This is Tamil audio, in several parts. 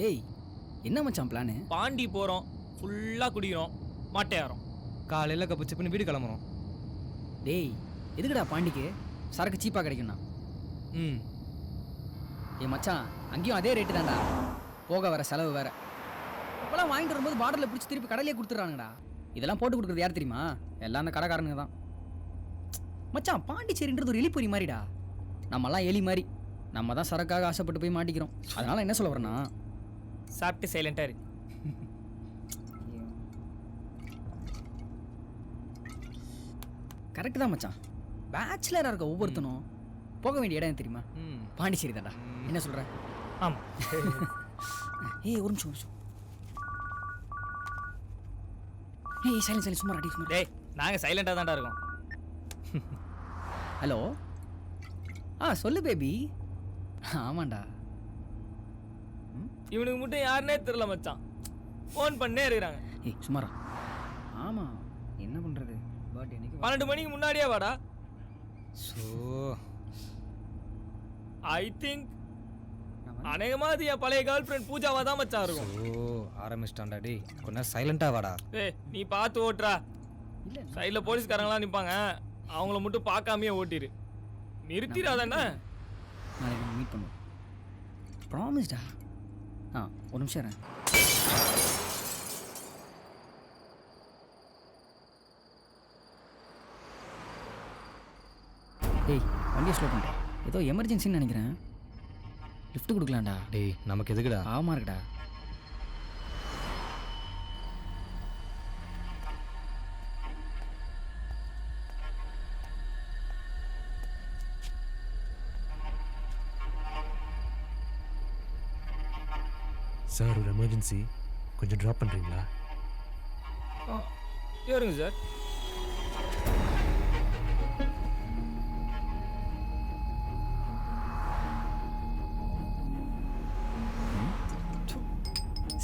ஏய் என்ன மச்சான் பிளானு? பாண்டி போகிறோம், ஃபுல்லாக குடிக்கிறோம், மாட்டையாரோம். காலையில் கப்பு சிப்புன்னு வீடு கிளம்புறோம். டேய் எதுக்குடா பாண்டிக்கு சரக்கு சீப்பாக கிடைக்கும்ண்ணா? ம். ஏ மச்சான் அங்கேயும் அதே ரேட்டு தான்டா, போக வர செலவு வேற. இப்போலாம் வாங்கிட்டு வரும்போது பாட்டிலில் பிடிச்சி திருப்பி கடையிலே கொடுத்துட்றானுங்கடா. இதெல்லாம் போட்டு கொடுக்குறது யார் தெரியுமா? எல்லாம் அந்த கடைக்காரனுங்க தான். மச்சான் பாண்டிச்சேரின்றது ஒரு எலிப்பொறி மாதிரிடா. நம்மலாம் எலி மாதிரி, நம்ம தான் சரக்காக ஆசைப்பட்டு போய் மாட்டிக்கிறோம். அதனால என்ன சொல்ல வரேன்னா, சாப்பிட்டு சைலண்டாக இரு. கரெக்டு தான் மச்சான். பேச்சுலராக இருக்க ஒவ்வொருத்தனும் போக வேண்டிய இடம் தெரியுமா? பாண்டிச்சேரி தான்டா. என்ன சொல்கிறேன்? ஆமாம். ஏய் ஒரு நிமிஷம் ஏய் சைலண்ட் சும்மா அடி சும்மா. டேய் நாங்கள் சைலண்டாக தான்டா இருக்கோம். ஹலோ சொல்லு பேபி. ஆமாண்டா. இவனுக்கு மட்டும் யாருன்னே தெரியல மச்சான், ஃபோன் பண்ணே இருக்கிறாங்க. ஏய் சும்மாரா. ஆமாம் என்ன பண்ணுறது, பர்த்டே அன்னைக்கு 12 மணிக்கு முன்னாடியே வாடா. ஸோ ஐ திங்க் அநேகமாக என் பழைய கேர்ள் ஃப்ரெண்ட் பூஜாவாக தான் மச்சான் இருக்கும். ஆரம்பிச்சிட்டான்டா. டேய் கொஞ்சம் சைலண்டாக வாடா. ஏய் நீ பார்த்து ஓட்டுறா. இல்லை சைடில் போலீஸ்காரங்களாம் நிற்பாங்க, அவங்கள மட்டும் பார்க்காமையே ஓட்டிடு. நிறுத்திடாதானே. நாளைக்கு மீட் பண்ணுவோம், ப்ராமிஸ்டா. ஒரு நிமிஷம் இரு. டேய் வண்டியை ஸ்லோ பண்ணுறேன், ஏதோ எமர்ஜென்சின்னு நினைக்கிறேன். லிஃப்ட் கொடுக்கலாம்டா. டேய் நமக்கு எதுக்குடா? ஆமாம் இருக்குடா. சார் ஒரு எமர்ஜென்சி, கொஞ்சம் ட்ராப் பண்ணுறீங்களா? ஏறுங்க சார்.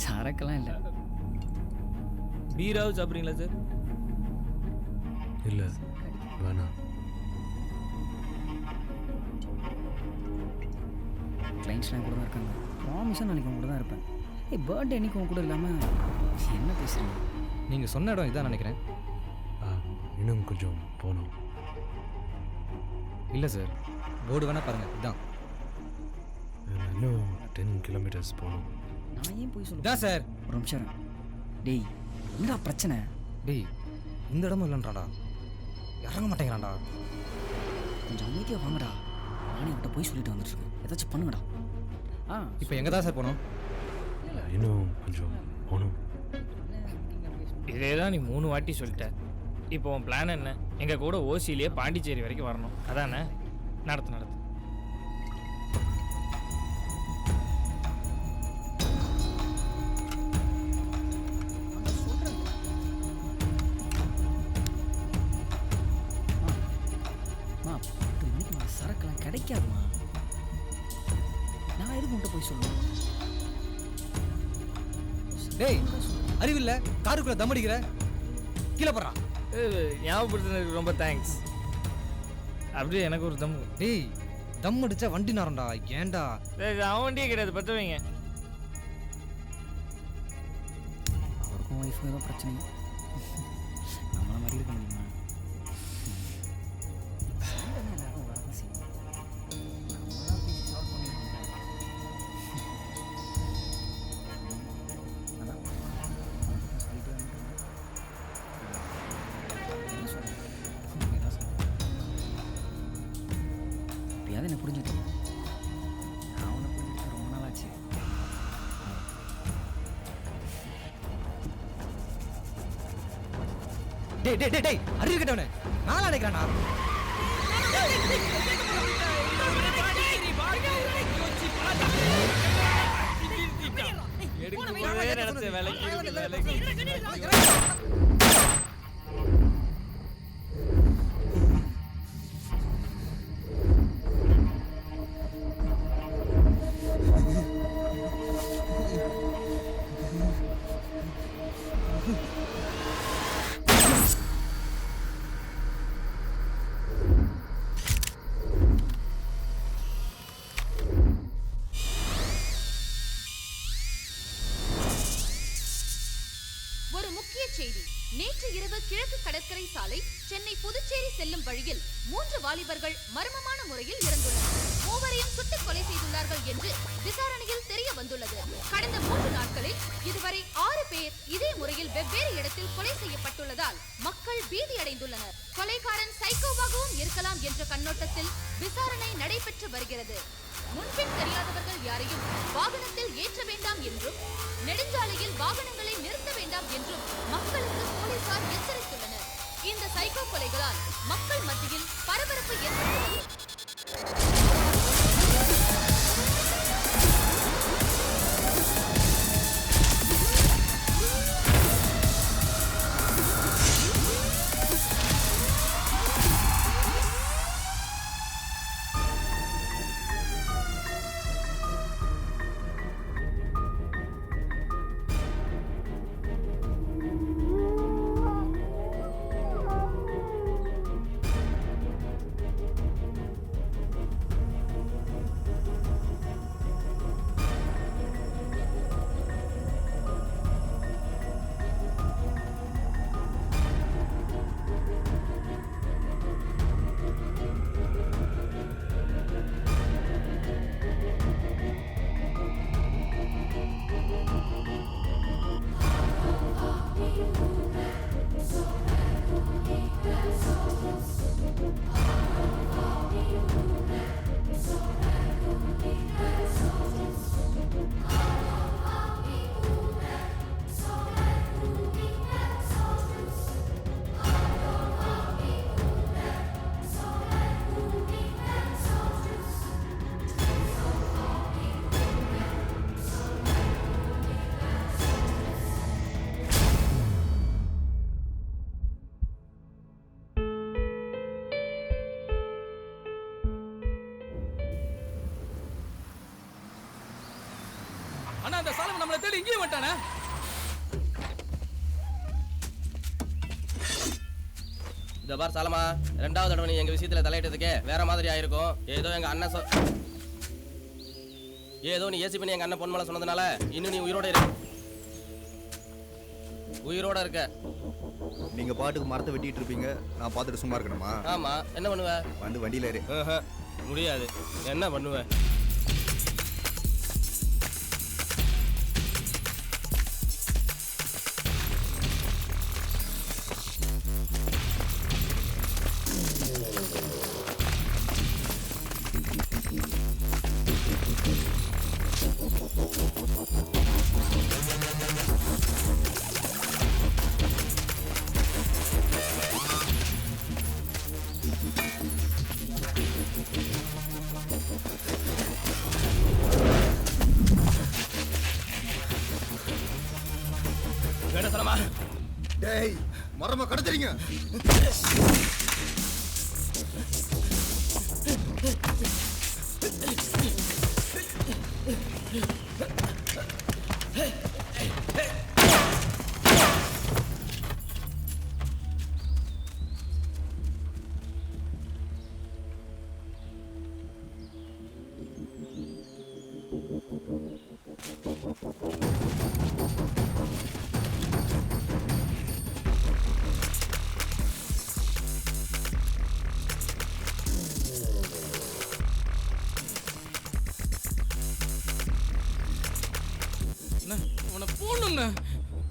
சரக்கெல்லாம் இல்லை. பீராவது சாப்பிட்றீங்களா சார்? இல்லை வேணாம். கிளைண்ட்ஸ்லாம் கூட தான் இருக்காங்க. ப்ராமிஸாக நாளைக்கு உங்க கூட தான் இருப்பேன். ஏய் பர்த்டே அன்னைக்கு உங்க கூட இல்லாமல் என்ன பேசுகிறீங்க? நீங்கள் சொன்ன இடம் இதான் நினைக்கிறேன். இன்னும் கொஞ்சம் போகணும். இல்லை சார், போர்டு வேணால் பாருங்கள், இதான். இன்னும் 10 கிலோமீட்டர்ஸ் போகணும். நான் ஏன் போய் சொல்லுவேன்? இதான் சார். ஒரு நிமிஷம் இரு. டேய் என்னடா பிரச்சனை? டேய் இந்த இடமும் இல்லைன்றாடா, இறங்க மாட்டேங்கிறான்டா. கொஞ்சம் அமைதியாக வாங்கடா. நானே அவட்ட போய் சொல்லிட்டு வந்துட்டுருக்கேன், ஏதாச்சும் பண்ணுங்கடா. இப்போ எங்கே தான் சார் போகணும்? இன்னும் கொஞ்சம் போகணும். இதே தான் நீ 3 வாட்டி சொல்லிட்ட. இப்போ உன் பிளான் என்ன? எங்கள் கூட ஓசியிலேயே பாண்டிச்சேரி வரைக்கும் வரணும், அதானே? நடத்து. சரக்கெல்லாம் கிடைக்காதுமா. நான் எதுக்கு உன்ட்ட போய் சொல்லுவேன்? டேய் அறிவில்லை, காருக்குள்ளே தம் அடிக்கிற, கீழே போடுறா. ஞாபகப்படுத்தினதுக்கு ரொம்ப தேங்க்ஸ். அப்படியே எனக்கு ஒரு தம். டேய் தம் அடிச்சா வண்டி நேரம்டா, ஏன்டா? அவன் வண்டியே கிடையாது, பற்ற வைங்க. அவருக்கும் ஒய்ஃபுக்கும் ஏதோ பிரச்சனை, நம்மள மாதிரி இருக்க முடியுமா? எல்லாரும் வரதான் செய்யும். நம்மளாம் பேசி சால்வ் பண்ணிடுவோம். அதான் சொல்லிட்டு வந்துட்டேன். என்ன சொல்கிறேன்? என்ன சொல்கிறேன்? எப்படியாவது என்ன புரிஞ்சுக்கிட்டேன். நான் உன்னை புரிஞ்சுக்கிட்டு ரொம்ப நாள் ஆச்சு. டேய் டேய் டேய் டேய் அறிவு கட்டவனே, நான் நினைக்கிறேன்டா. எடுக்கவே நினைச்ச வேலைக்கு நேற்று இரவு கிழக்கு கடற்கரை சாலை சென்னை புதுச்சேரி செல்லும் வழியில் 3 வாலிபர்கள் மர்மமான முறையில் இறந்துள்ளனர். மூவரையும் சுட்டுக் கொலை செய்துள்ளார்கள் என்று விசாரணையில் தெரிய வந்துள்ளது. கடந்த 3 நாட்களில் இதுவரை 6 பேர் இதே முறையில் வெவ்வேறு இடத்தில் கொலை செய்யப்பட்டுள்ளதால் மக்கள் பீதியடைந்துள்ளனர். கொலைகாரன் சைக்கோவாகவும் இருக்கலாம் என்ற கண்ணோட்டத்தில் விசாரணை நடைபெற்று வருகிறது. முன்பின் தெரியாதவர்கள் யாரையும் வாகனத்தில் ஏற்ற வேண்டாம் என்றும் நெடுஞ்சாலையில் வாகனங்களை நிறுத்த வேண்டாம் என்றும் மக்களுக்கு போலீசார் எச்சரித்துள்ளனர். இந்த சைக்கோ கொலைகளால் மக்கள் மத்தியில் பரபரப்பு ஏற்பட்டுள்ளது. ஆனா அந்த சாலமன் நம்மளை தேடி இங்கேயே வந்துட்டானே. இந்த பார் சாலமா, 2வது தடவை நீ எங்க விஷயத்துல தலையிட்டதுக்கே வேற மாதிரி ஆயிருக்கும். ஏதோ எங்க அண்ணன் ஏதோ நீ ஏசி பண்ணி எங்க அண்ணன் பொன்மலை சொன்னதுனால இன்னும் நீ உயிரோட இருக்க. நீங்க பாட்டுக்கு மரத்தை வெட்டிட்டு இருப்பீங்க, நான் பார்த்துட்டு சும்மா இருக்கணுமா? ஆமா, என்ன பண்ணுவ? வந்து வண்டியில ஏறு. முடியாது. என்ன பண்ணுவ? டேய், மரமா கடத்துறீங்க.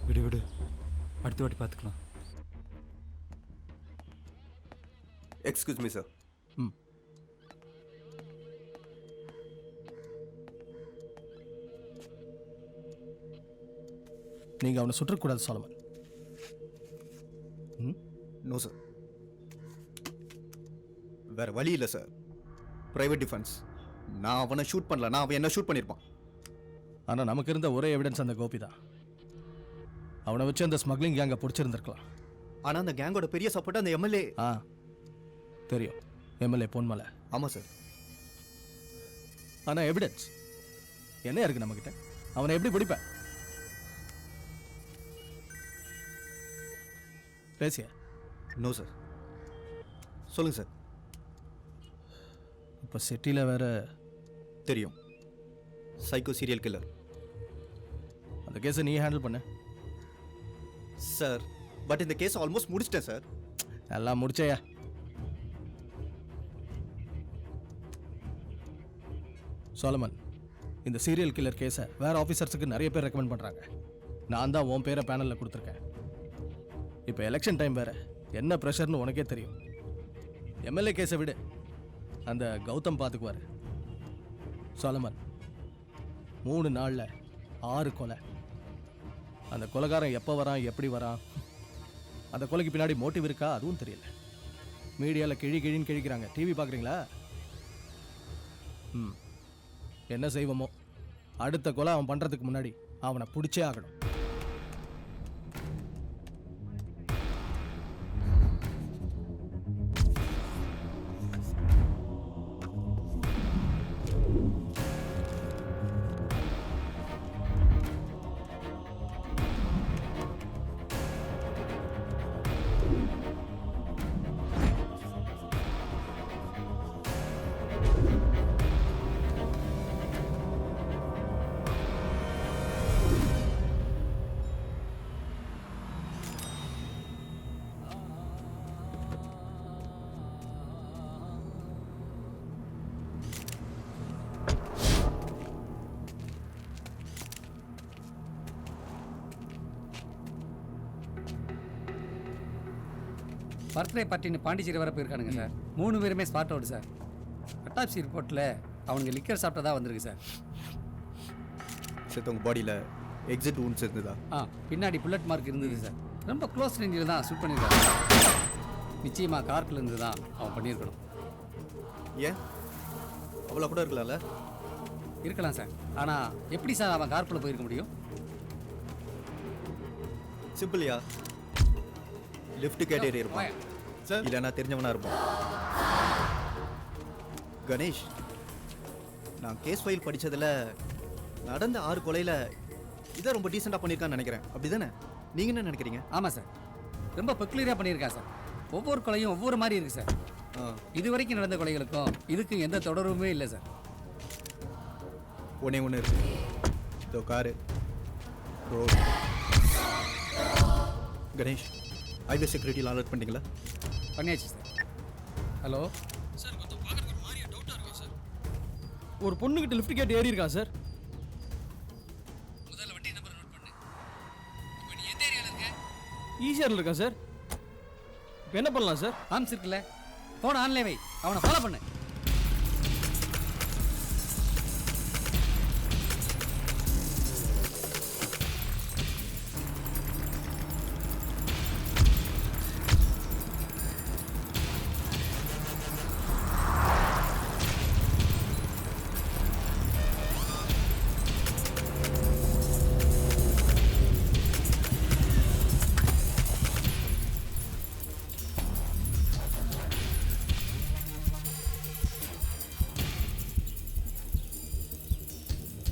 விடு விடு, அடுத்த வாட்டி பார்த்துக்கலாம். Excuse me sir. நீங்க அவனை சுற்றக்கூடாது சாலமன். நோ சார், வேற வழி இல்லை சார். Private defence. நான் அவனை ஷூட் பண்ணல, நான் அவன் என்ன ஷூட் பண்ணியிருப்பான். ஆனால் நமக்கு இருந்த ஒரே எவிடன்ஸ் அந்த கோபி தான். அவனை வச்சு அந்த ஸ்மக்லிங் கேங்கை பிடிச்சிருந்துருக்கலாம். ஆனால் அந்த கேங்கோட பெரிய சப்போர்ட் அந்த எம்எல்ஏ. தெரியும், எம்எல்ஏ பொன்மலை. ஆமாம் சார். ஆனால் எவிடன்ஸ் என்ன இருக்கு நம்மக்கிட்ட? அவனை எப்படி பிடிப்பேன்? பேசிய? No sir. சொல்லுங்க சார். இப்போ சிட்டியில் வேற தெரியும், சைக்கோ சீரியல் கில்லர். அந்த கேஸை நீ ஹேண்டில் பண்ண சார். பட் இந்த கேஸ் ஆல்மோஸ்ட் முடிச்சிட்டேன் சார். எல்லாம் முடிச்சையா? சோலமன், இந்த சீரியல் கில்லர் கேஸை வேற ஆஃபீஸர்ஸுக்கு நிறைய பேர் ரெக்கமெண்ட் பண்ணுறாங்க. நான் தான் உன் பேரை பேனலில் கொடுத்துருக்கேன். இப்போ எலெக்ஷன் டைம் வேற, என்ன ப்ரெஷர்னு உனக்கே தெரியும். எம்எல்ஏ கேஸை விடு, அந்த கௌதம் பார்த்துக்குவார். சோலமன், 3 நாளில் 6 கொலை. அந்த கொலைகாரன் எப்போ வரான், எப்படி வரான், அந்த கொலைக்கு பின்னாடி மோட்டிவ் இருக்கா, அதுவும் தெரியல. மீடியாவில் கிழின்னு கிழிக்கிறாங்க. டிவி பார்க்குறீங்களா? என்ன செய்வோமோ, அடுத்த கொலை அவன் பண்ணுறதுக்கு முன்னாடி அவனை பிடிச்சே ஆகணும். பர்த்டே பார்ட்டின்னு பாண்டிச்சேரி வர போயிருக்கானுங்க சார். 3 பேருமே ஸ்பாட் அவுட் சார். அட்டாப்சி ரிப்போர்ட்டில் அவனுங்க லிக்கர் சாப்பிட்டதா வந்திருக்கு சார். சார் உங்கள் பாடியில் எக்ஸிட் ஊன்ஸ் இருந்ததா? பின்னாடி புல்லட் மார்க் இருந்தது சார். ரொம்ப க்ளோஸ் ரேஞ்சில் தான் ஷூட் பண்ணியிருக்காங்க. நிச்சயமாக கார்க்கில் இருந்து தான் அவன் பண்ணியிருக்கணும். ஏன் அவ்வளோ கூட இருக்கலாம்ல? இருக்கலாம் சார். ஆனால் எப்படி சார் அவன் கார்க்குள்ளே போயிருக்க முடியும்? சிம்பிள்யா, லிஃப்ட் கேட்டேரி இருப்பான் சார். இல்லைன்னா தெரிஞ்சவனா இருப்பான். கணேஷ், நான் கேஸ் ஃபைல் படித்ததில் நடந்த 6 கொலையில் இதை ரொம்ப டீசெண்டாக பண்ணியிருக்கான்னு நினைக்கிறேன். அப்படி தானே? நீங்கள் என்ன நினைக்கிறீங்க? ஆமாம் சார், ரொம்ப பெக்குலராக பண்ணியிருக்கான் சார். ஒவ்வொரு கொலையும் ஒவ்வொரு மாதிரி இருக்குது சார். இது வரைக்கும் நடந்த கொலைகளுக்கும் இதுக்கும் எந்த தொடர்புமே இல்லை சார். ஒன்றே ஒன்று இருக்கு, இதோ காரு ரோடு. கணேஷ், ஹைவே செக்யூரிட்டியில் அலர்ட் பண்ணிட்டீங்களா? பண்ணியாச்சு சார். ஹலோ சார், கொஞ்சம் பார்க்கறதுக்கு ஒரு மாதிரியா டவுட்டாக இருக்கா சார்? ஒரு பொண்ணுகிட்ட லிஃப்ட் கேட் ஏறி இருக்கா சார்? முதல்ல வண்டி நம்பர் நோட் பண்ணு. இப்போ நீ எந்த ஏரியாவில் இருக்க? ஈஸியாக இருக்கா சார்? இப்போ என்ன பண்ணலாம் சார்? ஆம்ஸ் இருக்குல்ல, ஃபோன் ஆன்லைன் வை, அவனை ஃபாலோ பண்ணு.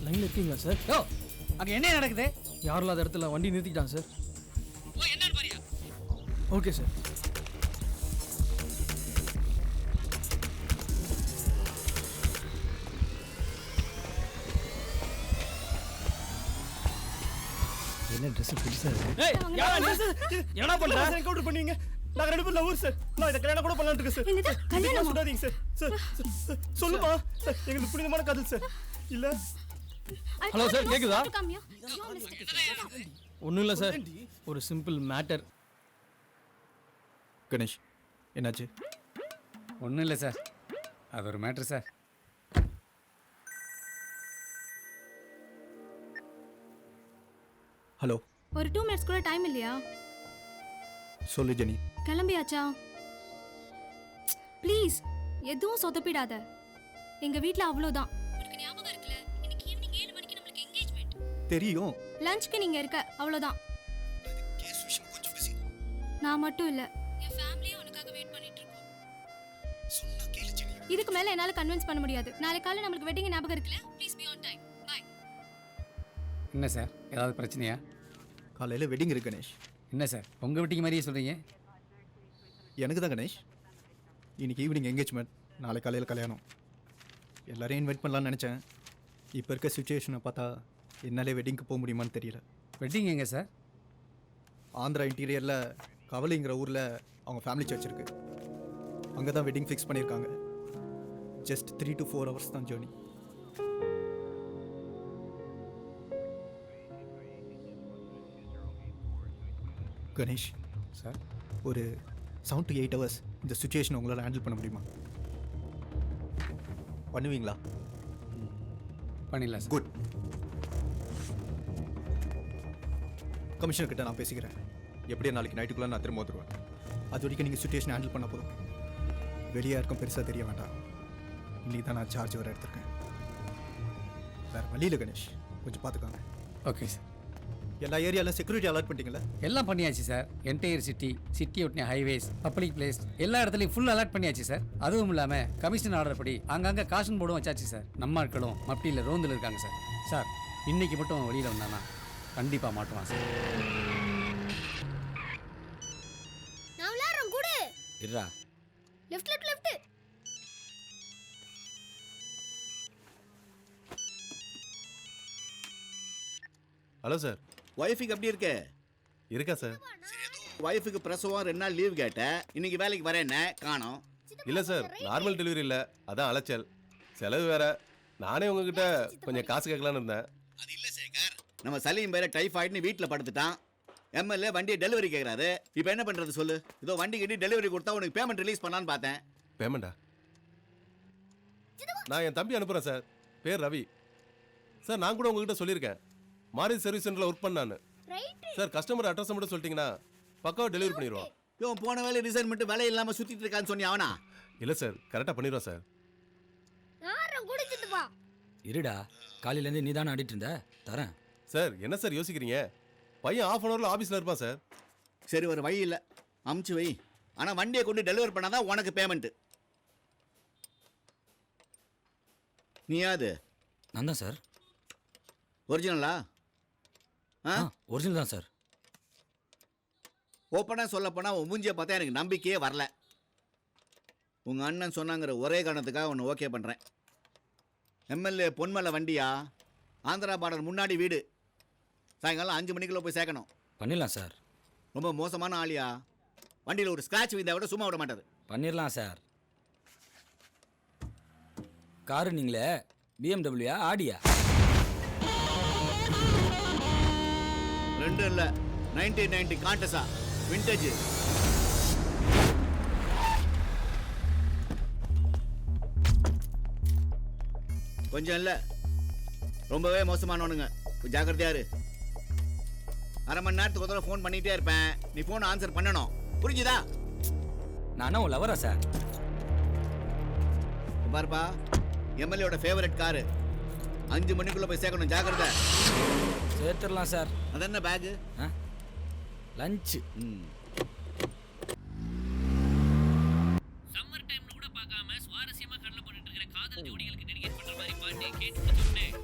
லைனில் இருக்கீங்களா சார்? யோ, அங்கே என்ன நடக்குது? யாரும் இல்லாத இடத்துல வண்டி நிறுத்திட்டான் சார். ஓ, என்னன்னு பாரியா? Okay sir. என்ன ட்ரெஸ் புதுசா இருக்கு? என்ன பண்ற? என்கவுண்டர் பண்ணீங்க. நாங்க 2 பேரும் லவர் சார். நான் இத கல்யாணம் கூட பண்ணலாம்னு இருக்கேன் சார். என்னது? கல்யாணமா? சொல்லாதீங்க சார். சார் சொல்லுமா சார், எங்களுக்கு புனிதமான காதல் சார். இல்ல ஹலோ சார், கேக்குதா? You missed. ஒன்றும் இல்லை சார், ஒரு சிம்பிள் மேட்டர். கணேஷ், என்னாச்சு? ஒன்றும் இல்லை சார், அது ஒரு மேட்ரு சார். ஹலோ, ஒரு 2 மினிட்ஸ் கூட டைம் இல்லையா? சொல்லு ஜெனி. கிளம்பியாச்சா? ப்ளீஸ் எதுவும் சொதப்பிடாத. எங்க வீட்ல அவ்வளோதான். உனக்கு ஞாபகம் இருக்குல, இன்னைக்கு ஈவினிங் 7 மணிக்கு நமக்கு என்கேஜ்மெண்ட். தெரியும். லஞ்ச்க்கு நீங்க இருக்க, அவ்வளோதான். கேஸ் விஷயம் கொஞ்சம் பிஸி. நான் மட்டும் இல்ல, என் ஃபேமிலியே உனக்காக வெயிட் பண்ணிட்டு இருக்கோம். சொன்னா கேளு ஜெனி. இதுக்கு மேல என்னால கன்வின்ஸ் பண்ண முடியாது. நாளைக்கு காலையில நமக்கு வெட்டிங் ஞாபகம் இருக்குல? Please be on time. Bye. என்ன சார், ஏதாவது பிரச்சனையா? காலையில் வெட்டிங் இருக்கு கணேஷ். என்ன சார், உங்கள் வீட்டுக்கு மாதிரியே சொல்கிறீங்க? எனக்கு தான் கணேஷ். இன்னைக்கு ஈவினிங் என்கேஜ்மெண்ட், நாளை காலையில் கல்யாணம். எல்லாரையும் இன்வைட் பண்ணலான்னு நினச்சேன். இப்போ இருக்க சுச்சுவேஷனை பார்த்தா என்னாலே வெட்டிங்க்கு போக முடியுமான்னு தெரியல. வெட்டிங் எங்கே சார்? ஆந்திரா இன்டீரியரில் கவலைங்கிற ஊரில் அவங்க ஃபேமிலி சர்ச் இருக்கு. அங்கே தான் வெட்டிங் ஃபிக்ஸ் பண்ணியிருக்காங்க. ஜஸ்ட் 3 to 4 hours தான் ஜேர்னி. கணேஷ் சார் ஒரு 7 to 8 hours இந்த சுச்சுவேஷன் உங்களால் ஹேண்டில் பண்ண முடியுமா? பண்ணுவீங்களா? பண்ணிடலாம் சார். குட். கமிஷனர் கிட்ட நான் பேசிக்கிறேன். எப்படியே நாளைக்கு நைட்டுக்குள்ளே நான் திரும்ப வந்துடுவேன். அது வரைக்கும் நீங்கள் சுச்சுவேஷன் ஹேண்டில் பண்ண போதும். வெளியே யாருக்கும் பெருசாக தெரிய வேண்டாம். இன்னைக்கு தான் நான் சார்ஜ் வர எடுத்திருக்கேன். வேறு வழியில் கணேஷ் கொஞ்சம் பார்த்துக்காங்க. Okay sir. எல்லா ஏரியாலும் செக்யூரிட்டி அலர்ட் பண்ணிட்டீங்களா? எல்லாம் பண்ணியாச்சு சார். என்டையர் சிட்டி ஒட்டின ஹைவேஸ், பப்ளிக் பிளேஸ் எல்லா இடத்துலையும் ஃபுல் அலர்ட் பண்ணியாச்சு சார். அதுவும் இல்லாமல் கமிஷன் ஆர்டர் படி அங்கங்கே காஷன் போர்டும் வச்சாச்சு சார். நம்ம ஆட்களும் மப்டியில் ரோந்தில் இருக்காங்க சார். சார் இன்னைக்கு மட்டும் வெளியில் வந்தானா கண்டிப்பாக மாட்டுவான் சார். நான் விளையாடுறேன் கூட. இருடா. Left left left. Hello sir. ஒய்ஃபுக்கு எப்படி இருக்கு? இருக்கா சார்? ஒய்ஃபுக்கு பிரசவம் 2 நாள் லீவ் கேட்டேன். இன்னைக்கு வேலைக்கு வரேன்னு காணோம். இல்லை சார், நார்மல் டெலிவரி இல்லை, அதான் அலைச்சல். செலவு வேற. நானே உங்ககிட்ட கொஞ்சம் காசு கேட்கலான்னு இருந்தேன். அது இல்லை சேகர், நம்ம சலீம் பேர டைஃபாய்டுன்னு வீட்டில் படுத்துட்டான். எம்எல்ஏ வண்டியை டெலிவரி கேட்குறாரு. இப்போ என்ன பண்ணுறது சொல்லு? இதோ வண்டி கிட்டி டெலிவரி கொடுத்தா உனக்கு பேமெண்ட் ரிலீஸ் பண்ணலான்னு பார்த்தேன். பேமெண்டா? நான் என் தம்பி அனுப்புகிறேன் சார். பேர் ரவி. சார் நான் கூட உங்ககிட்ட சொல்லியிருக்கேன், மாருதி சர்வீஸ் சென்டரில் ஒர்க் பண்ணான்னு. சார் கஸ்டமர் அட்ரஸ் மட்டும் சொல்லிட்டீங்கன்னா பக்காவாக டெலிவரி பண்ணிடுவோம். இவன் போன வேலை ரிசைன் பண்ணிட்டு வேலை இல்லாமல் சுற்றிட்டு இருக்கான்னு சொன்னி அவனா? இல்லை சார், கரெக்டாக பண்ணிடுவோம் சார். இருடா, காலையிலேருந்து நீ தானே ஆடிட்டு இருந்த, தரேன். சார் என்ன சார் யோசிக்கிறீங்க? பையன் 1/2 hourல ஆஃபீஸில் இருப்பான் சார். சரி, ஒரு வழி இல்லை, அமுச்சு வை. ஆனால் வண்டியை கொண்டு டெலிவரி பண்ணாதான் உனக்கு பேமெண்ட்டு. நீயாது? நான் தான் சார். ஒரிஜினலா? ஒரிஜினல் தான் சார். ஓப்பனாக சொல்ல போனால் உன் மூஞ்சியை பார்த்தா எனக்கு நம்பிக்கையே வரல. உங்கள் அண்ணன் சொன்னாங்கிற ஒரே காரணத்துக்காக ஒன்று ஓகே பண்ணுறேன். எம்எல்ஏ பொன்மலை வண்டியா, ஆந்திரா பார்டர் முன்னாடி வீடு. சாயங்காலம் 5 மணிக்குள்ளே போய் சேர்க்கணும். பண்ணிடலாம் சார். ரொம்ப மோசமான ஆளியா. வண்டியில் ஒரு ஸ்க்ராட்ச் விழுந்தா கூட சும்மா விட மாட்டாது. பண்ணிடலாம் சார். காரு நீங்களே BMW ஆடியா? 2 இல்லை, 1990 காண்டஸா விண்டேஜ். கொஞ்சம் இல்லை, ரொம்பவே மோசமானவனுங்க. ஜாக்கிரதையா இரு. 1/2 மணி நேரத்துக்கு ஒரு ஃபோன் பண்ணிகிட்டே இருப்பேன். நீ ஃபோன் ஆன்சர் பண்ணணும், புரிஞ்சுதா? நானும் உன் லவரா சார்? பாருப்பா, எம்எல்ஏயோட ஃபேவரட் காரு. 5 மணிக்குள்ளே போய் சேர்க்கணும், ஜாக்கிரதை. சேர்த்துடலாம் சார். அது என்ன பேகு? லஞ்சு. சம்மர் டைம்ல கூட பார்க்காம சுவாரஸ்யமா கடல போட்டுட்டு இருக்கிற காதல் ஜோடிகளுக்கு டெடிகேட் பண்ற மாதிரி பாட்டு கேட்டு சொன்னேன்.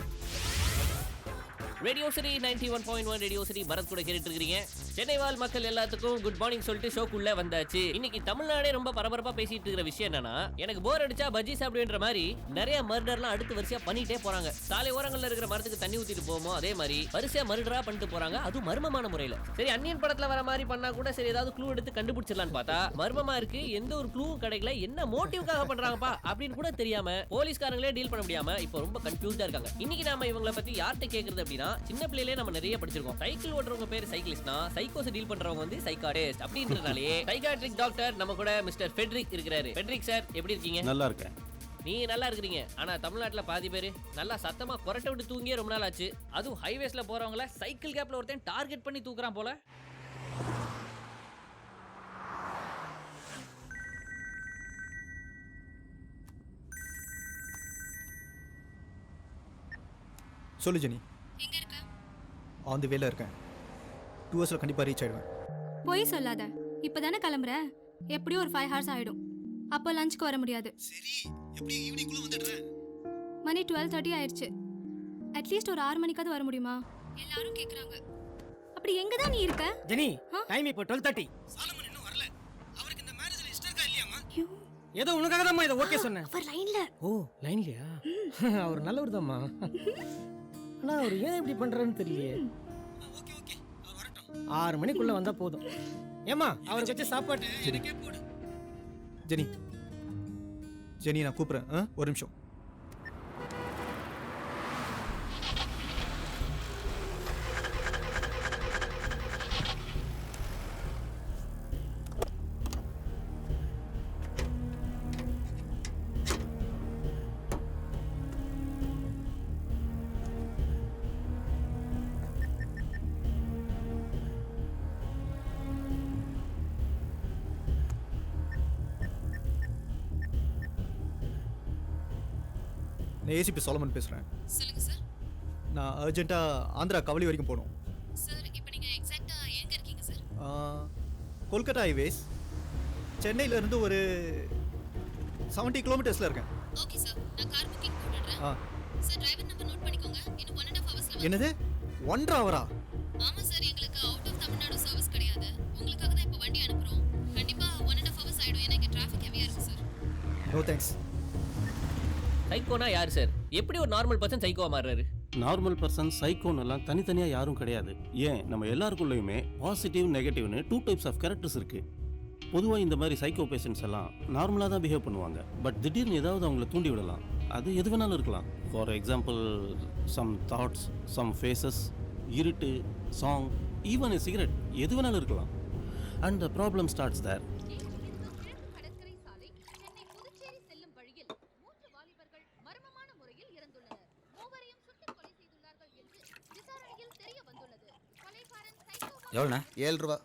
Radio city 91.1 radio city Bharath கூட கேட்டுட்டு இருக்கீங்க. சென்னை வாழ் மக்கள் எல்லாத்துக்கும் குட் மார்னிங் சொல்லிட்டு ஷோக்குள்ள வந்தாச்சு. இன்னைக்கு தமிழ்நாடே ரொம்ப பரபரப்பா பேசிட்டு இருக்கிற விஷயம் என்னன்னா, எனக்கு போர் அடிச்சா பஜ்ஜி சாப்பிடுன்ற மாதிரி நிறைய மர்டர்லாம் அடுத்து வரிசையா பண்ணிட்டே போறாங்க. சாலை ஓரங்கள்ல இருக்கிற மரத்துக்கு தண்ணி ஊத்திட்டு போவோமோ அதே மாதிரி வரிசையா மர்டரா பண்ணிட்டு போறாங்க, அது மர்மமான முறையில. சரி, அன்னியன் படத்துல வர மாதிரி பண்ணா கூட சரி, ஏதாவது க்ளூ எடுத்து கண்டுபிடிச்சிடலான்னு பார்த்தா மர்மமா இருக்கு. எந்த ஒரு க்ளூவும் கிடைக்கல. என்ன மோட்டிவ்காக பண்றாங்கப்பா அப்படின்னு கூட தெரியாம போலீஸ்காரங்களே டீல் பண்ண முடியாம இப்போ ரொம்ப கன்ஃபியூஸ்டா இருக்காங்க. இன்னைக்கு நாம இவங்களை பத்தி யார்கிட்ட கேக்குறது அப்படின்னா, சின்ன பிள்ளையிலே நம்ம நிறைய படிச்சிருக்கோம். சைக்கிள் ஓட்டுறவங்க பேர் சைக்கிளிஸ்ட்னா, சைக்கோஸ் டீல் பண்றவங்க வந்து சைக்காட்டிஸ்ட் அப்படின்றதாலே சைக்காட்ரிக் டாக்டர் நம்ம கூட மிஸ்டர் ஃபெட்ரிக் இருக்கிறாரு. ஃபெட்ரிக் சார் எப்படி இருக்கீங்க? நல்லா இருக்கேன். நீங்க நல்லா இருக்கிறீங்க. ஆனா தமிழ்நாட்டுல பாதி பேரு நல்லா சத்தமா கொரட்டை விட்டு தூங்கியே ரொம்ப நாள் ஆச்சு. அதுவும் ஹைவேஸ்ல போறவங்கள சைக்கிள் கேப்ல ஒருத்தன் டார்கெட் பண்ணி தூக்குறான் போல. சொல்லு ஜெனி. ஆன் தி வேல இருக்கேன். 2 hours கண்டிப்பாக ரீச் ஆயிடுவேன். போய் சொல்லாத. இப்பதானே கிளம்புற. எப்படியும் ஒரு 5 hours ஆயிடும். அப்போ லஞ்சுக்கு வர முடியாது. சரி, எப்படி ஈவினிங்குள்ள வந்துடுறேன். மணி 12:30 ஆயிடுச்சு. அட்லீஸ்ட் ஒரு 6 மணிக்காவது வர முடியுமா? எல்லாரும் கேக்குறாங்க. அப்படி எங்க தான் நீ இருக்க? ஜெனி, டைம் இப்போ 12:30. சாலமன் இன்னும் வரல. அவருக்கு இந்த மேரேஜ்ல இஷ்டம் இருக்கா இல்லையாமா? ஏதோ உனக்காக தான் இதை ஓகே சொன்னேன். அவர் லைன்ல. ஓ, லைன்லயா? அவர் நல்லவர் தான்மா. ஆனா அவர் ஏன் இப்படி பண்றாருன்னு தெரியலையே. ஓகே ஓகே, வரட்டும். 6 மணிக்குள்ள வந்தா போதும். ஏமா அவருக்கு வச்ச சாப்பாடு எனக்கே போடு. ஜெனி ஜெனி நான் கூப்பிட்றேன், ஒரு நிமிஷம். நான் ஏசிபி சோலமன் பேசுகிறேன். சொல்லுங்க சார். நான் அர்ஜென்ட்டாக ஆந்திரா கவலி வரைக்கும் போகணும். சார் இப்போ நீங்க எக்ஸாக்ட்டா எங்க இருக்கீங்க சார்? கொல்கத்தா ஹைவேஸ் சென்னையிலேருந்து ஒரு 70 கிலோமீட்டர்ஸில் இருக்கேன். ஓகே சார், நான் கார் புக்கிங் போட்டுடுறேன். சார் டிரைவர் நம்பர் நோட் பண்ணிக்கோங்க. இன்னும் 1.5 ஹவர்ஸ்ல என்னது 1.5 ஹவரா? ஆமா சார், எங்களுக்கு அவுட் ஆஃப் தமிழ்நாடு சர்வீஸ் கிடையாது. உங்களுக்காக தான் இப்போ வண்டி அனுப்புறோம். கண்டிப்பா 1.5 ஹவர்ஸ் ஆயிடும். ஏன்னா இங்க டிராஃபிக் ஹெவியா இருக்கு சார். No thanks. சைக்கோனா யார் சார்? எப்படி ஒரு நார்மல் பர்சன் சைக்கோவா மாறுறாரு? நார்மல் பர்சன் சைக்கோன்னெல்லாம் தனித்தனியாக யாரும் கிடையாது. ஏன் நம்ம எல்லாருக்குள்ளேயுமே பாசிட்டிவ் நெகட்டிவ்னு 2 டைப்ஸ் ஆஃப் கேரக்டர்ஸ் இருக்குது. பொதுவாக இந்த மாதிரி சைக்கோ பேஷண்ட்ஸ் எல்லாம் நார்மலாக தான் பிஹேவ் பண்ணுவாங்க. பட் திடீர்னு ஏதாவது அவங்கள தூண்டி விடலாம். அது எது வேணாலும் இருக்கலாம். For example some thoughts, some faces, இருட்டு, சாங், ஈவன் எ சிகரெட், எது வேணாலும் இருக்கலாம். And the problem starts there. கடற்கரை சாலை சென்னை புதுச்சேரி செல்லும் வழியில் 3 வாலிபர்கள் மர்மமான முறையில் இறந்துள்ளனர். மூவரையும் சுட்டுக் கொலை செய்துள்ளார்கள் என்று விசாரணையில் தெரிய வந்துள்ளது. கொலைகாரன் சைக்கோவா? எவ்வளோண்ணா? 7 ரூபா.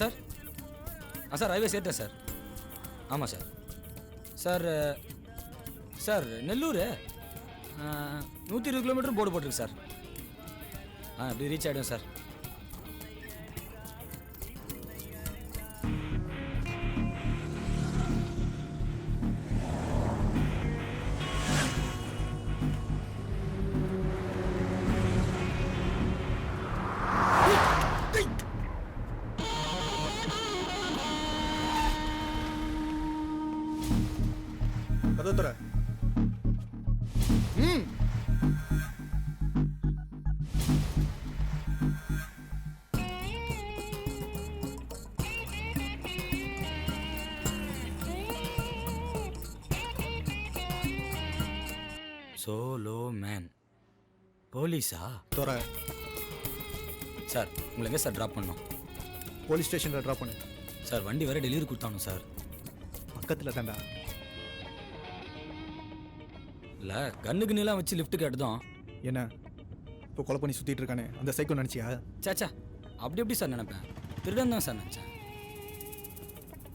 சார் சார் ஹைவே சேர்த்தேன் சார். ஆமாம் sir. Sir sir Nellore 120 kilometre board போட்டிருக்கு சார். இப்படி ரீச் ஆகிடும் சார். கதவுத்துற. சோலோ மேன் போலீஸா? தோற. சார் உங்களை எங்கே சார் ட்ராப் பண்ணோம்? போலீஸ் ஸ்டேஷனில் ட்ராப் பண்ணு. சார் வண்டி வேறு டெலிவரி கொடுத்தானோ சார்? பக்கத்தில் தாண்டா. இல்லை கண்ணுக்கு நீலாம் வச்சு லிஃப்ட் கேட்டுதான். என்ன இப்போ கொலை பண்ணி சுற்றிட்டு இருக்கானே அந்த சைக்கோ நினச்சியா? சாச்சா அப்படி எப்படி சார் நினைப்பேன்? திருடன் தான் சார் நினச்சேன்.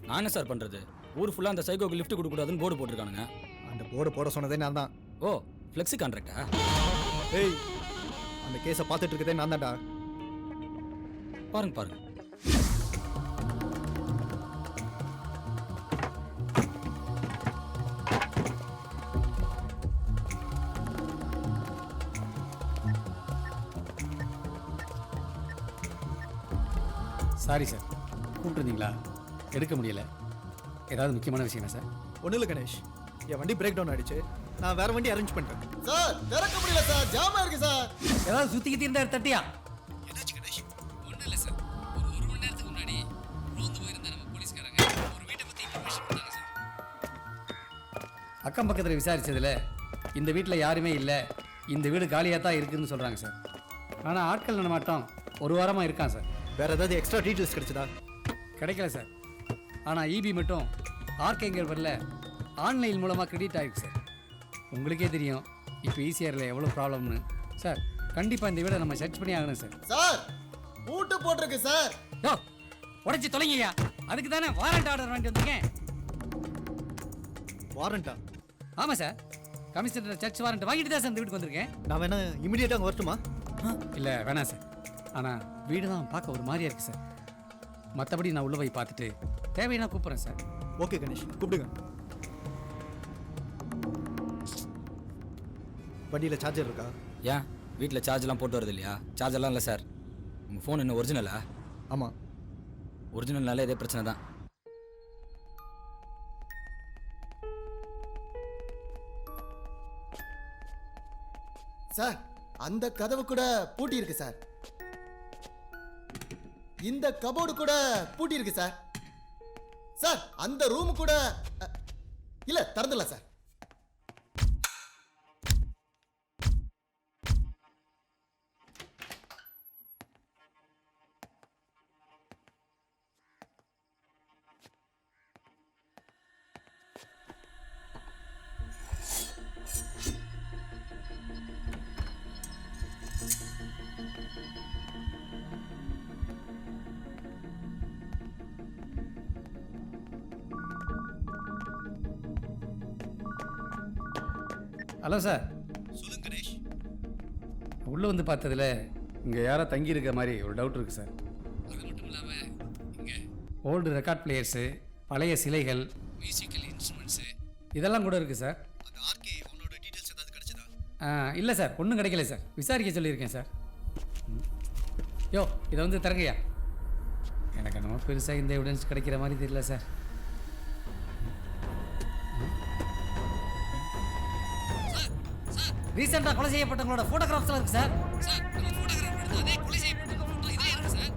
நான் என்ன சார் பண்ணுறது? ஊர் ஃபுல்லாக அந்த சைக்கோக்கு லிஃப்ட் கொடுக்கக்கூடாதுன்னு போர்டு போட்டிருக்கானுங்க. அந்த போர்டு போட சொன்னதே நான் தான். ஓ ஃப்ளெக்ஸி கான்ட்ராக்டா? ஏய் அந்த கேஸை பார்த்துட்டு இருக்கதே நான் தான்டா. பாருங்க பாருங்க. சாரி சார், கூப்பிட்டுருந்தீங்களா? எடுக்க முடியல. ஏதாவது முக்கியமான விஷயமா சார்? ஒன்றும் இல்லை கணேஷ், என் வண்டி பிரேக் டவுன் ஆகிடுச்சு. நான் வேறு வண்டி அரேஞ்ச் பண்ணிட்டேன். சார் திறக்க முடியல சார், ஜாமா இருக்கு சார். ஏதாவது சுற்றிக்கிட்டு இருந்தா தட்டியா? என்னாச்சு கணேஷ்? ஒன்றும் இல்லை சார், ஒரு 1 மணி நேரத்துக்கு முன்னாடி ரோந்து போயிருந்த நம்ம போலீஸ்காரங்க ஒரு வீட்டை பற்றி இன்ஃபர்மேஷன் பண்ணாங்க சார். அக்கம் பக்கத்தில் விசாரித்ததில் இந்த வீட்டில் யாருமே இல்லை, இந்த வீடு காலியாக தான் இருக்குதுன்னு சொல்கிறாங்க சார். ஆனால் ஆட்கள் நடமாட்டம் 1 வாரமாக இருக்கான் சார். வேறு ஏதாவது எக்ஸ்ட்ரா டீட்டெயில்ஸ் கிடைச்சதா? கிடைக்கல சார். ஆனால் இபி மட்டும் ஆர்கேங்கிற வரல ஆன்லைன் மூலமாக கிரெடிட் ஆகிருக்கு சார். உங்களுக்கே தெரியும் இப்போ ஈசிஆரில் எவ்வளோ ப்ராப்ளம்னு. சார் கண்டிப்பாக இந்த வீடை நம்ம சர்ச் பண்ணி ஆகணும் சார். சார் பூட்டு போட்டிருக்கு சார். யோ உடச்சி தொலைங்கய்யா, அதுக்கு தானே வாரண்ட் ஆர்டர் வாங்கிட்டு வந்திருக்கேன். வாரண்டா? ஆமாம் சார், கமிஷனர் சர்ச் வாரண்ட் வாங்கிட்டு தான் சார் இந்த வீட்டுக்கு வந்திருக்கேன். நான் வேணா இமீடியட்டாக அங்கே வரட்டுமா? இல்லை வேணாம் சார். ஆனால் வீடு தான் பார்க்க ஒரு மாதிரியா இருக்குது சார். மற்றபடி நான் உள்ளே போய் பார்த்துட்டு தேவையான கூப்பிட்றேன் சார். ஓகே கணேஷ், கூப்பிடுங்க. வண்டியில் சார்ஜர் இருக்கா? ஏன் வீட்டில் சார்ஜ்லாம் போட்டு வரது இல்லையா? சார்ஜெல்லாம் இல்லை சார். உங்கள் ஃபோன் என்ன ஒரிஜினலா? ஆமாம். ஒரிஜினல்னாலே இதே பிரச்சனை தான். சார் அந்த கதவு கூட பூட்டி இருக்கு சார். இந்த கபோர்டு கூட பூட்டி இருக்கு சார். சார் அந்த ரூம் கூட இல்ல திறந்துல சார். Hello sir. சொல்லுங்க கணேஷ். உள்ளே வந்து பார்த்ததுல இங்கே யாரோ தங்கியிருக்க மாதிரி ஒரு டவுட் இருக்குது சார். அது மட்டும் இல்லாமல் இங்கே ஓல்டு ரெக்கார்ட் பிளேயர்ஸு, பழைய சிலைகள், மியூசிக்கல் இன்ஸ்ட்ருமெண்ட்ஸு இதெல்லாம் கூட இருக்குது சார். அந்த ஆர்கே உன்னோட டீட்டெயில்ஸ் ஏதாவது கிடைச்சதா? இல்லை சார், ஒன்றும் கிடைக்கல சார். விசாரிக்க சொல்லியிருக்கேன் சார். யோ இதை வந்து தரங்கய்யா. எனக்கு என்னமோ பெருசாக இந்த எவிடன்ஸ் கிடைக்கிற மாதிரி தெரியல சார். ரீசெண்டாக கொலை செய்யப்பட்டவங்களோட ஃபோட்டோகிராஃப்ஸ்லாம் இருக்குது சார். சார் நம்ம ஃபோட்டோகிராஃப் எடுத்து அதே கொலை செய்யப்பட்ட ஃபோட்டோ இதே இருக்குது சார்.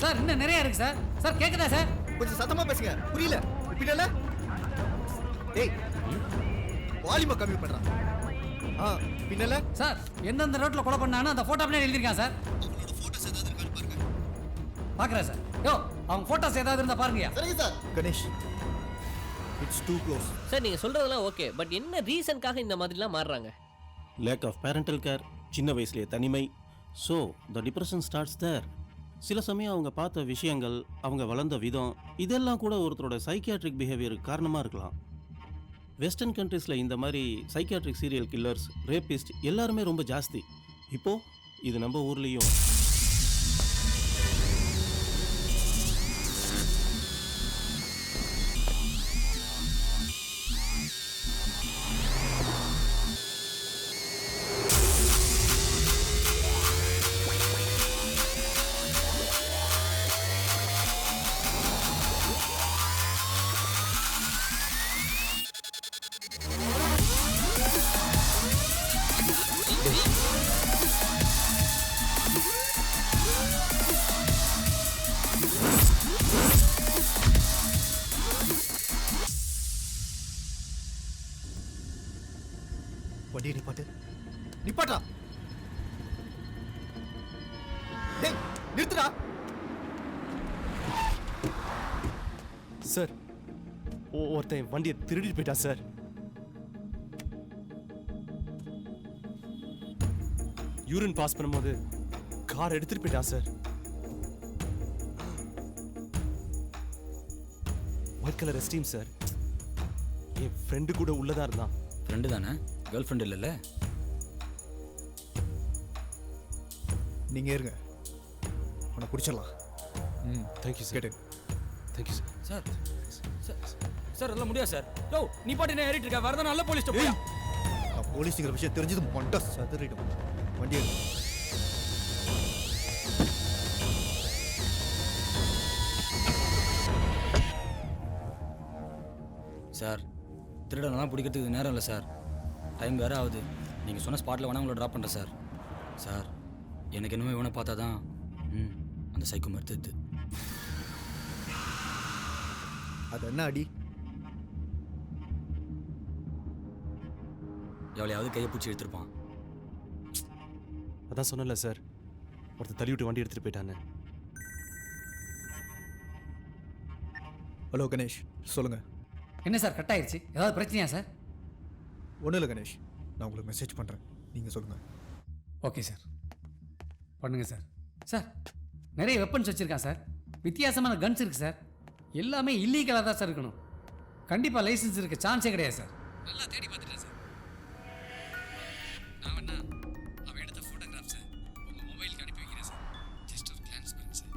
சார் இன்னும் நிறையா இருக்குது சார். சார் கேட்குதா சார்? கொஞ்சம் சத்தமா பேசுங்க, புரியல. பின்னல டேய் வால்யூமை கம்மி பண்றான். பின்னல சார் எந்தெந்த ரோட்டில் கொலை பண்ணானோ அந்த ஃபோட்டோ அப்படியே எழுதியிருக்கான் சார். அவனோட ஃபோட்டோஸ் ஏதாவது இருக்கான்னு பாருங்க. பார்க்குறேன் சார். யோ அவங்க ஃபோட்டோஸ் ஏதாவது இருந்தால் பாருங்கய்யா. சரிங்க sir. Ganesh it's too close. Sir நீங்கள் சொல்கிறதெல்லாம் ஓகே, பட் என்ன ரீசனுக்காக இந்த மாதிரிலாம் மாறுறாங்க? லேக் ஆஃப் பேரண்டல் கேர், சின்ன வயசுலேயே தனிமை. So the depression starts there. சில சமயம் அவங்க பார்த்த விஷயங்கள், அவங்க வளர்ந்த விதம், இதெல்லாம் கூட ஒருத்தரோட சைக்கியாட்ரிக் பிஹேவியருக்கு காரணமாக இருக்கலாம். வெஸ்டர்ன் கண்ட்ரீஸில் இந்த மாதிரி சைக்கியாட்ரிக் சீரியல் கில்லர்ஸ், ரேபிஸ்ட் எல்லாருமே ரொம்ப ஜாஸ்தி. இப்போது இது நம்ம ஊர்லேயும். வண்டியை நிப்பாட்டா. டேய் நிறுத்துடா. சார் ஒருத்தன் வண்டியை திருடிட்டு போயிட்டா சார். யூரின் பாஸ் பண்ணும்போது கார் எடுத்துட்டு போயிட்டா sir. White colour Esteem sir. என் ஃப்ரெண்டு கூட உள்ளதா இருந்தான். ஃப்ரெண்டு தானே, கேர்ள் ஃப்ரெண்ட் இல்லைல்ல? நீங்கள் இருங்க, உன்னை பிடிச்சிடலாம். Thank you sir. கேட்டு தேங்க்யூ சார். சார் சார் அதெல்லாம் முடியாது சார். யோ நீ பாட்டு என்ன ஏறிட்டு இருக்க? வரதான் நல்ல போலீஸ் போயா. நான் போலீஸுங்கிற விஷயம் தெரிஞ்சது மொண்டை சதுரிடும். வண்டி எடுங்க. சார் திருடனெல்லாம் பிடிக்கிறதுக்கு நேரம் இல்லை சார். டைம் வேறு ஆகுது. நீங்கள் சொன்ன ஸ்பாட்டில் வேணால் உங்களை ட்ராப் பண்ணுறேன் சார். சார் எனக்கு என்னமோ இவனை பார்த்தா தான் அந்த சைக்கோ மறுத்துது. அது என்ன அடி? எவ்வளையாவது கையை பிடிச்சி எடுத்துருப்பான். அதான் சொன்னல சார், ஒருத்தர் தள்ளி விட்டு வண்டி எடுத்துகிட்டு போயிட்டான்னு. ஹலோ கணேஷ், சொல்லுங்கள். என்ன சார் கட் ஆயிடுச்சு? ஏதாவது பிரச்சனையா சார்? ஒன்றும் இல்லை கணேஷ், நான் உங்களுக்கு மெசேஜ் பண்ணுறேன், நீங்கள் சொல்லுங்கள். ஓகே சார், பண்ணுங்க சார். சார் நிறைய வெப்பன்ஸ் வச்சுருக்கான் சார். வித்தியாசமான கன்ஸ் இருக்குது சார். எல்லாமே இல்லீகலாக தான் சார் இருக்கணும். கண்டிப்பாக லைசன்ஸ் இருக்க சான்ஸே கிடையாது சார். நல்லா தேடி பார்த்துட்டேன் சார். நான் வேணா அவன் எடுத்த ஃபோட்டோகிராஃப்ஸை உங்கள் மொபைலுக்கு அனுப்பி வைக்கிறேன் சார். ஜஸ்ட் ஒரு கிளான்ஸ் பண்ணுங்க சார்.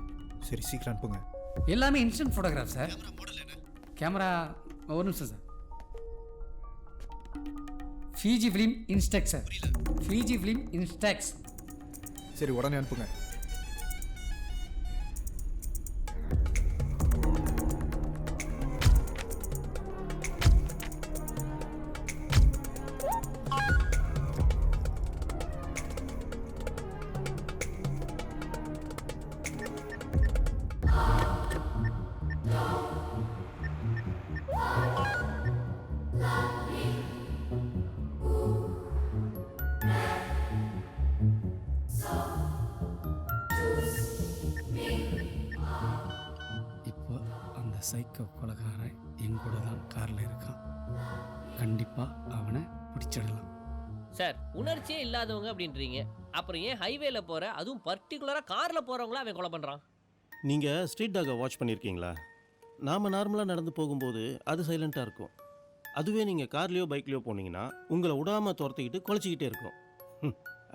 சரி சீக்கிரம் அனுப்புங்க. எல்லாமே இன்ஸ்டன்ட் ஃபோட்டோகிராஃப் சார். கேமரா ஒரு நிமிஷம் sir. Fuji film inspect sir. Fuji film inspects. சரி உடனே அனுப்புங்க. இப்போ அந்த சைக்கோ கொலைகாரன் என் கூட தான் காரில் இருக்கான். கண்டிப்பாக அவனை பிடிச்சிடலாம். சார் உணர்ச்சியே இல்லாதவங்க அப்படின்றீங்க, அப்புறம் ஏன் ஹைவேல போற அதுவும் பர்டிகுலரா கார்ல போறவங்கள அவன் கொலை பண்றான்? நீங்கள் ஸ்ட்ரீட் டாகை வாட்ச் பண்ணியிருக்கீங்களா? நாம் நார்மலாக நடந்து போகும்போது அது சைலண்ட்டாக இருக்கும். அதுவே நீங்கள் கார்லேயோ பைக்லேயோ போனீங்கன்னா உங்களை விடாமல் துரத்திக்கிட்டு குலைச்சிக்கிட்டே இருக்கும்.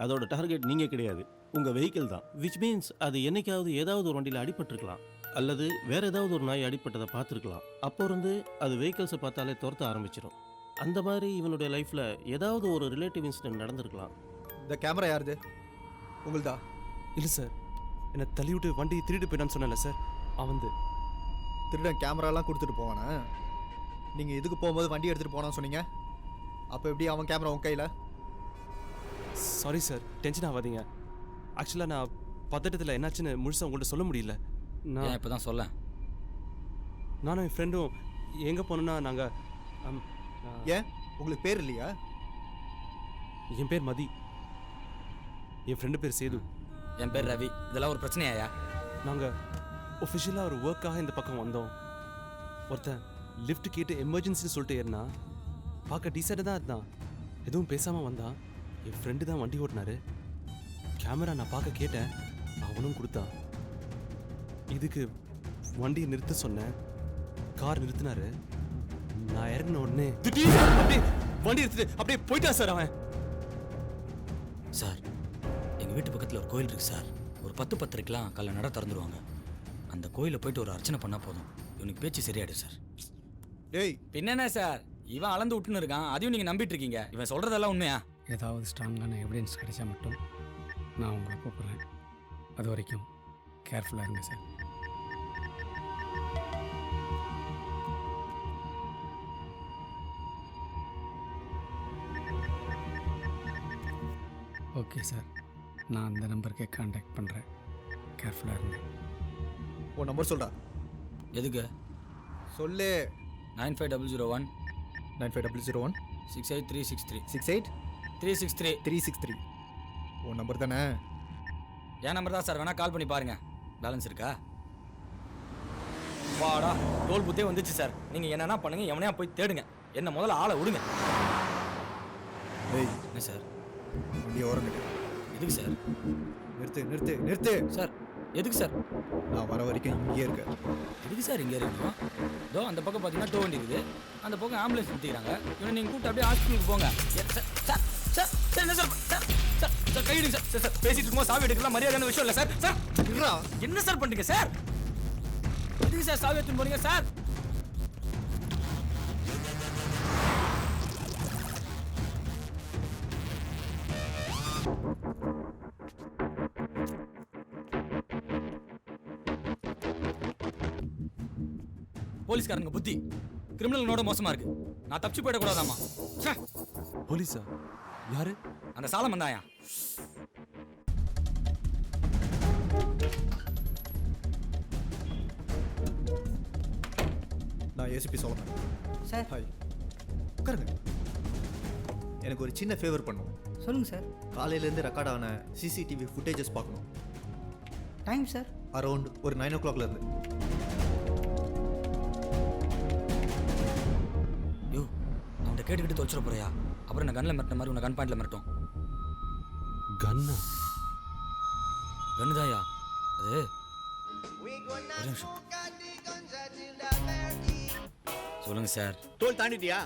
அதோட டார்கெட் நீங்கள் கிடையாது, உங்கள் வெஹிக்கிள் தான். விச் மீன்ஸ் அது என்னைக்காவது ஏதாவது ஒரு வண்டியில் அடிபட்டிருக்கலாம், அல்லது வேறு ஏதாவது ஒரு நாய் அடிபட்டதை பார்த்துருக்கலாம். அப்போ இருந்து அது வெஹிக்கிள்ஸை பார்த்தாலே துரத்த ஆரம்பிச்சிடும். அந்த மாதிரி இவனுடைய லைஃப்பில் ஏதாவது ஒரு ரிலேட்டிவ் இன்சிடென்ட் நடந்திருக்கலாம். இந்த கேமரா யாருது? உங்களுதா? இல்லை சார், என்னை தள்ளி விட்டு வண்டி திருட்டு போயிட்டான்னு சொன்னேன்ல சார், அவன் திருடன் கேமராலாம் கொடுத்துட்டு போவானா? நீங்கள் இதுக்கு போகும்போது வண்டி எடுத்துகிட்டு போனான்னு சொன்னீங்க. அப்போ எப்படி அவன் கேமரா உன் கையில்? சாரி சார், டென்ஷன் ஆகாதீங்க. ஆக்சுவலாக நான் பதட்டத்தில் என்னாச்சுன்னு முழுசாக உங்கள்கிட்ட சொல்ல முடியல. நான் இப்போ தான் சொல்ல. நானும் என் ஃப்ரெண்டும் எங்கே போனோன்னா நாங்கள் ஏன் உங்களுக்கு பேர் இல்லையா? என் பேர் மதி, என் ஃப்ரெண்டு பேர் சேது. என் பேர் ரவி. இதெல்லாம் ஒரு பிரச்சனையாயா? நாங்கள் ஒஃபிஷியலாக ஒரு ஒர்க்காக இந்த பக்கம் வந்தோம். ஒருத்தன் லிஃப்ட் கேட்டு எமர்ஜென்சின்னு சொல்லிட்டு ஏறினா, பார்க்க டீசெண்டாக தான் இருந்தான். எதுவும் பேசாமல் வந்தான். என் ஃப்ரெண்டு தான் வண்டி ஓட்டினாரு. கேமரா நான் பார்க்க கேட்டேன், அவனும் கொடுத்தான். இதுக்கு வண்டியை நிறுத்த சொன்னேன், கார் நிறுத்தினாரு. நான் இறங்கின உடனே திடீர்னு அப்படியே வண்டி எடுத்துட்டு அப்படியே போயிட்டான் சார் அவன். சார், எங்கள் வீட்டு பக்கத்தில் ஒரு கோயில் இருக்குது சார். ஒரு 10-10:30க்கெலாம் காலைல நட திறந்துருவாங்க. அந்த கோயிலில் போயிட்டு ஒரு அர்ச்சனை பண்ணால் போதும், இவனுக்கு பேச்சு சரியாயிடும் சார். டேய் பின்னஎன்ன சார், இவன் அளந்து விட்டுன்னு இருக்கான், அதையும் நீங்கள் நம்பிட்டு இருக்கீங்க. இவன் சொல்கிறதெல்லாம் உண்மையா? ஏதாவது ஸ்ட்ராங்கான எவிடன்ஸ் கிடைச்சா மட்டும் நான் உங்களை கூப்பிட்றேன். அது வரைக்கும் கேர்ஃபுல்லாக இருங்க சார். ஓகே சார், நான் அந்த நம்பருக்கே காண்டாக்ட் பண்ணுறேன். கேர்ஃபுல்லாக இருங்க. உன் நம்பர் சொல்கிறா. எதுக்கு? சொல்லு. 95001 95001 68363 68 363 உன் நம்பர் தானே? என் நம்பர் தான் சார், வேணால் கால் பண்ணி பாருங்கள். பேலன்ஸ் இருக்கா? வாடா, டோல் புத்தே வந்துச்சு சார். நீங்கள் என்னென்னா பண்ணுங்கள், எவனையா போய் தேடுங்க, என்ன முதல்ல ஆளை விடுங்க. டேய் என்ன சார்? வண்டியை ஓரங்கட்டு. எதுக்கு சார்? நிறுத்து நிறுத்து நிறுத்து. சார் எதுக்கு சார்? நான் வர வரைக்கும் இங்கேயே இருக்க. எதுக்கு சார் இங்கே இருக்கணும்? இதோ அந்த பக்கம் பார்த்தீங்கன்னா டோ வண்டி இருக்குது, அந்த பக்கம் ஆம்புலன்ஸ் நிறுத்திக்கிறாங்க. இவனை நீங்கள் கூப்பிட்டு அப்படியே ஹாஸ்பிட்டலுக்கு போங்க. சார் சார் சார் சார் என்ன சார் சார் சார் சார் கையிடுங்க சார். சார் சார் பேசிட்டு இருக்கும்போது சாவி எடுக்கலாம் மரியாதையான விஷயம் இல்லை சார். சார் என்ன சார் பண்ணுறீங்க சார்? எதுக்கு சார் சாவி எடுத்துன்னு போறீங்க சார்? போலீஸ்காரங்க புத்தி கிரிமினலோட மோசமா இருக்கு. நான் தப்பிச்சு போயிடக்கூடாதாமா? போலீஸா? யாரு? அந்த சாலம் வந்தாயா? நான் ஏசிபி சொல்லணும் சார். ஹாய், உட்காருங்க. எனக்கு ஒரு சின்ன ஃபேவர் பண்ணும். சொல்லுங்க சார். காலையிலேருந்து ரெக்கார்ட் ஆன சிசிடிவி ஃபுட்டேஜஸ் பார்க்கணும். Time sir? அரௌண்ட் ஒரு 9 o'clockலேருந்து. யோ, அவன்கிட்ட கேட்டுக்கிட்டு தொலைச்சிட போறியா? அப்புறம் நான் கண்ணில் மிரட்டின மாதிரி உன்னை கன் பாயிண்டில் மிரட்டும். கன்னா? கண்ணுதாயா அது? ஒரு நிமிஷம். சொல்லுங்க சார். டோல் தாண்டிட்டியா?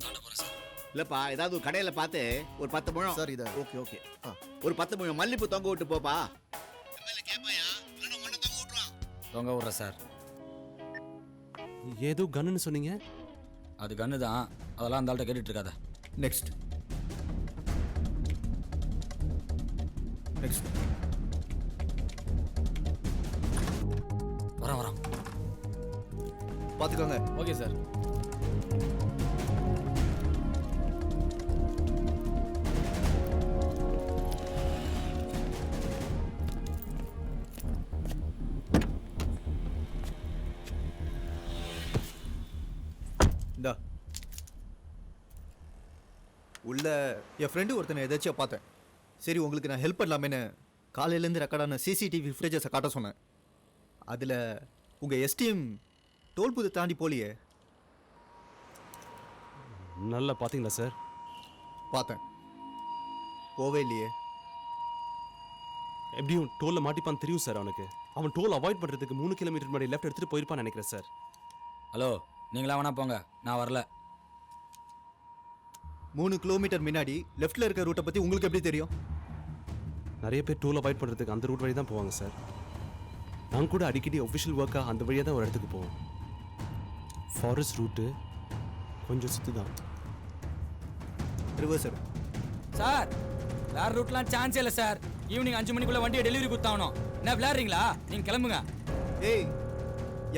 தாண்ட போகிறேன் சார். இல்லப்பா, ஏதாவது ஒரு கடையில் பார்த்து ஒரு 10 முழம். சார் இதை ஓகே ஓகே, ஒரு 10 முழம் மல்லிப்பூ தொங்க விட்டு போப்பா. தொங்க விட்றேன் சார். ஏதோ கன்னுன்னு சொன்னீங்க. அது கன்று தான், அதெல்லாம் அந்த ஆள்கிட்ட கேட்டுட்டு இருக்காத. நெக்ஸ்ட். நெக்ஸ்ட். வரோம் பார்த்துக்கோங்க. Okay sir. இந்தா உள்ள என் ஃப்ரெண்டு ஒருத்தனை எதாச்சும் பார்த்தேன். சரி உங்களுக்கு நான் ஹெல்ப் பண்ணலாமேன்னு காலையிலேருந்து ரெக்கார்டான சிசிடிவி ஃபுட்டேஜஸை காட்ட சொன்னேன். அதில் உங்கள் எஸ்டிஎம் டோல் புது தாண்டி போலியே. நல்லா பார்த்தீங்களா சார்? பார்த்தேன், போவே இல்லையே. எப்படியும் டோலில் மாட்டிப்பான்னு தெரியும் சார் அவனுக்கு. அவன் டோல் அவாய்ட் பண்ணுறதுக்கு 3 கிலோமீட்டர் முன்னாடி லெஃப்ட் எடுத்துகிட்டு போயிருப்பான்னு நினைக்கிறேன் சார். ஹலோ, நீங்களா வேணா போங்க, நான் வரல. 3 கிலோமீட்டர் முன்னாடி லெஃப்ட்டில் இருக்க ரூட்டை பற்றி உங்களுக்கு எப்படி தெரியும்? நிறைய பேர் டோல் அவாய்ட் பண்ணுறதுக்கு அந்த ரூட் வழி தான் போவாங்க சார். நான் கூட அடிக்கடி ஒஃபிஷியல் ஒர்க்காக அந்த வழியாக தான் ஒரு இடத்துக்கு போவோம். ஃபாரஸ்ட் ரூட்டு கொஞ்சம் சுற்று தான். ரிவர்ஸ் எடு. சார், வேற ரூட்லாம் சான்ஸே இல்லை சார். ஈவினிங் 5 மணிக்குள்ள வண்டியை டெலிவரி கொடுத்தாகணும். என்ன விளையாடுறீங்களா? நீங்கள் கிளம்புங்க. ஏய்,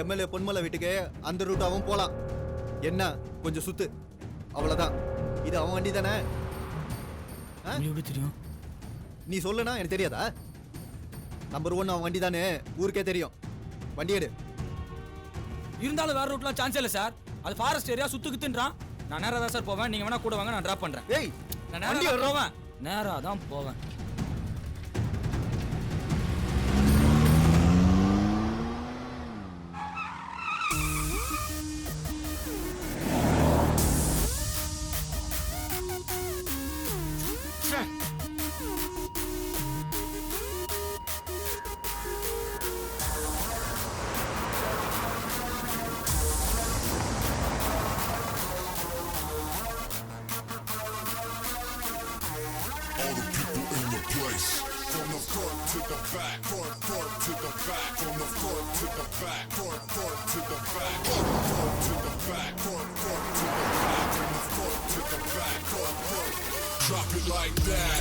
எம்எல்ஏ பொன்மலை வீட்டுக்கு அந்த ரூட்டாகவும் போகலாம். என்ன கொஞ்சம் சுத்து, அவ்வளோதான். இது அவன் வண்டி தானே? எப்படி தெரியும்? நீ சொல்லுனா எனக்கு தெரியாதா? நம்பர் 1 அவன் வண்டி தானே, ஊருக்கே தெரியும். வண்டி எடு. இருந்தாலும் வேற ரூட்லாம் சான்ஸே இல்லை சார். அது ஃபாரஸ்ட் ஏரியா, சுத்துக்குத்துன்றான். நான் நேராக தான் சார் போவேன். நீங்கள் வேணா கூட வாங்க, நான் ட்ராப் பண்ணுறேன். ஏய், நான் நேராக போவேன், நேராக தான் போவேன். Drop it like that.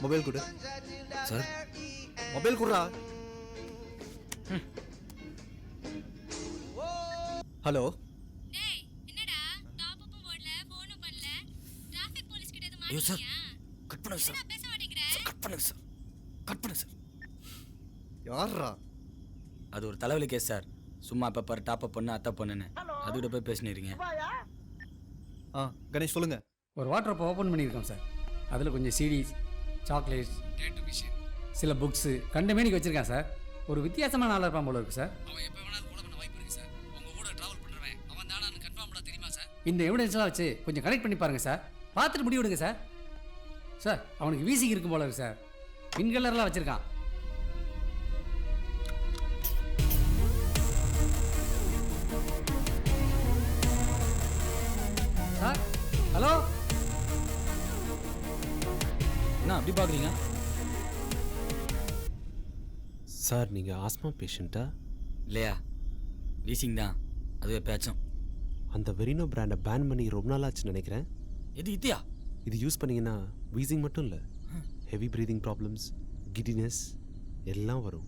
Mobile கொடு. சார், மொபைல் கொடுறா. ஹலோ. என்னடா டாப் அப் போடல, போனும் பண்ணல, டிராஃபிக் போலீஸ் கிட்ட எது ஐயோ சார், மாட்டிக்கியா? கட் பண்ணுங்க சார். பேச மாட்டேங்கற. கட் பண்ணுங்க சார், கட் பண்ணுங்க சார். யாரா? அது ஒரு தலைவலி கேஸ் சார். சும்மா அப்போ டாப் அப் பண்ணு, அத்தை பண்ணுன்னு அதுக்கிட்ட போய் பேசினீங்க. கணேஷ் சொல்லுங்க. ஒரு வாட்டர் அப்போ ஓப்பன் பண்ணியிருக்கோம் சார். அதில் கொஞ்சம் சிடிஸ், சாக்லேட்ஸ், டேட்டு மிஷின், சில புக்ஸு கண்டமேனிக்கு வச்சுருக்கேன் சார். ஒரு வித்தியாசமான ஆளாக இருப்பான் போல இருக்கு சார். அவன் எப்போ வேணாலும் கூட பண்ண வாய்ப்பு இருக்குது சார். உங்கள் கூட ட்ராவல் பண்ணுறவன் அவன் தானான்னு கன்ஃபார்ம் பண்ண தெரியுமா சார்? இந்த எவிடன்ஸ்லாம் வச்சு கொஞ்சம் கனெக்ட் பண்ணி பாருங்கள் சார். பார்த்துட்டு முடிவு விடுங்க சார். சார், அவனுக்கு வீசிக்கு இருக்கும் போல இருக்கு சார். பின் கலர்லாம் வச்சுருக்கான். Sir, hello. என்ன அப்படி பார்க்குறீங்க? சார், நீங்கள் ஆஸ்மா பேஷண்ட்டா? இல்லையா, வீசிங் தான். அதுவே பேச்சும். அந்த வெரினோ பிராண்டை பேன் பண்ணி ரொம்ப நாளாச்சுன்னு நினைக்கிறேன். எது இத்தியா? இது யூஸ் பண்ணிங்கன்னா வீசிங் மட்டும் இல்லை, ஹெவி ப்ரீதிங் ப்ராப்ளம்ஸ், கிடினஸ் எல்லாம் வரும்.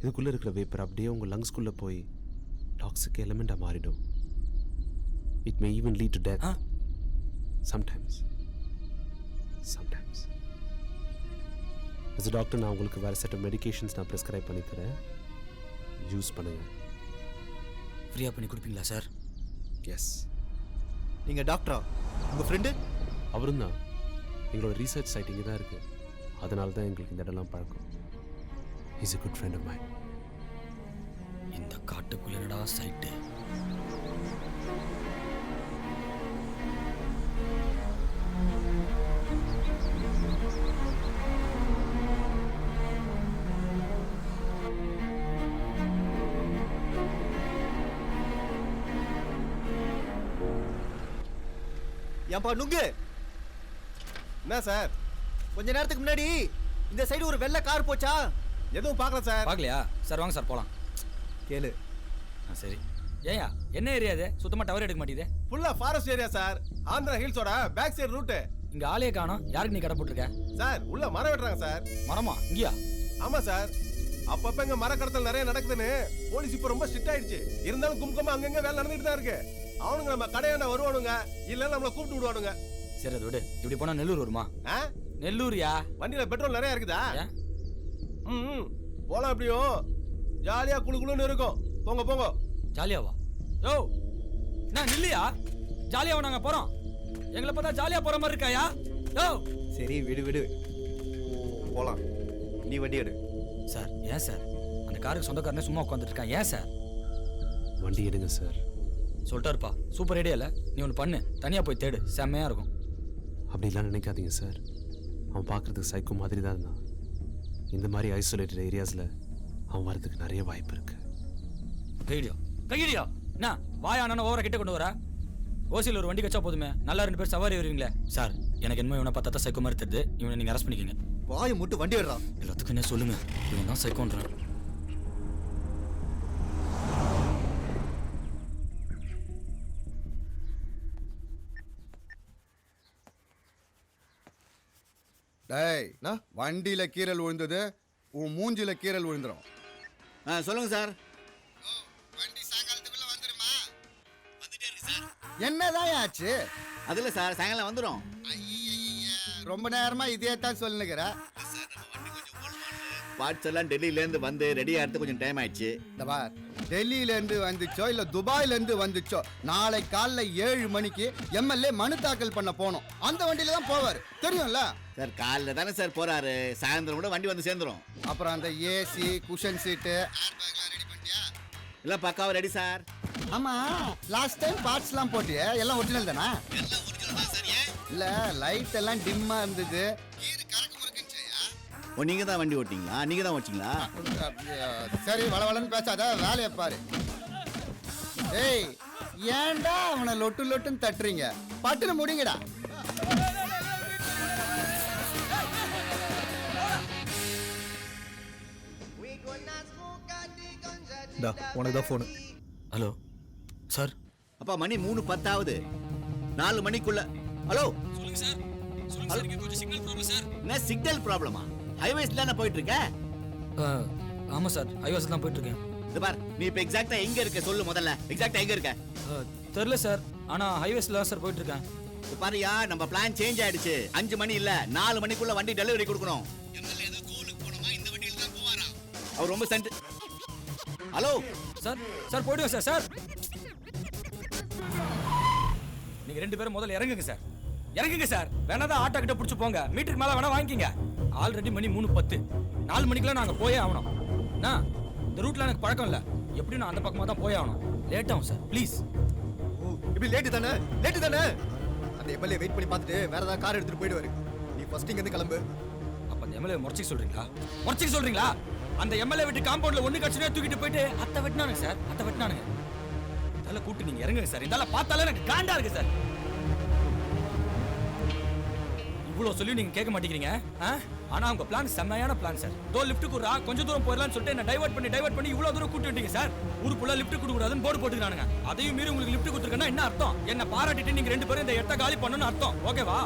இதுக்குள்ளே இருக்கிற வேப்பர் அப்படியே உங்கள் லங்ஸ்குள்ளே போய் டாக்ஸிக் எலிமெண்ட்டாக மாறிடும். It may even lead to death. Sometimes. as a doctor நான் உங்களுக்கு வேறு செட் ஆஃப் மெடிகேஷன்ஸ் நான் ப்ரிஸ்கிரைப் பண்ணி தரேன். யூஸ் பண்ணுங்கள். ஃப்ரீயாக பண்ணி கொடுப்பீங்களா சார்? எஸ். நீங்கள் டாக்டரா? உங்கள் ஃப்ரெண்டு? அவரும் தான். எங்களோட ரீசர்ச் சைட் இங்கே தான் இருக்குது. அதனால தான் எங்களுக்கு இந்த இடம்லாம் பழக்கம். Is a good friend of mine. இந்த காட்டுக்குள்ளடா சைட்டு. ஏன்பா நுங்கு? என்ன சார்? கொஞ்ச நேரத்துக்கு முன்னாடி இந்த சைடு ஒரு வெள்ளை கார் போச்சா? எதுவும் பார்க்கல சார். பார்க்கலையா சார்? வாங்க சார் போகலாம். கேளு. சரி. ஏயா என்ன ஏரியா இது? சுத்தமாக டவர் எடுக்க மாட்டேங்குது. ஃபுல்லா ஃபாரஸ்ட் ஏரியா சார். ஆந்திரா ஹில்ஸோட பேக் சைடு ரூட். இங்கே ஆளையே காணோம். யாருக்கு நீ கடை போட்டிருக்க? சார் உள்ள மரம் வெட்டுறாங்க சார். மரமா? இங்கேயா? ஆமா சார். அப்பப்ப இங்க மர கடத்தல் நிறைய நடக்குதுன்னு போலீஸ் இப்ப ரொம்ப ஸ்ட்ரிக்ட் ஆயிடுச்சு. இருந்தாலும் கும்கமா அங்கங்க வேலை நடந்துட்டு தான் இருக்கு. அவனுங்க நம்ம கடையாண்ட வருவானுங்க, இல்ல நம்மள கூப்பிட்டு விடுவானுங்க. சரி அது விடு. இப்படி போனா நெல்லூர் வருமா? நெல்லூரியா? வண்டியில பெட்ரோல் நிறைய இருக்குதா? போலாம். எப்படியும் ஜாலியா குளுகுளுன்னு இருக்கும். போங்க போங்க. ஜாலியாவா? யோ என்ன நில்லையா? ஜாலியாவா நாங்க போறோம்? எங்களை பார்த்தா ஜாலியா போற மாதிரி இருக்காயா? யோ சரி விடு விடு, போலாம். நீ வண்டி எடு. சார் ஏன் சார் அந்த காருக்கு சொந்தக்காரனே சும்மா உட்காந்துட்டு இருக்கான்? ஏன் சார்? வண்டி எடுங்க சார். சொல்லிட்டாருப்பா. சூப்பர் ஐடியா இல்லை? நீ ஒன்று பண்ணு, தனியாக போய் தேடு, செம்மையாக இருக்கும். அப்படிலாம் நினைக்காதீங்க சார். அவன் பார்க்குறதுக்கு சைக்கோ மாதிரி தான் இருந்தான். இந்த மாதிரி ஐசோலேட்டட் ஏரியாஸில் அவன் வரதுக்கு நிறைய வாய்ப்பு இருக்கு. கையிடியா என்ன வாயானா ஓவரா கிட்ட கொண்டு வர? ஓசியில் ஒரு வண்டி கச்சா போதுமே, நல்லா 2 பேர் சவாரி வருவீங்களே. சார் எனக்கு என்னமோ இவனை பார்த்தா சைக்கோ மாதிரி தெரியுது. இவனை நீங்கள் அரெஸ்ட் பண்ணிக்கோங்க. வாயை மட்டும் வண்டி எடுறான். எல்லாத்துக்கும் என்ன சொல்லுங்க, இவன் தான் சைக்கோன்றான். டேய், வண்டியில கீரல் விழுந்தது, உன் மூஞ்சில கீரல் விழுந்துரும். சொல்லுங்க சார். வண்டி சாயங்காலத்துக்குள்ள வந்துருமா? வந்துட்டே இருக்கு சார். என்னதான் ஆச்சு? அதுல சார் சாயங்காலம் வந்துடும். ரொம்ப நேரமா இதே தான் சொல்லுங்கிற. பார்ட்ஸ் எல்லாம் டெல்லியில இருந்து வந்து ரெடி ஆகிறது கொஞ்சம் டைம் ஆயிடுச்சு. டெல்லியில இருந்து வந்துச்சோ இல்ல துபாயில இருந்து வந்துச்சோ, நாளை காலைல 7 மணிக்கு எம்எல்ஏ மனு தாக்கல் பண்ண போனோம். அந்த வண்டியில தான் போவாரு, தெரியும்ல சார். காலைல தானே சார் போறாரு, சாயந்தரம் கூட வண்டி வந்து சேர்ந்துரும். அப்புறம் அந்த ஏசி குஷன் சீட்டு எல்லாம் பக்காவா ரெடி சார். ஆமா, லாஸ்ட் டைம் பார்ட்ஸ்லாம் போட்டியே, எல்லாம் ஒரிஜினல் தானா? இல்ல லைட் எல்லாம் டிம்மா இருந்தது. நீங்க தான் வண்டி ஓட்டிங்களா? நீங்க தான் ஓட்டிங்களா? சரி வளவளன்னு பேசாத, வேலையை பாரு. ஏய், ஏன்டா அவனை லொட்டு லொட்டுன்னு தட்டுறீங்க? பட்டுன்னு முடிங்கடா. உனக்கு தான் ஃபோனு. Hello sir. அப்பா மணி 3:10 4 மணிக்குள்ள. ஹலோ சொல்லுங்க சார். சொல்லுங்க சார், இங்க கொஞ்சம் சிக்னல் ப்ராப்ளம் சார். என்ன சிக்னல் ப்ராப்ளமா? ஹைவேஸ்ல தானே போயிட்டு இருக்க? ஆமாம் சார், ஹைவேஸ்ல தான் போயிட்டு இருக்கேன். இது பார், நீ இப்போ எக்ஸாக்ட்டா எங்க இருக்க சொல்லு முதல்ல. எக்ஸாக்ட்டா எங்க இருக்க? தெரியல சார், ஆனா ஹைவேஸ்ல தான் சார் போயிட்டு இருக்கேன். பாரியா, நம்ம பிளான் சேஞ்ச் ஆயிடுச்சு. 5 மணி இல்ல 4 மணிக்குள்ள வண்டி டெலிவரி கொடுக்கணும். அவர் ரொம்ப சென்ட். Hello sir. சார் போயிடுவோம் சார். சார் நீங்க 2 பேரும் முதல்ல இறங்குங்க சார். இறங்குங்க சார். வேணாதான் ஆட்டோ கிட்ட பிடிச்சி போங்க. மீட்டருக்கு மேல வேணா வாங்கிக்கிங்க. ஆல்ரெடி மணி 3:10. 4 மணிக்கெல்லாம் நாங்க போயே ஆகணும். இந்த ரூட்ல எனக்கு பழக்கம் இல்ல. எப்படி நான் அந்த பக்கமா தான் போயே ஆகணும். லேட் ஆகும் சார், ப்ளீஸ். இப்படி லேட்டு தானே? லேட்டு தானே? அந்த எம்எல்ஏ வெயிட் பண்ணி பார்த்துட்டு வேற ஏதாவது கார் எடுத்துட்டு போயிடுவாரு. நீ ஃபர்ஸ்ட் இங்க இருந்து கிளம்பு. அப்ப அந்த எம்எல்ஏ முறைச்சிக்க சொல்றீங்களா? முறைச்சிக்க சொல்றீங்களா? அந்த எம்எல்ஏ விட்டு காம்பவுண்ட்ல ஒண்ணு கட்சினே தூக்கிட்டு போயிட்டு அத்தை வெட்டினானுங்க சார். அத்தை வெட்டினானுங்க. இதெல்லாம் கூட்டு நீங்க இறங்குங்க சார். இதெல்லாம் பார்த்தாலே எனக்கு காண்டா இருக்கு சார். இவ்வளவு சொல்லி நீங்க கேட்க மாட்டேங்கிறீங்க. ஆனா உங்க பிளான் செம்மையான பிளான் சார். தோ லிஃப்ட் குடுறா, கொஞ்சம் தூரம் போயிடலாம்னு சொல்லிட்டு என்ன டைவர்ட் பண்ணி இவ்வளவு தூரம் கூட்டி விட்டீங்க சார். ஊருக்குள்ள லிஃப்ட் கொடுக்க கூடாதுன்னு போர்டு போட்டுக்கிறானுங்க. அதையும் மீறி உங்களுக்கு லிஃப்ட் கொடுத்துருக்கேன்னா என்ன அர்த்தம்? என்ன பாராட்டிட்டு நீங்க 2 பேரும் இந்த இடத்த காலி பண்ணணும்னு அர்த்தம். ஓகேவா?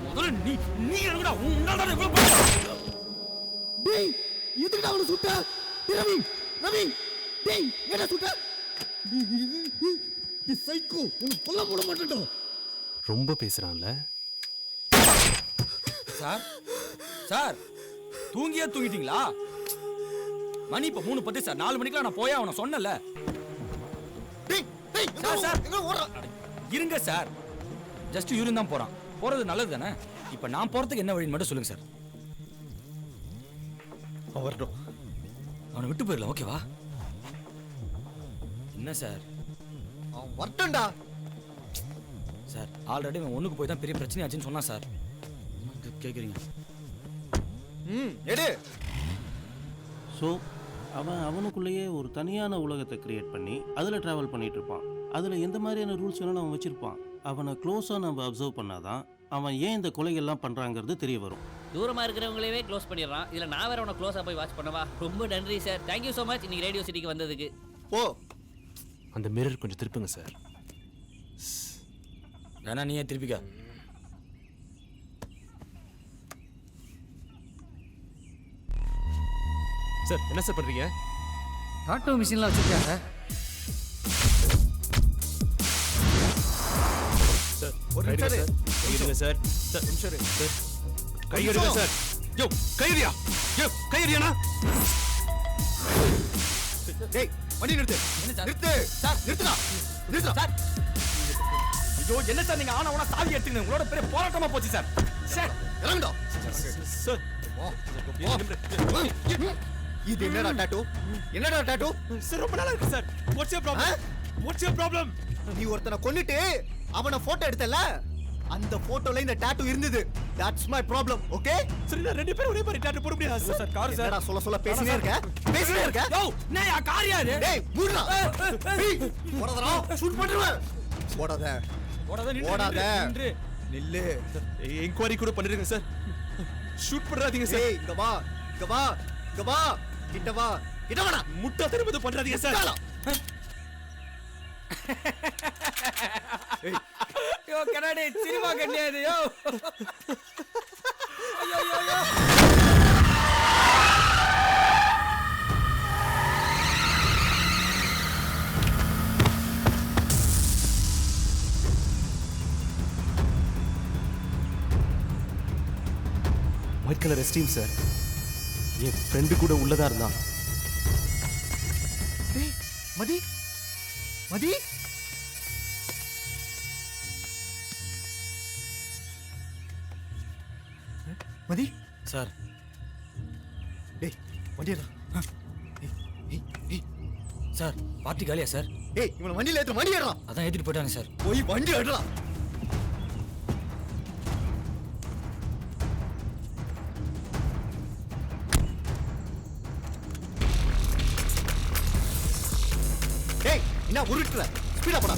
முதல்ல நீ என்னடா உன்னால இவ்வளவு டேய், எதுக்குடா அவனை சுட்ட? ரவி ரவி டேய், என்ன சுட்ட? நீ சைக்கோ, உன்னை கொல்ல போட மாட்டேன். ரொம்ப பேசுறான்ல சார். சார் தூங்கிட்டீங்களா? மணி இப்ப 3:10 சார். 4 மணிக்கெல்லாம் நான் போயே அவனை சொன்னல. சார் சார் இருங்க சார். ஜஸ்ட் யூரின் தான் போறான். போறது நல்லது தானே? இப்போ நான் போகிறதுக்கு என்ன வழின்னு மட்டும் சொல்லுங்கள் சார். அவன் வரட்டும். அவனை விட்டு போயிடலாம், ஓகேவா? என்ன சார்? அவன் வரட்டும்டா. சார் ஆல்ரெடி அவன் ஒன்றுக்கு போய் தான் பெரிய பிரச்சனை ஆச்சுன்னு சொன்னான் சார். கேட்குறீங்க? எடு. ஸோ அவனுக்குள்ளேயே ஒரு தனியான உலகத்தை கிரியேட் பண்ணி அதில் ட்ராவல் பண்ணிட்டு இருப்பான். அதில் எந்த மாதிரியான ரூல்ஸ் வேணாலும் அவன் வச்சுருப்பான். அவனை க்ளோஸாக நம்ம அப்சர்வ் பண்ணாதான் அவன் ஏன் இந்த கொலைகள்லாம் பண்ணுறாங்கிறது தெரிய வரும். தூரமா இருக்கிறவங்களவே க்ளோஸ் பண்ணிடுறான். இதுல நான் வேற உன க்ளோஸா போய் வாட்ச் பண்ணவா? ரொம்ப நன்றி சார். தேங்க்யூ ஸோ மச் இன்னைக்கு ரேடியோ சிட்டிக்கு வந்ததுக்கு. போ. அந்த மிரர் கொஞ்சம் திருப்புங்க சார். வேணா நீயே திருப்பிக்க. சார் என்ன சார் பண்றீங்க? ஆட்டோ மிஷின்லாம் வச்சுருக்காங்க. சார் ஒரு நிமிஷம் இரு. கையிடுங்க சார். சார் நிமிஷம் இரு. சார் கையிடுங்க சார். யோ கையிடியா. யோ கையிடியானா? டேய் வண்டி நிறுத்து. நிறுத்து. சார் நிறுத்துடா. நிறுத்துடா. சார். ஐயோ என்ன சார் நீங்க ஆனா உன சாவி எடுத்துங்க. உங்களோட பெரிய போராட்டமா போச்சு சார். சார் இறங்குடா. சார் இது என்னடா டாட்டூ? என்னடா டாட்டூ? சார் ரொம்ப நல்லா இருக்கு sir. What's your problem? What's your problem? நீ ஒருத்தனை கொன்னுட்டு அவனை போட்டோ எடுத்தல, அந்த போட்டோல இந்த டாட்டூ இருந்தது. That's my problem. ஓகே? சரி நான் ரெண்டு பேரும் ஒரே மாதிரி டாட்டூ போட முடியாது சார். Car sir. என்னடா சொல்ல பேசினே இருக்க? பேசினே இருக்க? யோ நான் யா கார் யாரு? டேய் மூடுடா. போடாதடா. ஷூட் பண்ணிடுவேன். போடாத. ஓடாத. நில்லு. என்கொயரி கூட பண்ணிருங்க சார். ஷூட் பண்ணாதீங்க சார். ஏய் இங்க வா. இங்க வா. இங்க வா. கிட்ட வா. கிட்ட வாடா. முட்டா திரும்ப பண்றாதீங்க சார். யோ கண்ணாடி சினிமா கண்ணியாது யோ. ஐயோ ஐயோ ஐயோ. White colour Esteem sir. என் ஃப்ரெண்டு கூட உள்ளதா இருந்தான். டேய் மதி. மதி. மதி சார். டேய் வண்டியடா. சார் பார்ட்டி காலியா சார்? டேய் இவனை வண்டியில ஏத்து. வண்டி ஏறலாம். அதான் ஏத்திட்டு போயிட்டாங்க சார். போய் வண்டி ஏறலாம். டேய் என்ன உருட்டுற? ஸ்பீடா போடா.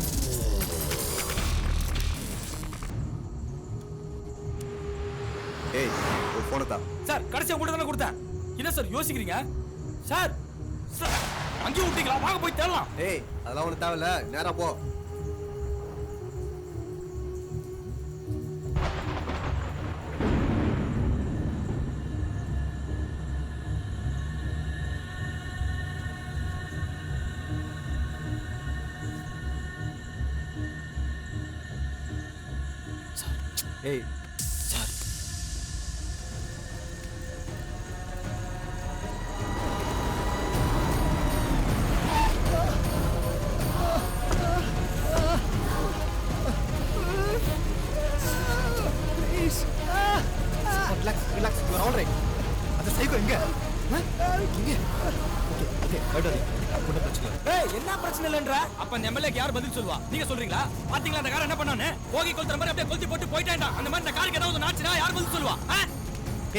ஏய் ஒரு போன் தா. சார் கடைசியா உங்கள்ட்ட தானே கொடுத்தேன். என்ன சார் யோசிக்கிறீங்க? சார் சார் அங்கேயும் விட்டீங்களா? வாங்க போய் தேடலாம். ஏய் அதெல்லாம் ஒன்றும் தேவையில்ல. நேரா போ. ஏய் sir relax relax. You are all right. அந்த சைக்கோ எங்க? இங்க. ஓகே பயப்படாதீங்க. ஒன்றும் பிரச்சனை இல்லை. ஏய் என்ன பிரச்சனை இல்லன்ற? அப்ப அந்த எம்எல்ஏக்கு யார் பதில் சொல்வா? நீங்க சொல்றீங்களா? பாத்தீங்களா அந்த கார் என்ன பண்ணானே? போகி கொளுத்துற மாதிரி அப்படியே கொளுத்தி போட்டு போயிட்டான்டா. அந்த மாதிரி அந்த காருக்கு ஏதாவது நாச்சுனா யார் பதில் சொல்வா?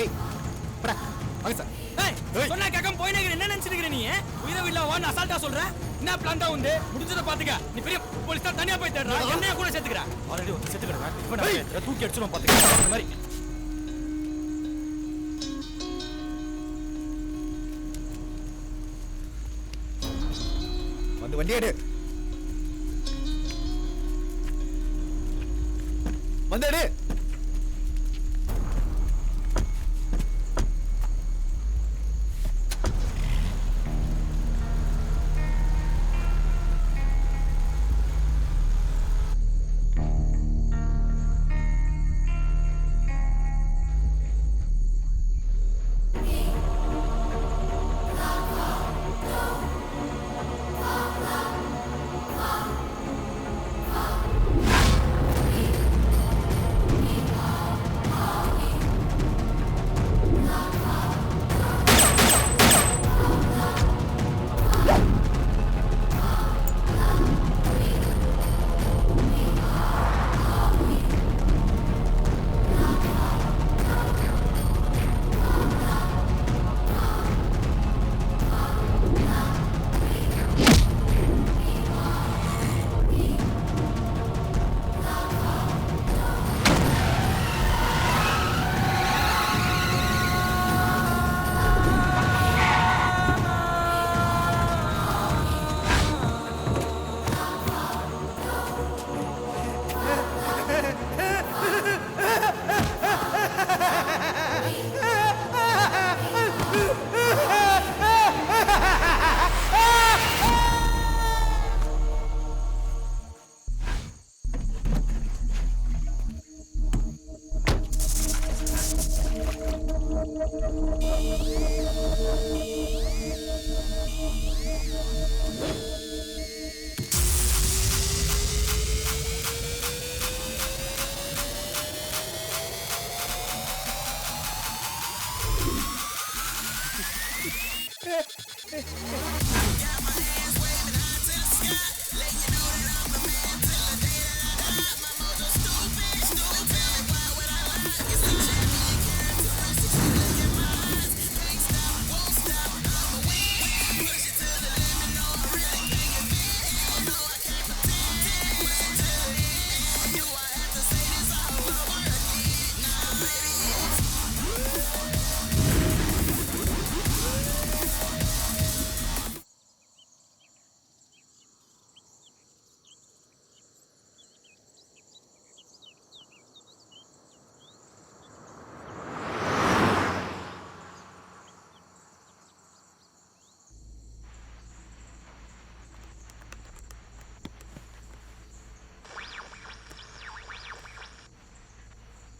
ஏய் படா வாங்க சார். ஏய் சொன்னா கேட்காம போயினே என்ன நினைச்சிருக்கிற நீ? உயிரை இல்ல வான்னு அசால்ட்டா சொல்ற. என்ன பிளான் தான் வந்து முடிஞ்சத பாத்துக்க. நீ பெரிய போலீஸ் தான் தனியா போய் தேடுறா. என்னைய கூட சேர்த்துக்கற. ஆல்ரெடி வந்து சேர்த்துக்கறேன். இப்ப நான் தூக்கி அடிச்சுறோம் பாத்துக்க. அந்த மாதிரி வந்து வண்டி எடு. வந்து எடு.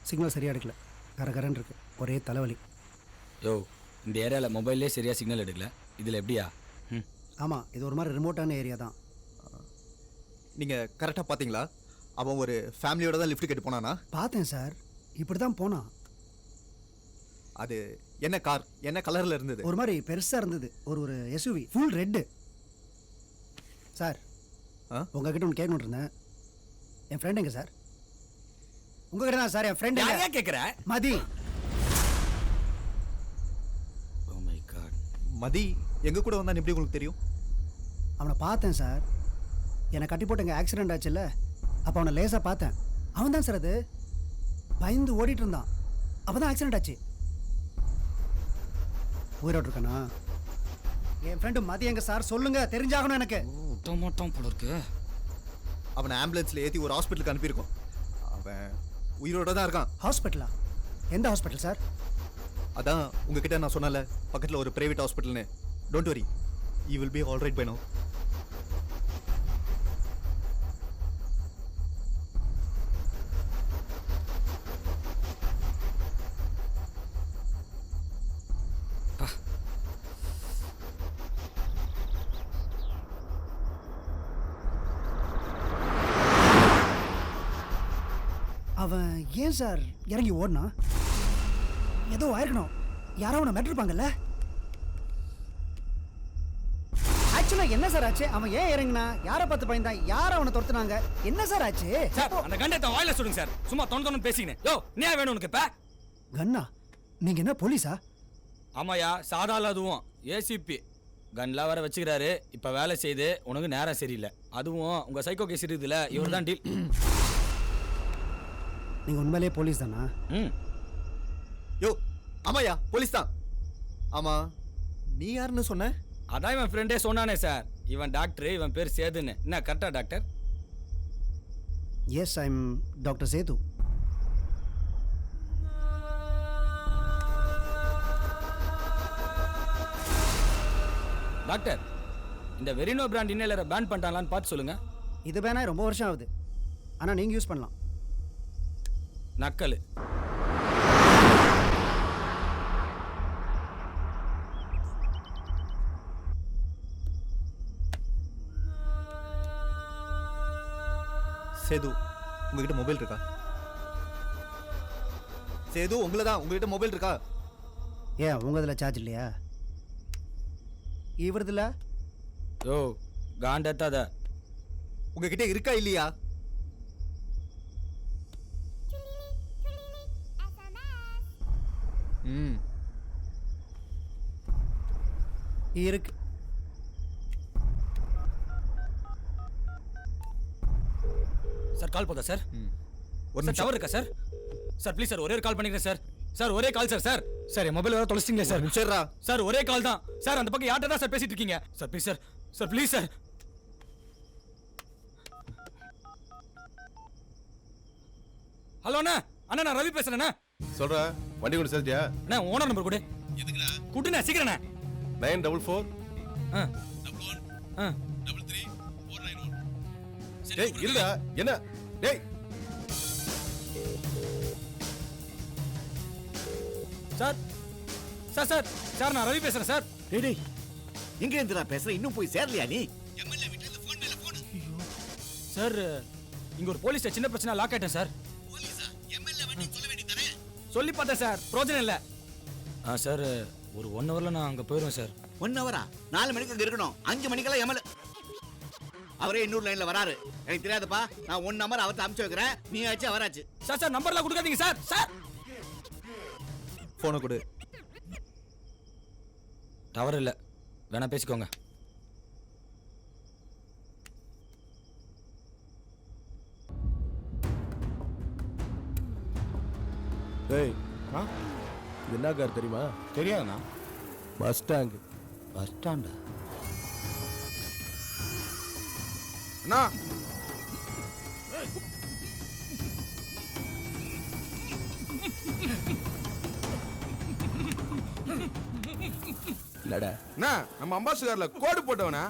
சிக்னல் சரியாக எடுக்கல, கரகரன்னு இருக்கு, ஒரே தலைவலி. யோ, இந்த ஏரியாவில் மொபைல்லே சரியாக சிக்னல் எடுக்கல, இதில் எப்படியா? ஆமாம், இது ஒரு மாதிரி ரிமோட்டான ஏரியா தான். நீங்கள் கரெக்டாக பார்த்தீங்களா? அவன் ஒரு ஃபேமிலியோட தான் லிஃப்ட் கேட்டு போனானா? பார்த்தேன் சார், இப்படி தான் போனான். அது என்ன கார், என்ன கலரில் இருந்தது? ஒரு மாதிரி பெருசாக இருந்தது, ஒரு எஸ்யூவி, ஃபுல் ரெட்டு. சார், உங்ககிட்ட ஒன்று கேட்கணும் இருந்தேன். என் ஃப்ரெண்ட் எங்க சார்? உங்ககிட்ட தான் சார். என் ஃப்ரெண்ட் யாரையா கேட்குற? மதி. Oh my God. மதி எங்க கூட வந்தான் எப்படி உங்களுக்கு தெரியும்? அவனை பார்த்தேன் சார். என்னை கட்டி போட்டு எங்கள் ஆக்சிடென்ட் ஆச்சுல்ல, அப்போ அவனை லேசாக பார்த்தேன். அவன் தான் சார் அது. பயந்து ஓடிட்டு இருந்தான், அப்போ தான் ஆக்சிடென்ட் ஆச்சு. உயிரோடு இருக்கானா? என் ஃப்ரெண்டு மதி எங்க சார்? சொல்லுங்க, தெரிஞ்சாகணும் எனக்கு. மாட்டோம் போல இருக்கு. அவனை ஆம்புலன்ஸில் ஏற்றி ஒரு ஹாஸ்பிட்டலுக்கு அனுப்பியிருக்கோம். அவன் உயிரோட தான் இருக்கான். ஹாஸ்பிட்டலா? எந்த ஹாஸ்பிட்டல் சார்? அதான் உங்ககிட்ட நான் சொன்னல, பக்கத்தில் ஒரு பிரைவேட் ஹாஸ்பிட்டல்னு. Don't worry, you will be all right by now. அவன் ஏன் சார் இறங்கி ஓடினா? ஏதோ ஆயிருக்கணும், யாரோ அவனை மெட்டிருப்பாங்கல்ல. ஆக்சுவலாக என்ன சார் ஆச்சு? அவன் ஏன் இறங்கினா? யாரை பார்த்து பயந்தான்? யார் அவனை துரத்துனாங்க? என்ன சார் ஆச்சு? சார், அந்த கண்டத்தை வாயில சொல்லுங்க சார். சும்மா தொண்ணு பேசிக்கினேன். யோ, நீ வேணும் உனக்கு இப்ப? கண்ணா? நீங்க என்ன போலீஸா? ஆமாயா, சாதாரண அதுவும் ஏசிபி கன்லாம் வேற வச்சுக்கிறாரு. இப்ப வேலை செய்து உனக்கு நேரம் சரியில்லை. அதுவும் உங்க சைக்கோ கேஸ் இருக்குதுல, இவர் தான் டீல். நீங்க உண்மையிலேயே போலீஸ் தானா? யோ, ஆமாயா, போலீஸ் தான். ஆமா, நீ யாருன்னு சொன்ன? அதான் இவன் ஃப்ரெண்டே சொன்னானே சார். இவன் டாக்டர், இவன் பேர் சேதுன்னு. என்ன கரெக்டா doctor? Yes, I am doctor Sethu. Doctor, இந்த வெரினோ பிராண்ட் இன்னேலரை பேன் பண்ணிட்டாங்களான்னு பார்த்து சொல்லுங்க. இது பேனா ரொம்ப வருஷம் ஆகுது, ஆனா நீங்க யூஸ் பண்ணலாம். நக்கல். சேது, உங்ககிட்ட மொபைல் இருக்கா? சேது, உங்களை தான். உங்ககிட்ட மொபைல் இருக்கா? ஏன் உங்க இதில் சார்ஜ் இல்லையா? இவரதுல? யோ, காண்டத்தாத. உங்ககிட்ட இருக்கா இல்லையா? இருக்கு. சார், கால் போதா சார்? சார், டவர் இருக்கா சார்? சார் ப்ளீஸ் சார், ஒரே ஒரு கால் பண்ணிக்கிறேன் சார். சார், ஒரே கால் சார். சார் சார், என் மொபைல் வேற தொலைச்சிட்டீங்களே சார். சரிடா சார், ஒரே கால் தான் சார். அந்த பக்கம் யார்கிட்ட தான் சார் பேசிட்டு இருக்கீங்க? Sir please sir. Sir please sir. Hello அண்ணா. அண்ணா, நான் ரவி பேசுறேண்ணா. சொல்ற, வண்டி கொண்டு சேர்த்தியா? அண்ணா, ஓனர் நம்பர் கொடு. எதுக்குடா? கூட்டுண்ணா, சீக்கிரண்ணா. 944 11 33 491. டேய், இருடா. என்ன? டேய். சார் சார் சார் சார், நான் ரவி பேசுறேன் சார். டேய், எங்க இருந்துடா பேசுற? இன்னும் போய் சேரலையா நீ? சார், இங்க ஒரு போலீஸ் சின்ன பிரச்சனை, லாக் ஆயிட்டேன் சார். சொல்லி பார்த்தேன் சார், பிரோஜனம் இல்லை. சார், ஒரு 1 ஹவர்ல நான் அங்க போயிடுவேன் சார். 1 ஹவரா? 4 மணிக்கு அங்கே இருக்கணும். 5 மணிக்கெல்லாம் எம்எல்ஏ அவரே இன்னொரு லைன்ல வராரு. எனக்கு தெரியாதுப்பா. நான் 1 நம்பர் அவர்கிட்ட அனுப்பிச்சு வைக்கிறேன். நீ ஆச்சு அவராச்சு. சார் நம்பர்லாம் கொடுக்காதீங்க சார். சார் ஃபோனை கொடு. டவர் இல்லை, வேணா பேசிக்கோங்க. ஏய், இது என்ன கார் தெரியுமா? தெரியாதுண்ணா. Bus stand. பஸ் ஸ்டாண்டா? அண்ணா இல்லடா, அண்ணா நம்ம அம்பாசிடர்ல கோடு போட்டவனா?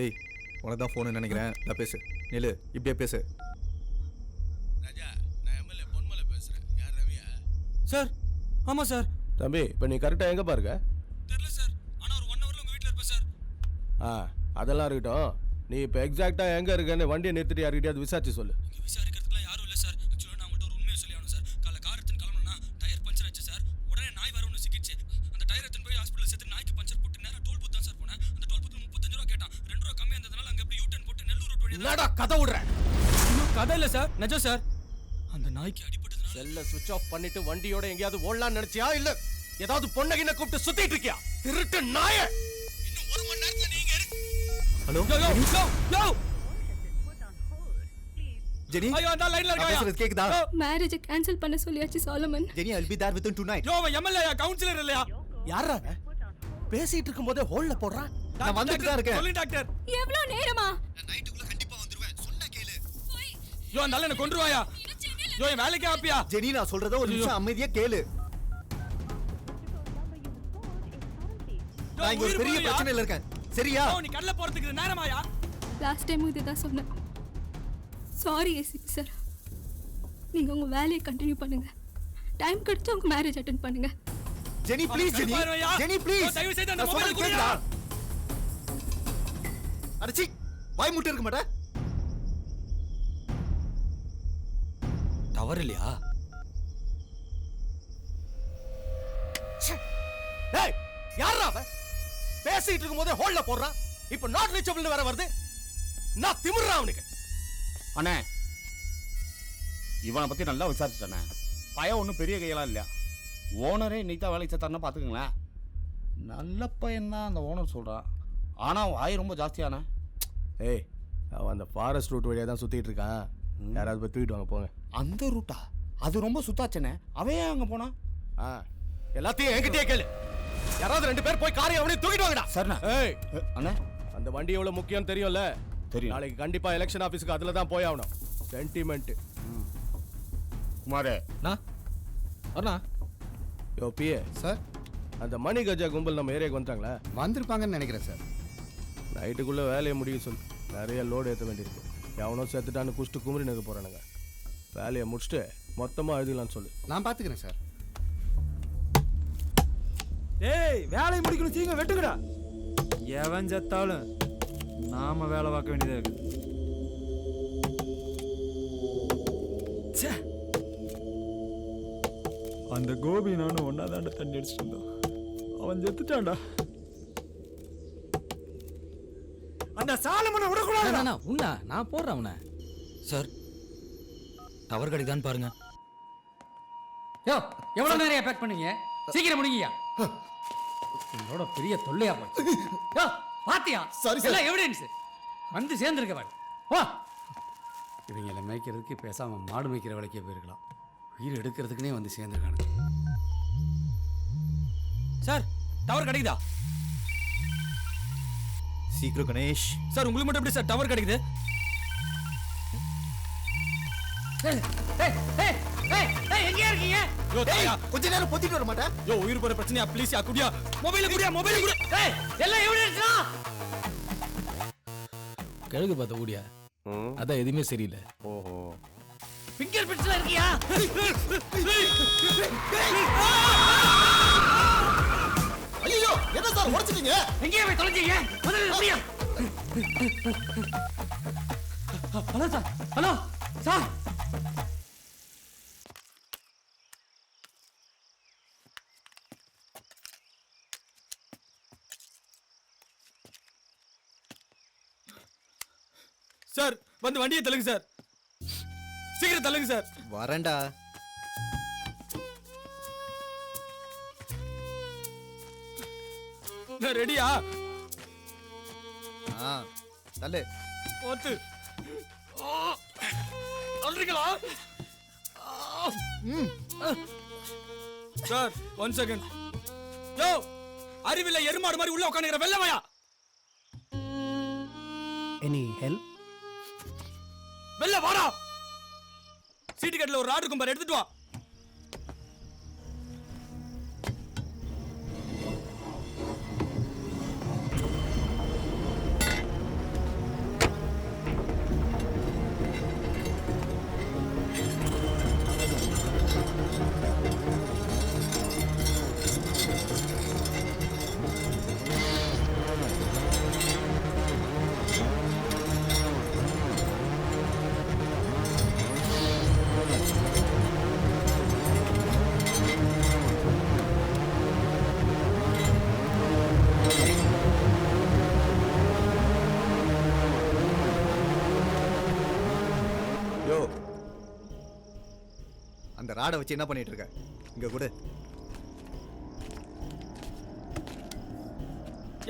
ஏய், உனக்கு தான் ஃபோனு நினைக்கிறேன். நான் பேசு. நில்லு, இப்படியே பேசு. ராஜா, நான் எம்எல்ஏ பொன்மலை பேசுறேன். யார் ரவியா? சார் ஆமாம் சார். தம்பி, இப்போ நீ கரெக்டாக எங்கே பாருங்க? தெரியல சார், ஆனால் ஒரு 1 ஹவரில் உங்கள் வீட்டில் இருப்பேன் சார். அதெல்லாம் இருக்கட்டும். நீ இப்போ எக்ஸாக்டாக எங்கே இருக்கன்னு வண்டியை நிறுத்திட்டு யார்கிட்டயாவது விசாரிச்சு சொல்லு. இங்கே விசாரிக்கிறதுக்குலாம் யாரும் இல்லை சார். ஆக்சுவலாக நான் உங்கள்கிட்ட ஒரு உண்மையை சொல்லி ஆகணும் சார். காலை கார் எடுத்துன்னு கிளம்பணும்னா டயர் பஞ்சர் ஆச்சு சார். உடனே நாய் வர ஒன்று சிக்கிச்சு. அந்த டயர் எடுத்துன்னு போய் ஹாஸ்பிட்டல் சேர்த்து நாய்க்கு பஞ்சர் போட்டு நேராக டோல் பூத் தான் சார் போனேன். அந்த டோல் பூத்தில் 35 ரூபா கேட்டான். 2 ரூபா கம்மியாக இருந்ததுனால அங்கே எப்படி யூட்டன் போட்டு நெல்லூர் ரோட் வழி என்னடா கதை விடுறேன்? இன்னும் கதை இல்லை சார், நிஜம் சார். அந்த நாய்க்கு அடிபட்டதுனால செல்ல சுவிட்ச் ஆஃப் பண்ணிட்டு வண்டியோட எங்கேயாவது ஓடலாம்னு நினைச்சியா? இல்ல ஏதாவது பொண்ணகின கூப்பிட்டு சுத்திட்டு இருக்கியா? திருட்டு நாய! இன்னும் 1 மணி நேரத்துல நீங்க ஹலோ யோ ஜெனி, ஐயோ அந்த லைன்ல நான் இருக்காயா? பேசுறது கேக்குதா? மேரேஜ் கேன்சல் பண்ண சொல்லியாச்சு Solomon. Jenny, I'll be there within tonight. யோ அவன் எம்எல்ஏ கவுன்சிலர் இல்லையா? யாராங்க பேசிட்டு இருக்கும்போதே ஹோல்ல போடுறான்? நான் வந்துட்டு தான் இருக்கேன். சொல்லு டாக்டர். எவ்வளவு நேரமா? நான் நைட்டுக்குள்ள கண்டிப்பா வந்துருவேன். சொன்னா கேளு. யோ அந்த ஆளை கொன்றுவாயா? யோ என் வேலைக்கு ஆப்பியா? ஜெனி, நான் சொல்றத ஒரு நிமிஷம் அமைதியா கேளு. நான் இங்க ஒரு பெரிய பிரச்சனையில இருக்கேன். சரியா? யோ நீ கடல போறதுக்கு இது நேரமாயா? லாஸ்ட் டைம் இதுதான் சொன்னேன். Sorry ACP sir. நீங்க உங்க வேலையை கண்டினியூ பண்ணுங்க. டைம் கிடைச்சா உங்க மேரேஜ் அட்டெண்ட் பண்ணுங்க. Jenny please, Jenny. Jenny please. தயவு செய்து அந்த நான் மொபைலை சொல்றது குடுடா. கேக்குதா? அடச்சி, வாய் முட்டை இருக்க மாட்டே. டவர் இல்லையா? டேய், யாரா அவன்? பேசிட்டு இருக்கும்போதே ஹோல்ல போடுறான். இப்போ நாட் ரீச்சபிள்னு வேற வருது. நான் திமிர்றான் அவனுக்கு. அண்ணே, இவனை பற்றி நல்லா விசாரிச்சிட்டண்ணே. பையன் ஒன்றும் பெரிய கையெல்லாம் இல்லையா. ஓனரே இன்னைக்கு தான் வேலைக்கு சேர்த்தாருன்னா பார்த்துக்குங்களேன். நல்ல பையன் தான் அந்த ஓனர் சொல்கிறான். ஆனால் வாய் ரொம்ப ஜாஸ்தியானே. ஏய், அவன் அந்த ஃபாரஸ்ட் ரூட் வழியாக தான் சுற்றிட்டு இருக்கான். யாராவது போய் தூக்கிட்டு வாங்க போங்க. அந்த ரூட்டா? அது ரொம்ப சுத்தாச்சனே. அவன் ஏன் அங்கே போனான்? எல்லாத்தையும் என்கிட்டயே கேளு. யாராவது 2 பேர் போய் காரை அவனையும் தூக்கிட்டு வாங்கடா. சரிண்ணா. ஏய் அண்ணே, அந்த வண்டி எவ்வளோ முக்கியம் தெரியும்ல? தெரியும். நாளைக்கு கண்டிப்பா எலெக்ஷன் ஆஃபீஸுக்கு அதில் தான் போய் ஆகணும். சென்டிமெண்ட். குமாரே அண்ணா. யோ பிஏ சார், அந்த மணி கஜா கும்பல் நம்ம ஏரியாவுக்கு வந்துட்டாங்களா? வந்திருப்பாங்கன்னு நினைக்கிறேன் சார். நைட்டுக்குள்ளே வேலையை முடிக்க சொல்லு. நிறைய லோடு ஏற்ற வேண்டியிருக்கு. எவனோ சேர்த்துட்டான்னு குஷ்டு குமரி நிற்க போகிறானுங்க. வேலையை முடிச்சுட்டு மொத்தமாக எழுதிக்கலான்னு சொல்லு. நான் பார்த்துக்கிறேன் சார். ஏய் வேலையை முடிக்கணும், சீக்கிரம் வெட்டுங்கடா. எவன் செத்தாலும் நாம வேலை பார்க்க வேண்டியதா இருக்கு. அந்த கோபி நானும் ஒன்னா தாண்ட தண்ணி அடிச்சுட்டு இருந்தோம். அவன் செத்துட்டான்டா. அந்த சாலமனை விடக்கூடாது. உண்ணா நான் போடுறேன் அவனை. சார் டவர் கிடைக்குதான்னு பாருங்க. யோ, எவ்வளவு நேரம் பேக் பண்ணீங்க? சீக்கிரம் முடிங்கயா. என்னோட பெரிய தொல்லையா போச்சு. யோ, பாத்தியா? Sorry, sir. எல்லாம் எவிடன்ஸ் வந்து சேர்ந்துருக்க பாரு. வா. இவங்களை மேய்க்கிறதுக்கு பேசாம மாடு மேய்க்கிற வேலைக்கே போயிருக்கலாம். உயிர் எடுக்கிறதுக்குனே வந்து சேர்ந்துருக்கானுங்க. சார் டவர் கிடைக்குதா? சீக்கிரம் கணேஷ். சார் உங்களுக்கு மட்டும் எப்படி சார் டவர் கிடைக்குது? ஏய் ஏய் ஏய் எங்கேயா இருக்கீங்க? கொஞ்ச நேரம் பொத்திட்டு வர மாட்டேன். யோ உயிர் போற பிரச்சனையா ப்ளீஸ் யா குடியா மொபைல் குடு எல்லாம் எவிடன்ஸ்டா. கிழக்கு பார்த்த ஊடியா அதான் எதுவுமே சரியில்லை. ஓஹோ, ஃபிங்கர் பிரிண்ட்ஸ்ல இருக்கியா? ஐயோ என்ன சார் உடைச்சிட்டீங்க? எங்கேயா போய் தொலைஞ்சீங்க? முதல்ல அப்படியா? Hello sir, hello sir. Sir வந்து வண்டியை தள்ளுங்க சார், சீக்கிரம் தள்ளுங்க சார். வரேன்டா. நான் ரெடியா? தள்ளு. ஓத்து சொல்றீங்களா? Sir 1 second. யோ அறிவில்லை எருமாடு மாதிரி உள்ள உட்காந்துக்கிற வெள்ளமையா, எனி ஹெல்ப்? வெள்ள வாடா. சீட்டு கட்டில ஒரு ராடு இருக்கும் பாரு, எடுத்துட்டு வா. யோ அந்த ராடை வச்சு என்ன பண்ணிட்டு இருக்க? இங்க கூட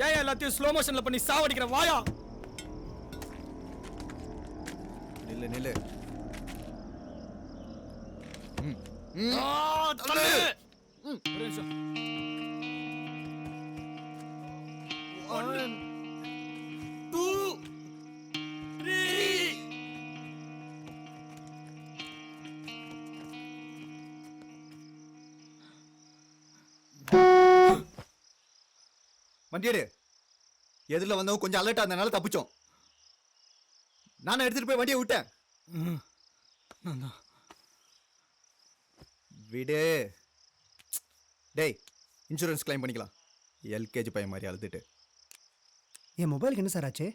ஏன் எல்லாத்தையும் ஸ்லோ மோஷன்ல பண்ணி சாவடிக்கிற வாயா? நில்லு நில்லு. தள்ளு. ஒரு நிமிஷம். 1 2 3. வண்டியடு. எதிரில் வந்தவங்க கொஞ்சம் அலர்ட்டா இருந்தனால தப்பிச்சோம். நானே எடுத்துட்டு போய் வண்டியை விட்டேன். விடு. டேய் இன்சூரன்ஸ் கிளைம் பண்ணிக்கலாம். எல்கேஜி பையன் மாதிரி அழுதுட்டு. என் மொபைலுக்கு என்ன சார் ஆச்சு?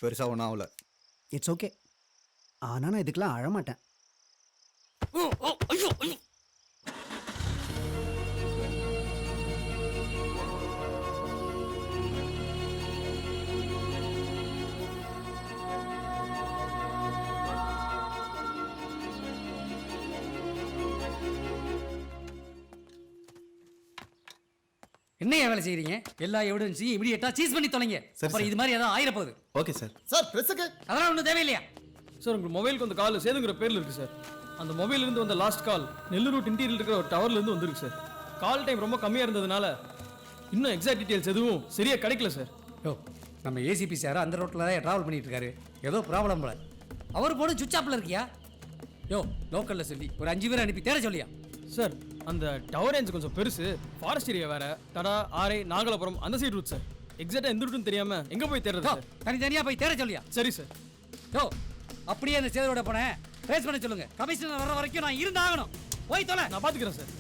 பெருசாக ஒன்றும் ஆகல. It's okay. ஆனால் நான் இதுக்கெல்லாம் அழமாட்டேன். ஐயோ ஐயோ. என்ன வேலை செய்றீங்க? எல்லா எவிடன்ஸையும் இமிடியேட்டா சீஸ் பண்ணி தொலைங்க. அப்புறம் இது மாதிரி ஏதாவது ஆயிர போகுது. Okay sir. சார் பிரஸுக்கு அதெல்லாம் ஒன்றும் தேவையில்லையா? சார் உங்க மொபைலுக்கு வந்து கால் சேதுங்கிற பேர்ல இருக்கு சார். அந்த மொபைல்ல இருந்து வந்த லாஸ்ட் கால் நெல்லூர் ரூட் இன்டீரியல் இருக்கிற ஒரு டவர்ல இருந்து வந்திருக்கு சார். கால் டைம் ரொம்ப கம்மியா இருந்ததுனால இன்னும் எக்ஸாக்ட் டீடைல்ஸ் எதுவும் சரியா கிடைக்கல சார். யோ நம்ம ஏசிபி சார் அந்த ரோட்டில் தான் டிராவல் பண்ணிட்டு இருக்காரு. ஏதோ ப்ராப்ளம் போல. அவர் போன சுவிட்ச் ஆஃப்ல இருக்கியா? யோ லோக்கல்ல சொல்லி ஒரு 5 பேரை அனுப்பி தேட சொல்லியா? சார் அந்த டவர் ரேஞ்ச் கொஞ்சம் பெருசு, ஃபாரஸ்ட் ஏரியா வேற, தடா ஆரை நாகலாபுரம் அந்த சைடு ரூட் சார். எக்ஸாக்டா எந்த ரூட்னு தெரியாம எங்க போய் தேடுறது சார்? தனித்தனியா போய் தேட சொல்லியா? சரி சார். யோ அப்படியே அந்த சேதோட போனேன் பேஸ் பண்ண சொல்லுங்க. கமிஷனர் வர வரைக்கும் நான் இருந்தாகணும். போய் தொலை. நான் பாத்துக்கிறேன் சார்.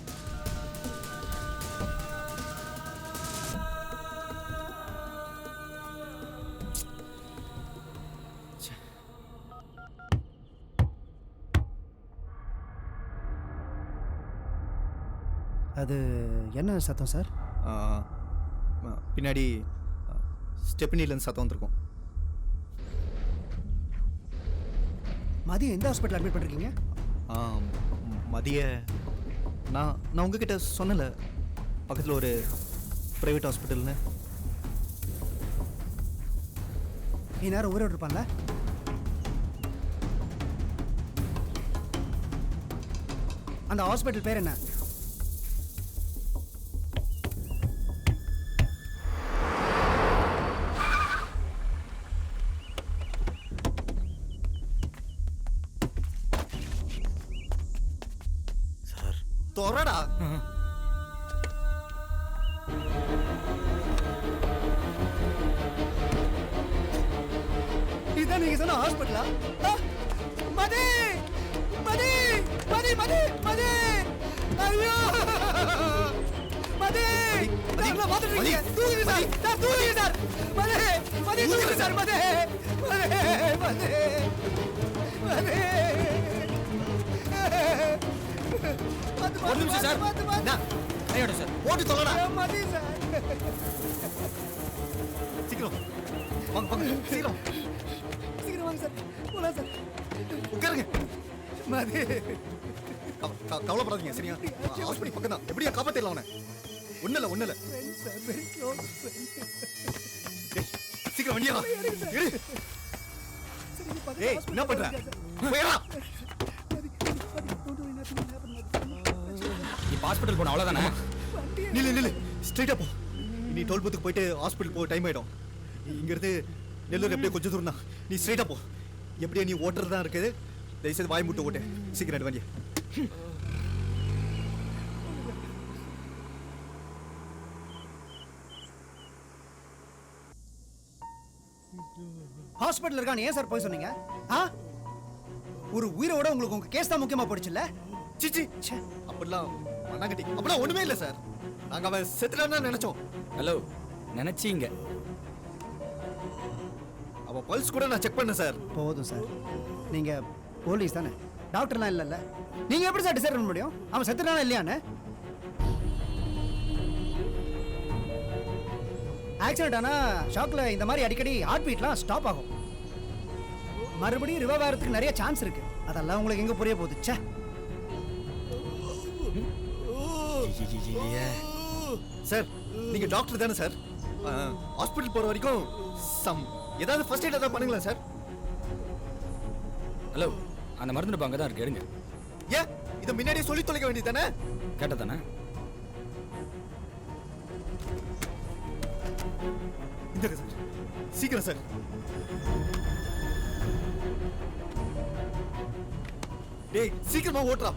அது என்ன சத்தம் சார்? பின்னாடி ஸ்டெப்னிலேருந்து சத்தம் வந்திருக்கும். மதியம் எந்த ஹாஸ்பிட்டல் அட்மிட் பண்ணிருக்கீங்க? மதிய நான் உங்ககிட்ட சொன்னல பக்கத்தில் ஒரு ப்ரைவேட் ஹாஸ்பிட்டல்னு. நீ நேரம் ஊரே இருப்பான்ல? அந்த ஹாஸ்பிட்டல் பேர் என்ன? தொறடா. இதான் நீங்க சொன்ன ஹாஸ்பிட்டலா? மதி மதி மதி மதி மதி ஐயோ மதி நீங்க பாத்துட்டு இருக்கீங்க. தூக்குங்க சார். சார் தூக்குங்க சார். மதி மதி தூக்குங்க சார். மதி மதி மதி மதி. ஒரு நிமிஷம் சார். ஐயோட சார். போட்டு தொலைடா. மதி சார். சீக்கிரம் வாங்க வாங்க சீக்கிரம் சீக்கிரம் வாங்க சார். போலாம் சார். உட்காருங்க. மதி கவலைப்படாதீங்க சரியா? ஹாஸ்பிட்டல் பக்கம் தான். எப்படியா காப்பாத்திடலாம் அவனை. ஒண்ணு இல்ல friends sir, very close friend. சீக்கிரம் வண்டியா எடு. ஏய் என்ன பண்ற? போயடா. இப்போ ஹாஸ்பிட்டல் போன அவ்வளவுதானே? நில்லு ஸ்ட்ரைட்டா போ. நீ டோல் பூத்துக்கு போயிட்டு ஹாஸ்பிட்டல் போக டைம் ஆயிடும். இங்க இருந்து நெல்லூர் எப்படியே கொஞ்சம் தூரம் தான். நீ ஸ்ட்ரைட்டா போ. எப்படியே நீ ஓட்டுறது தான் இருக்குது. தயவுசெய்து வாய் முட்டை ஓட்டு. சீக்கிரம் வண்டியா. ஹாஸ்பிட்டல் இருக்கான்னு ஏன் சார் போய் சொன்னீங்க? ஒரு உயிரோட உங்களுக்கு உங்க கேஸ் தான் முக்கியமா போடுச்சுல்ல? சிச்சி அப்படிலாம் மண்ணாங்கட்டி அப்படிலாம் ஒண்ணுமே இல்லை சார். நாங்க அவன் செத்துட்டான்னு நினைச்சோம். ஹலோ நினைச்சீங்க? அவன் பல்ஸ் கூட நான் செக் பண்ணேன் சார். போதும் சார். நீங்க போலீஸ் தானே, டாக்டர்லாம் இல்லைல்ல. நீங்க எப்படி சார் டிசைட் பண்ண முடியும் அவன் செத்துட்டானா இல்லையான்னு? ஆக்சிடென்ட் ஆனா ஷாக்ல இந்த மாதிரி அடிக்கடி ஹார்ட் பீட்லாம் ஸ்டாப் ஆகும். மறுபடியும் ரிவைவ் ஆகிறதுக்கு நிறைய சான்ஸ் இருக்கு. அதெல்லாம் உங்களுக்கு எங்க புரிய போகுது? ச்சே. சார் நீங்க டாக்டர் தானே சார்? ஹாஸ்பிட்டல் போற வரைக்கும் ஏதாவது ஃபர்ஸ்ட் எய்ட் ஏதாவது பண்ணுங்களா சார்? ஹலோ அந்த மருந்து அங்கே தான் இருக்கு, எடுங்க. ஏன் இதை முன்னாடியே சொல்லி தொலைக்க வேண்டியது தானே? கேட்டதானே? இந்த சார் சீக்கிரம் சார். டேய் சீக்கிரமா ஓட்டுறா.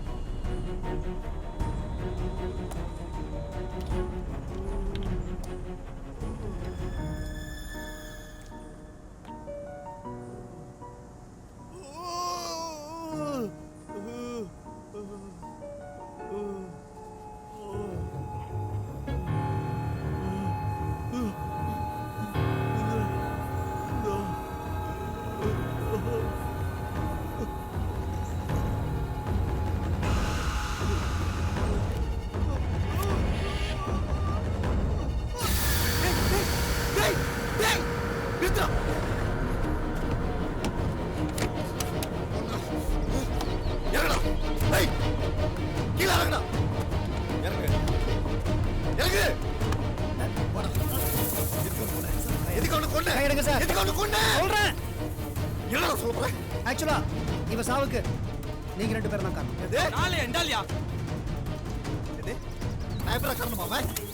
ஆக்சுவலா இவ சாவுக்கு நீங்க ரெண்டு பேரும் தான் காரணம்.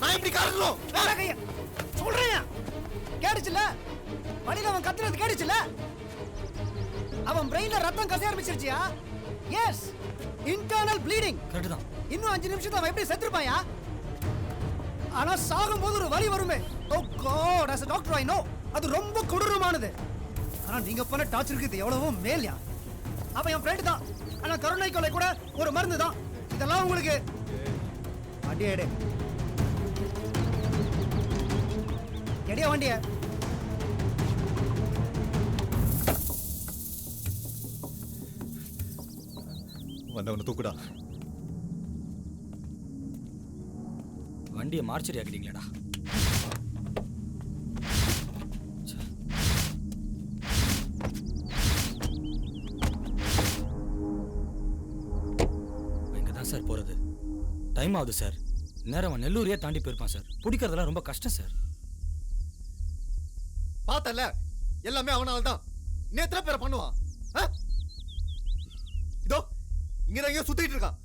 நான் எப்படி காரணம் சொல்றேன். கேடுச்சுல வழியில அவன் கத்துறது கேடுச்சுல. அவன் பிரெயின்ல ரத்தம் கசிய ஆரம்பிச்சிருச்சியா? Yes, internal bleeding. கரெக்ட் தான். இன்னும் 5 நிமிஷத்துல அவன் எப்படி செத்துருப்பாயா? ஆனா சாகும் போது ஒரு வலி வருமே. ஓ God, as a doctor I know அது ரொம்ப கொடூரமானது. ஆனா நீங்க பண்ண டார்ச்சருக்கு இது எவ்வளவோ மேல்யா. அவன் என் ஃப்ரெண்ட் தான். ஆனா கருணை கொலை கூட ஒரு மருந்து தான். இதெல்லாம் உங்களுக்கு வண்டியை எடு. எடியா வண்டிய. வந்தவனை தூக்குடா. வண்டியை மார்ச்சரி ஆக்கிட்டீங்களாடா. சார் போறது டைம் ஆகுது சார். நேரம் அவன் நெல்லூரையே தாண்டி போயிருப்பான் சார். பிடிக்கிறதெல்லாம் ரொம்ப கஷ்டம் சார். பார்த்தல எல்லாமே அவனால தான். இன்னும் எத்தனை பேரை பண்ணுவான்? இதோ இங்க எங்கேயோ சுத்திட்டு இருக்கான்.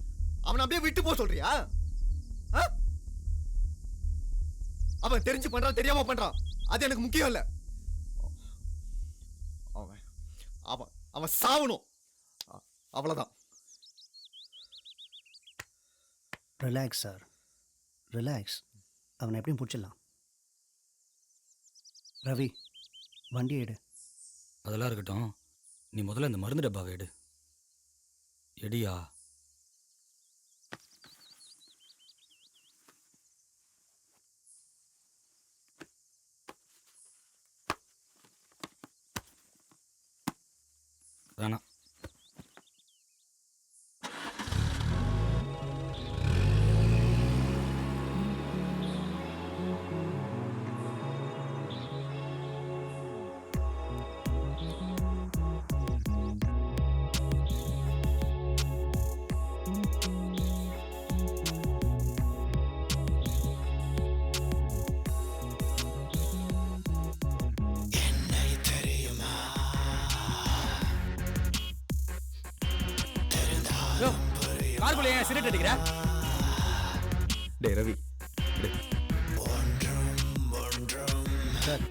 அவனை அப்படியே விட்டு போக சொல்றியா? அவன் தெரிஞ்சு பண்றான் தெரியாம பண்றான் அது எனக்கு முக்கியம் இல்ல. அவன் அவன் சாவணும், அவ்வளவுதான். Relax sir, relax. அவனை எப்படியும் பிடிச்சிடலாம். ரவி, வண்டி எடு. அதெல்லாம் இருக்கட்டும், நீ முதல்ல இந்த மருந்து டப்பாவை எடு. எடியா. வேணாம். கார்குள்ள ஏன் சிகரெட் அடிக்கிற? டேய் ரவி, சார்,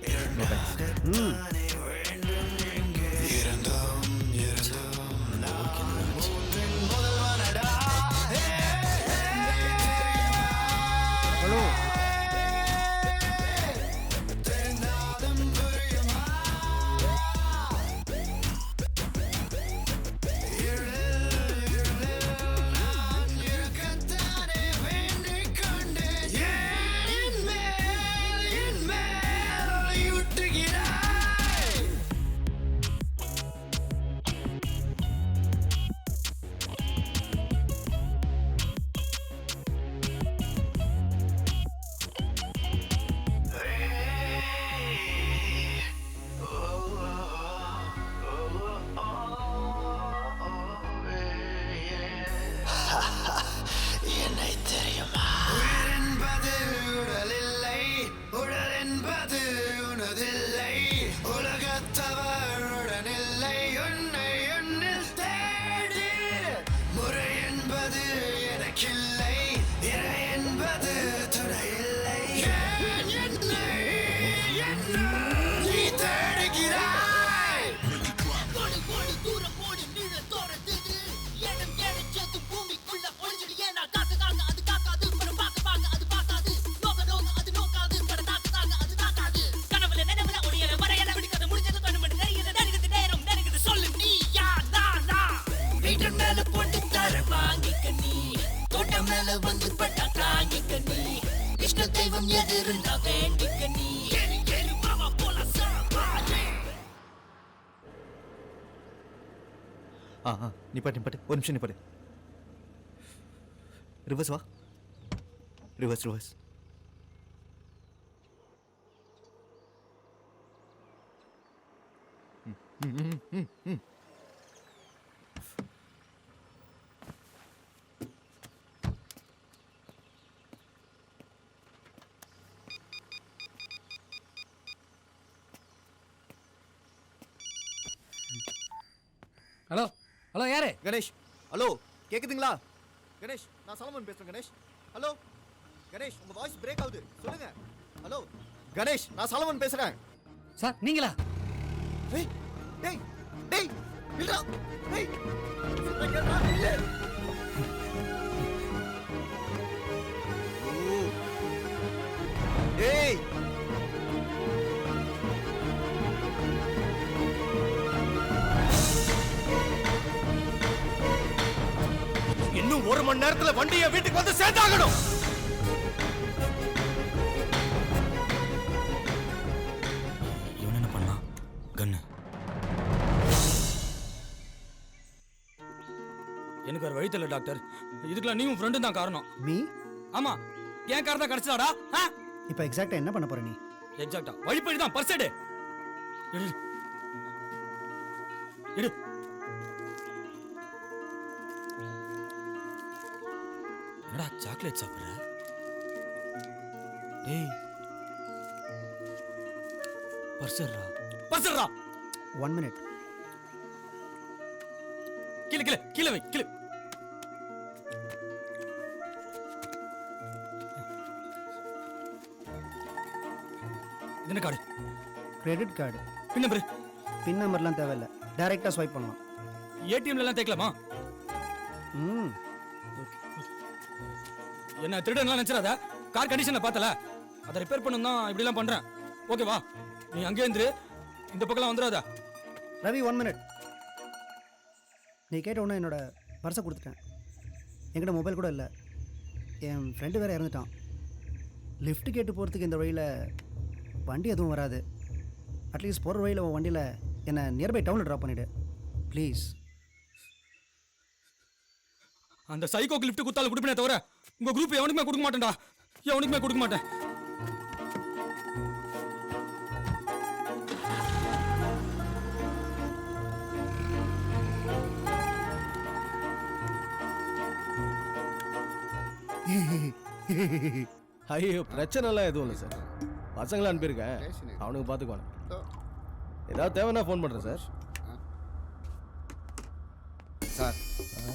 ஹலோ. என்னை தெரியுமா? உயிர் என்பது உடல் இல்லை, உடல் என்பது உனதில்லை. உலகத்தவருடன் இல்லை, உன்னை உன்னில் தேடி. முறை என்பது எனக்கில்லை, இறை என்பது துணை இல்லை. ஏன் என்னை நீ தேடுகிறாய்? தெய்வம் எதிர்ந்தா வேண்டிக்க நீ. நிப்பாட்டு, ஒரு நிமிஷம் நிப்பாட்டு. ரிவர்ஸ் வா, ரிவர்ஸ். ஹலோ ஹலோ, யாரு? கணேஷ், ஹலோ, கேக்குதுங்களா? கணேஷ், நான் சலமன் பேசுறேன். கணேஷ், ஹலோ. கணேஷ், உங்க வாய்ஸ் பிரேக் ஆகுது, சொல்லுங்க. ஹலோ கணேஷ், நான் சலமன் பேசுறேன். சார், நீங்களா? டேய் டேய் டேய், இல்லடா. டேய், டேய். இன்னும் 1 மணி நேரத்துல வண்டியை வீட்டுக்கு வந்து சேர்த்தாகணும். இவன் என்ன பண்ணலாம்? கண்ணு. எனக்கு ஒரு வழி தெரியல டாக்டர். இதுக்கெல்லாம் நீயும் ஃப்ரெண்டும் தான் காரணம். மீ? ஆமா, ஏன் காரணம் தான் கிடைச்சதாடா? இப்போ எக்ஸாக்டா என்ன பண்ண போற நீ? எக்ஸாக்ட்டா வழிப்படி தான். பர்ஸ் எடு. எடு. என்னடா சாக்லேட் சாப்பிடுற? டேய், பர்சர்ரா. 1 minute. கீழே வை. என்ன கார்டு? Credit card. பின் நம்பர்லாம் தேவையில்லை, டைரக்டா ஸ்வைப் பண்ணலாம். ஏடிஎம்ல எல்லாம் தேக்கலாமா? என்ன திருடன்லாம் நினைச்சிடாத. கார் கண்டிஷனை பார்த்தல, அதை ரிப்பேர் பண்ணணும் தான் இப்படிலாம் பண்றேன். ஓகேவா? நீ அங்கே இருந்து இந்த பக்கம்லாம் வந்துடாத. ரவி 1 மினிட். நீ கேட்ட உடனே என்னோட பர்ஸை கொடுத்துட்டேன். என்கிட்ட மொபைல் கூட இல்லை. என் ஃப்ரெண்டு வேறு இறந்துட்டான். லிஃப்ட் கேட்டு போகிறதுக்கு இந்த வழியில் வண்டி எதுவும் வராது. அட்லீஸ்ட் போகிற வழியில் உன் வண்டியில் என்னை நியர்பை டவுனில் ட்ராப் பண்ணிவிடு ப்ளீஸ். அந்த சைக்கோக்கு லிஃப்ட் கொடுத்தாலும் கொடுப்பேனே தவிர உங்க குரூப் எவனுக்குமே கொடுக்க மாட்டேன்டா. எவனுக்குமே கொடுக்க மாட்டேன். ஐயோ பிரச்சனைலாம் எதுவும் இல்லை சார். பசங்களை அனுப்பியிருக்கேன், அவனுக்கு பார்த்துக்குவானு. ஏதாவது தேவைன்னா ஃபோன் பண்ணுறேன் சார். சார்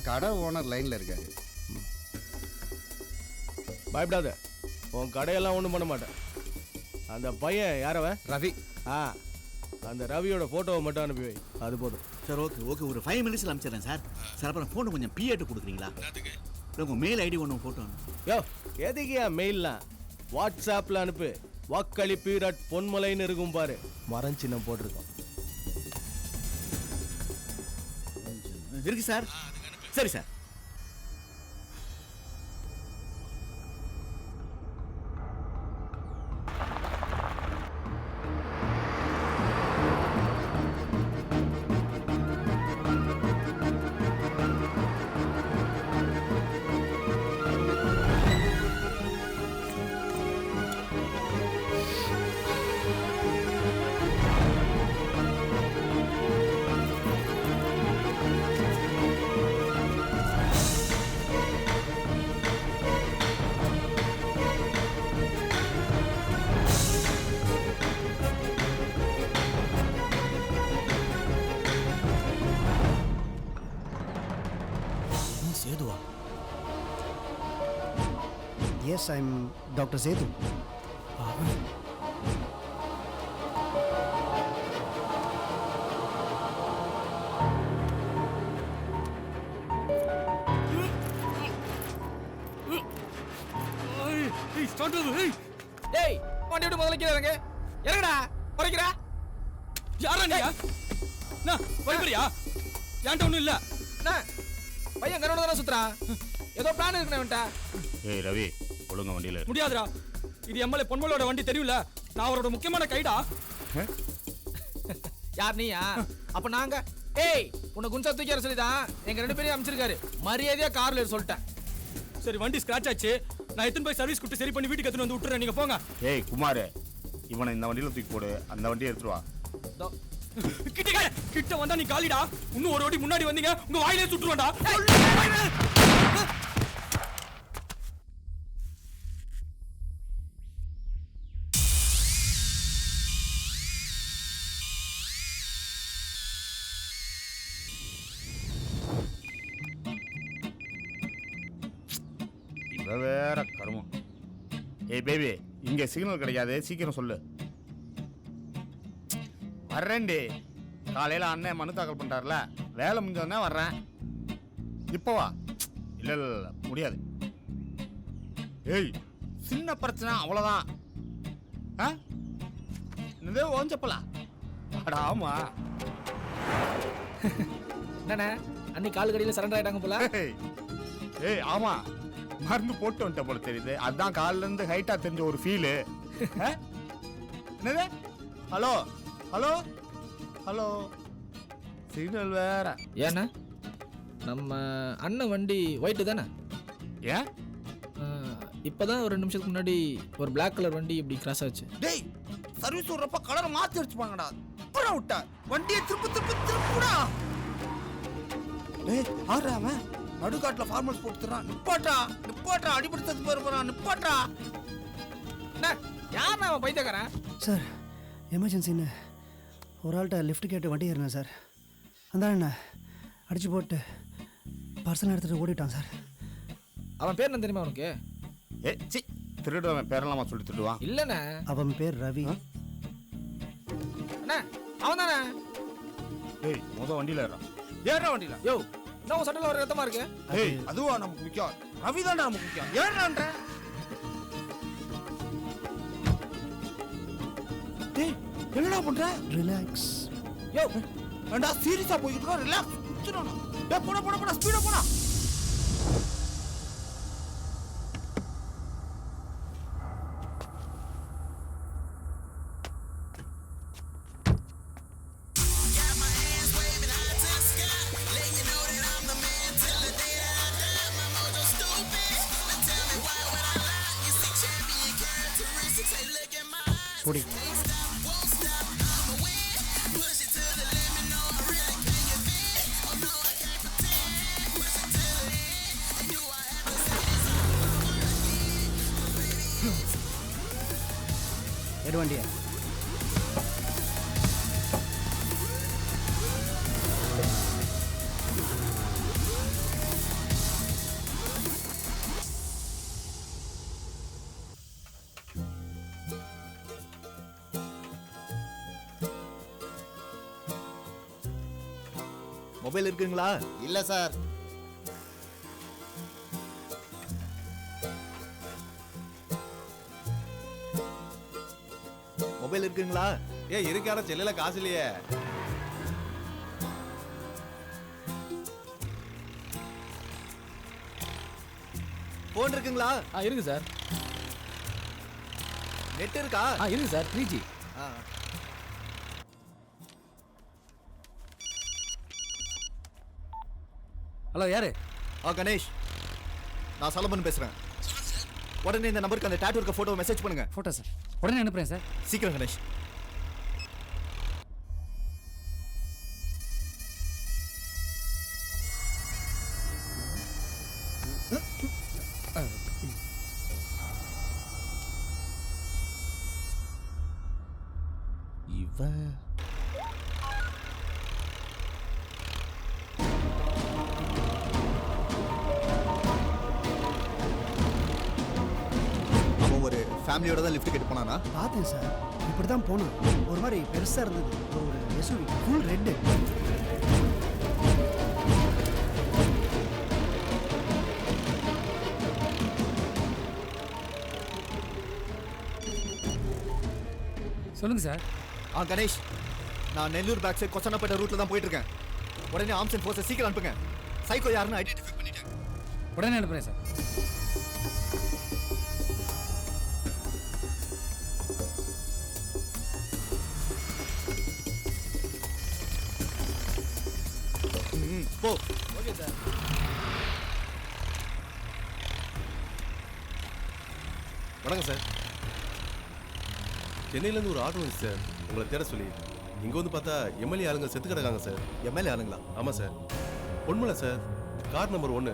கடை ஓனர் லைனில் இருக்காரு. பயப்படாத, உன் கடையெல்லாம் ஒன்றும் பண்ண மாட்டேன். அந்த பையன் யாரவன்? ரவி. அந்த ரவியோட ஃபோட்டோவை மட்டும் அனுப்பி வை, அது போதும். சார் ஓகே ஓகே, ஒரு 5 மினிட்ஸில் அனுப்பிச்சிடுறேன் சார். சார் அப்புறம் ஃபோனை கொஞ்சம் பிஏட்டு கொடுக்குறீங்களா? உங்கள் மெயில் ஐடி ஒன்று ஃபோட்டோ யோ எதுக்கியா மெயில்லாம்? வாட்ஸ்ஆப்பில் அனுப்பு. வாக்களிப்பீர்@பொன்மலைன்னு இருக்கும் பாரு, மரம் சின்னம் போட்டிருக்கோம். இருக்கு சார். சரி சார். சேதுவா? Yes, I am doctor Sethu. டேய் வண்டி விட்டு முதல்ல கீழே இறங்க. இறங்கடா. குறைக்கிறா யாரா நீயா? குறைக்கிறியா? ஏன்ட்ட ஒன்றும் இல்லை. பையன் கரோட தானே சுத்துறான். ஏதோ பிளான் இருக்குண்ணா. ஏய் ரவி, ஒழுங்க வண்டியில முடியாதுடா. இது எம்எல்ஏ பொன்மலையோட வண்டி தெரியும்ல. நான் அவரோட முக்கியமான கைடா. யார் நீயா? அப்ப நாங்க ஏய் உன்னை குஞ்சா தூக்கி வர சொல்லிதான் எங்க 2 பேரையும் அமைச்சிருக்காரு. மரியாதையா கார்ல ஏற சொல்லிட்டேன். சரி வண்டி ஸ்கிராச் ஆச்சு. நான் எத்தனை போய் சர்வீஸ் கொடுத்து சரி பண்ணி வீட்டுக்கு எடுத்துட்டு வந்து விட்டுறேன். நீங்க போங்க. ஏய் குமார், இவனை இந்த வண்டியில தூக்கி போடு, அந்த வண்டியை எடுத்துட்டு வா. கிட்ட வந்தா நீ காலிடா. இன்னும் ஒரு வாட்டி முன்னாடி வந்தீங்க உங்க வாயிலே சுட்டுருவான்டா. இவ வேற கருமம். ஏய் பேபி, இங்க சிக்னல் கிடைக்காது, சீக்கிரம் சொல்லு. வர்றேன்டி. காலையில் அண்ணன் மனு தாக்கல் பண்ணிட்டார்ல, வேலை முடிஞ்சோடனே வர்றேன். இப்போ வா. இல்லை இல்லை இல்லை முடியாது. ஏய் சின்ன பிரச்சனை அவ்வளோதான். ஆ என்னதே ஓஞ்சப்பலா? அடா ஆமா. என்னண்ணே அன்னைக்கு கால் கடியில் சரண்டர் ஆகிட்டாங்க போல. ஏய் ஆமா, மருந்து போட்டு வந்துட்ட போல தெரியுது. அதுதான் காலிலேருந்து ஹைட்டாக தெரிஞ்ச ஒரு ஃபீலு. என்னது? ஹலோ ஹலோ ஹலோ, சிக்னல் வேற. ஏண்ணா நம்ம அண்ணன் வண்டி ஒயிட்டு தானே? ஏன் இப்போதான் ஒரு 2 நிமிஷத்துக்கு முன்னாடி ஒரு பிளாக் கலர் வண்டி இப்படி கிராஸ் ஆச்சு. டேய் சர்வீஸ் விடுறப்ப கலரை மாற்றி அடிச்சுப்பாங்கடா. அப்புறம் விட்டா வண்டியை திருப்புடா. டேய் ஆடுறாம நடுக்காட்டில் ஃபார்மல்ஸ் போட்டுறான். நிப்பாட்டா அடிபடுத்தது போறான். நிப்பாட்டா. யார் அவன் பைத்தியக்காரன்? சார் எமர்ஜென்சின்னு ஒரு ஆள்கிட்ட லிஃப்ட் கேட்டு வண்டி ஏறினேன் சார். அந்த என்ன அடிச்சு போட்டு பர்சனை எடுத்துகிட்டு ஓடிட்டான் சார். அவன் பேர் என்ன தெரியுமா உனக்கு? ஏ சி, திருடுவன் பேரெல்லாமா சொல்லி திருடுவான்? இல்லைண்ணே, அவன் பேர் ரவி. அண்ணா அவன் தானே. ஏய் முத வண்டியில் ஏறான். ஏறா வண்டியில் யோ என்ன சட்டத்தில் ஒரு ரத்தமாக இருக்கு. ஏய் அதுவா நமக்கு முக்கியம். ரவி தான்டா முக்கியம். ஏன்றான்ற டேய் என்னடா பண்ற? ரிலாக்ஸ். யோ ஏன்டா சீரியஸா போயிட்டு இருக்க? ரிலாக்ஸ். டேய் போடா ஸ்பீடா போடா. பொடி. எடு வண்டியா. மொபைல் இருக்குங்களா? இல்ல சார். மொபைல் இருக்குங்களா? ஏய் இருக்கான செல்லுல காசு இல்லையே. போன் இருக்குங்களா? இருக்கு சார். நெட் இருக்கா? இருக்கு சார். 3G. ஹலோ யாரு? கணேஷ், நான் சலமன் பேசுறேன். உடனே இந்த நம்பருக்கு அந்த டாட்டூ இருக்க போட்டோ மெசேஜ் பண்ணுங்க. ஃபோட்டோ சார் உடனே அனுப்புகிறேன் சார். சீக்கிரம் கணேஷ். இவன் ஒரு ஃபேமிலியோட தான் லிஃப்ட் கேட்டு போனானா? பார்த்தேன் சார். இப்படி தான் போனான். ஒரு மாதிரி பெருசாக இருந்தது. ஒரு எஸ்யூவி ஃபுல் ரெட்டு. சொல்லுங்க சார். கணேஷ், நான் நெல்லூர் பேக் சைட் கொச்சனப்பேட்டை ரூட்ல தான் போயிட்டு இருக்கேன். உடனே ஆர்ம்ஸ் அண்ட் ஃபோர்ஸை சீக்கிரம் அனுப்புங்க. சைக்கோ யாருன்னு ஐடென்டிஃபை பண்ணிட்டேன். உடனே அனுப்புகிறேன் சார். போ. Okay sir. வணக்கம் சார். சென்னையிலேருந்து ஒரு ஆட்டோ வந்துச்சு சார், உங்களை தேட சொல்லி. இங்கே வந்து பார்த்தா எம்எல்ஏ ஆளுங்க செத்து கிடக்காங்க சார். எம்எல்ஏ ஆளுங்களா? ஆமாம் sir. Ponmalai sir, car number 1.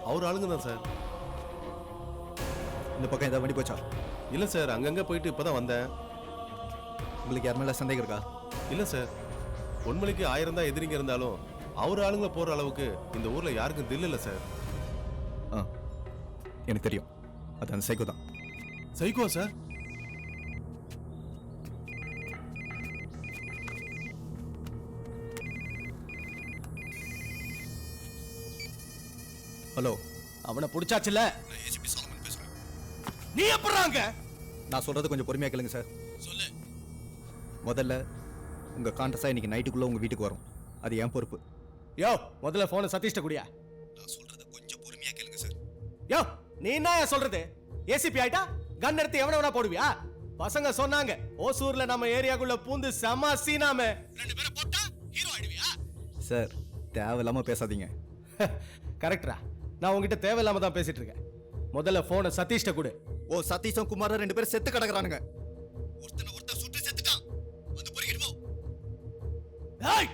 அவர் ஆளுங்க தான் சார். இந்த பக்கம் ஏதாவது வண்டி போச்சா? இல்லை சார், அங்கங்கே போயிட்டு இப்போ தான் வந்தேன். உங்களுக்கு யார் மேலே சந்தேகம் இருக்கா? இல்லை சார், பொன்மலைக்கு 1000 தான் எதிரிங்க இருந்தாலும் அவர் ஆளுங்க போகிற அளவுக்கு இந்த ஊரில் யாருக்கும் தில் இல்லை சார். எனக்கு தெரியும், அது அந்த சைக்கோ தான். Psycho sir? ஹலோ, அவனை பிடிச்சாச்சுல? நீ எப்பறாங்க? நான் சொல்றது கொஞ்சம் பொறுமையா கேளுங்க சார். சொல்லு. முதல்ல உங்க கான்ட்ரஸா இன்னைக்கு நைட்டுக்குள்ள உங்க வீட்டுக்கு வரும். அது என் பொறுப்பு. யோ, முதல்ல போனை சதீஷ்ட குடியா. நான் சொல்றது கொஞ்சம் பொறுமையா கேளுங்க சார். யோ, நீ என்ன சொல்றது? ஏசிபி ஆயிட்டா கன் எடுத்து எவன வேணா போடுவியா? பசங்க சொன்னாங்க ஓசூர்ல நம்ம ஏரியாக்குள்ள பூந்து செம சீனாம 2 பேரை போட்டா ஹீரோ ஆயிடுவியா? சார், தேவையில்லாம பேசாதீங்க. கரெக்டா? நான் உங்ககிட்ட தேவையில்லாம தான் பேசிட்டு இருக்கேன். முதல்ல போனை சதீஷ்ட கொடு. ஓ, சதீஷும் குமாரும் 2 பேரும் செத்து கிடக்குறானுங்க. ஒருத்தன் சுட்டு செத்துட்டான். வந்து பொறுக்கிட்டு போ. ஏய்,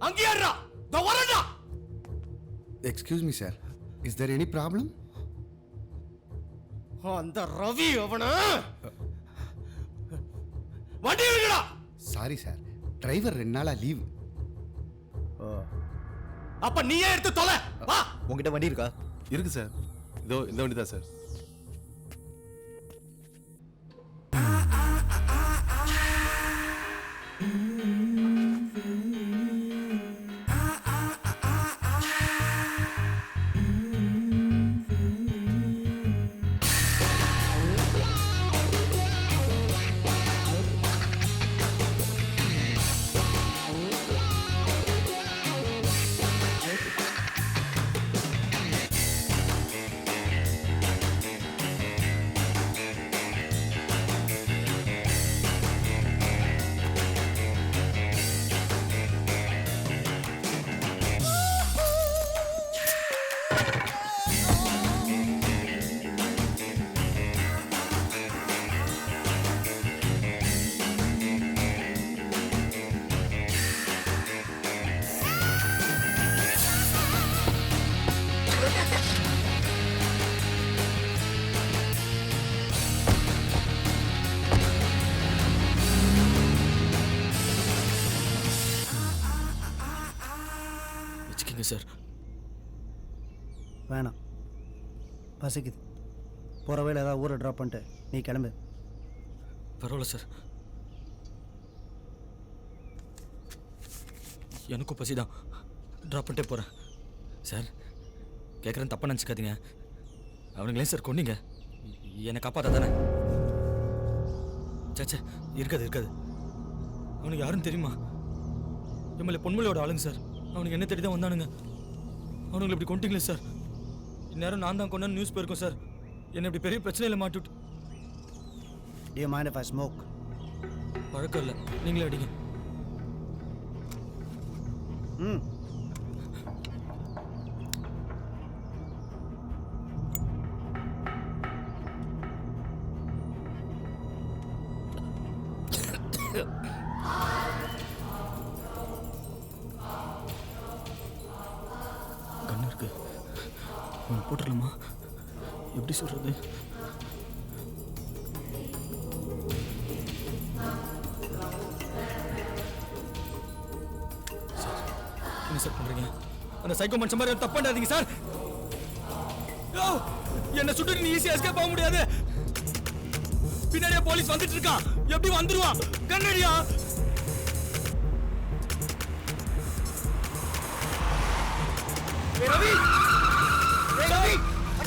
அங்க ஏறா. தோ வரடா. Excuse me sir, is there any problem? அந்த ரவி அவன வண்டி விடுடா. சாரி சார், டிரைவர் 2 நாளா லீவ். அப்ப நீயே எடுத்து தொலை. வா. உங்ககிட்ட வண்டி இருக்கா? இருக்கு சார். இதோ இந்த வண்டி தான் சார். Okay sir. வேணாம், பசிக்குது. போகிற வழியில் ஏதாவது ஊரை ட்ராப் பண்ணிட்டு நீ கிளம்பு. பரவாயில்ல சார், எனக்கும் பசி தான். ட்ராப் பண்ணிட்டே போகிறேன் சார். கேட்குறேன், தப்பாக நினச்சிக்காதீங்க. அவனுங்களே சார் கொன்னீங்க, என்னை காப்பாற்ற தானே? சேச்சே, இருக்காது. அவனுக்கு யாருன்னு தெரியுமா? எம்எல்ஏ பொன்மலையோட ஆளுங்க சார். அவனுக்கு என்ன தேடி தான் வந்தானுங்க. அவனுங்களை இப்படி கொண்டீங்களே சார். இந்நேரம் நான் தான் கொண்டு நியூஸ் போயிருக்கோம் சார். என்னை இப்படி பெரிய பிரச்சனையில் மாட்டுட்டு. Do you mind if I smoke? பழக்கம் இல்லை, நீங்களே அடிங்க. ம். கண்ணு இருக்கு, போட்டுடலாமா? எப்படி சொல்றது? என்ன சார் பண்றீங்க? அந்த சைக்கோ மனுஷன் மாதிரி தப்பு பண்ணாதீங்க சார். என்ன சுட்டு நீ ஈஸியா எஸ்கேப் ஆக முடியாது. பின்னாடியே போலீஸ் வந்துட்டு இருக்கான். எப்படி வந்துருவான்? கண்ணடியா? ரவி, ரவி,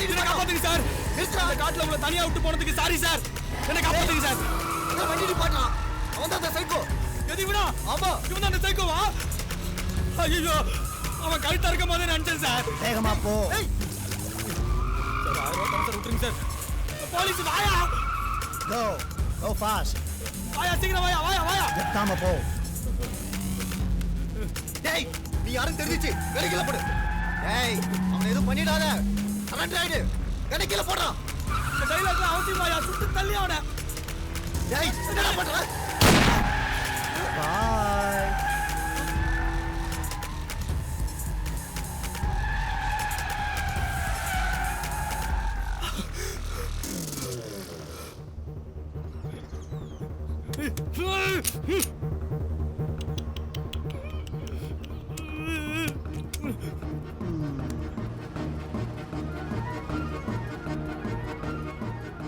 என்ன காப்பாத்துங்க சார். இந்த காட்டுல உங்களை தனியா விட்டு போனதுக்கு சாரி சார். என்ன காப்பாத்துங்க சார். வண்டி நிப்பாட்டலாம். அவன் தான் அந்த சைக்கோ. எது இவனா? ஆமா, இவன் தான் அந்த சைக்கோவா? ஐயோ, அவன் கழுத்தா இருக்கும் போதே நினைச்சேன் சார். வேகமா போ. சார் 1000 ரூபாய் சார் விட்டுருங்க சார். போலீஸ் வாயா. Go fast. வாயா, சீக்கிரம் வாயா. எத்தாம போ. டேய், நீ யாரும் தெரிஞ்சிச்சு கடைக்கில போடு. டேய், அவன் எதுவும் பண்ணிடாத. சரண்டர் ஆயிடு. கடைக்கில போடுறான். இந்த டைலாக்ல அவசியம் வாயா, சுட்டு தள்ளி அவனை. டேய், என்னடா பண்ற? Bye.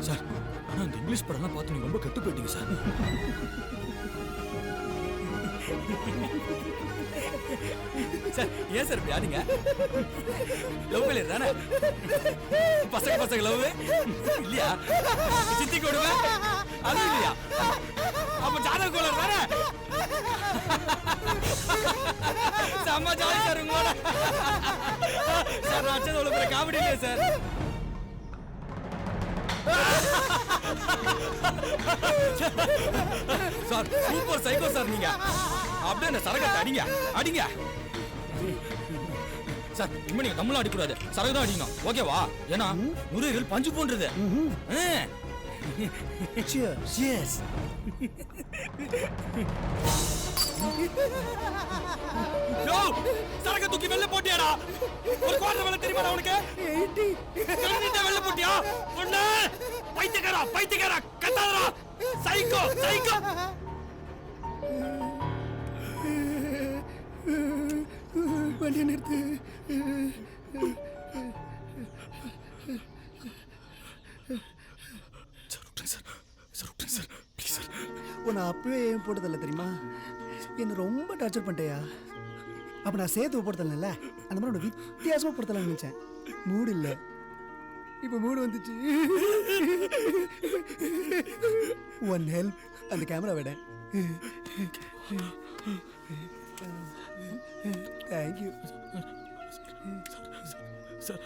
சார், ஆனா இந்த இங்கிலீஷ் படம்லாம் பார்த்து நீங்க ரொம்ப கெட்டு போயிட்டீங்க சார். சார், ஏன் சார் பியானிங்க? லவ் ஃபெயிலியர் தானே? பசங்க லவ் இல்லையா? சித்தி கொடுமை அது இல்லையா? அப்ப ஜாதக கோளர் தானே? செம்ம ஜாலி சார் உங்களோட. சார், நான் அச்சது அவ்வளோ பெரிய காமெடி இல்லையா sir? Sir, super psycho sir நீங்க. அப்படியே அந்த சரகத்தை அடிங்க. சார், இனிமே நீங்க தமிழ்ல அடிக்கூடாது, சரகு தான் அடிக்கணும். ஓகேவா? ஏன்னா நுரையீரல் பஞ்சு போன்றது. Cheers. சரக தூக்கி வெளில போட்டியாடா? ஒரு குவார்டர் வெளில தெரியுமா உனக்கு? 80 வெளில போட்டியா? ஒண்ணு பைத்தியக்காரா கத்தாதடா. சைக்கோ. வண்டியை நிறுத்து. Sir, please sir. உன்னை அப்பவே ஏன் போட்டதில்ல தெரியுமா? என்னை ரொம்ப டார்ச்சர் பண்ணிட்டேயா. அப்போ நான் சேர்த்து போட்டதில்ல, அந்த மாதிரி உன்னை வித்தியாசமாக போட்டதில்ல நினச்சேன். மூடு இல்லை, இப்போ மூடு வந்துச்சு. ஒன் ஹெல்ப், அந்த கேமரா விட. Thank you sir.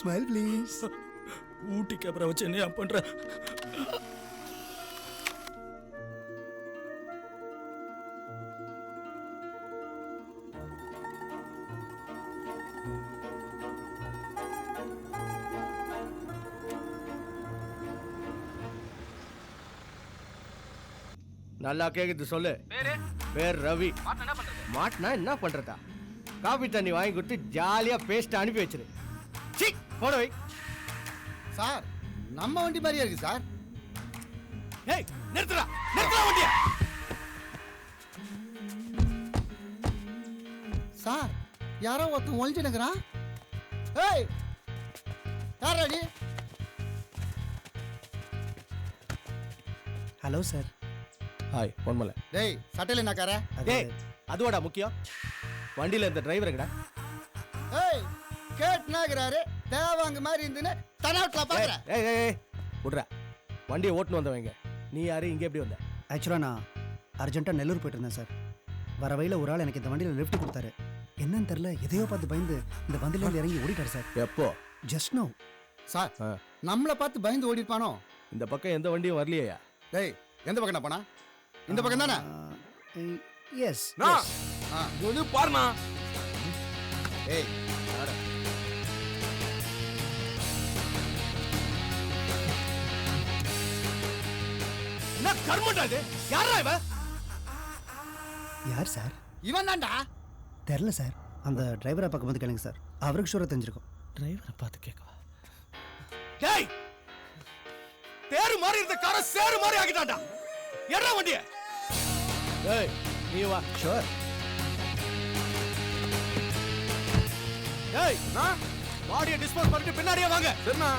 Smile please. Ooty camera வச்சு என்ன பண்ற? நல்லா கேக்குது, சொல்லு. பேர் ரவி. மாட்டினா என்ன பண்றதா? காபி தண்ணி வாங்கி கொடுத்து ஜாலியா பேஸ்ட் அனுப்பி வச்சிரு. போட வை. சார், நம்ம வண்டி மாதிரியே இருக்கு சார். ஏய், நிறுத்துடா வண்டியை. சார் யாரோ ஒருத்தன் ஒழிஞ்சுனுக்குறான். ஏய் யாராடி? Hello sir. ஹாய் பொன்மலை. டேய் சட்டையில என்ன கார? டேய் அதுவாடா முக்கியம். வண்டியில இந்த டிரைவர் எங்கடா? ஏய் கேட்னாகிறாரு தேவாங்க மாதிரி இருந்துன்னு தனாவட்ல பாக்குற. ஏய் ஏய் ஏய் விட்றா. வண்டியை ஓட்டுன்னு வந்தவங்க. நீ யாரு இங்கே எப்படி வந்த? ஆக்சுவலாக நான் அர்ஜென்ட்டாக நெல்லூர் போயிட்டு இருந்தேன் சார். வர வழியில் ஒரு ஆள் எனக்கு இந்த வண்டியில் லிஃப்ட் கொடுத்தாரு. என்னன்னு தெரில எதையோ பார்த்து பயந்து இந்த வண்டியில இறங்கி ஓடிட்டார் சார். எப்போ? Just no. சார் நம்மளை பார்த்து பயந்து ஓடிப்பானோ? இந்த பக்கம் எந்த வண்டியும் வரலையா? டேய் எந்த பக்கம் போனா? இந்த பக்கம் தானே? எஸ். இது பாருண்ணா. ஏய் என்ன கர்மடா இது? யாரா இவன்? யார் சார்? இவன் தான்டா. தெரில சார். அந்த டிரைவரை பக்கம் வந்து கேளுங்க சார். அவருக்கு ஷூராக தெரிஞ்சிருக்கும். டிரைவரை பார்த்து கேட்கவா? டேய் தேரு மாதிரி இருந்த காரை சேரு மாதிரி ஆகிட்டான்டா. எடா வண்டிய. டேய் நீ வா. ஷூர். டேய் நான் பாடியை டிஸ்போஸ் பண்ணிட்டு பின்னாடியே வாங்க. சரிண்ணா.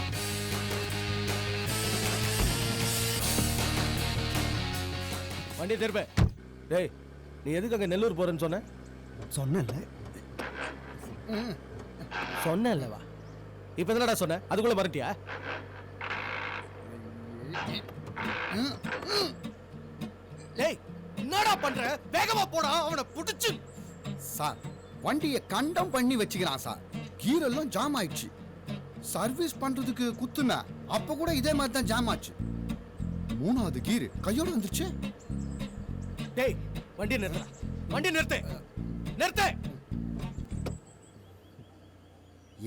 வண்டி திருப்ப. டேய் நீ எதுக்கு அங்க நெல்லூர் போறேன்னு சொன்ன? சொன்னேன்ல. சொன்னேன்லவா? இப்போ என்னடா சொன்ன? அதுக்குள்ள மறட்டியா? டேய் என்னடா பண்ற? வேகமா போடா அவனை புடிச்சு. சார் வண்டியை கண்டம் பண்ணி வச்சுக்கிறான் சார். கீர் எல்லாம் ஜாம் ஆயிடுச்சு. சர்வீஸ் பண்றதுக்கு குத்துன அப்ப கூட இதே மாதிரி தான் ஜாம் ஆச்சு. 3வது கீர் கையோட வந்துருச்சு. டேய் வண்டி நிறுத்து. வண்டி நிறுத்து. நிறுத்து.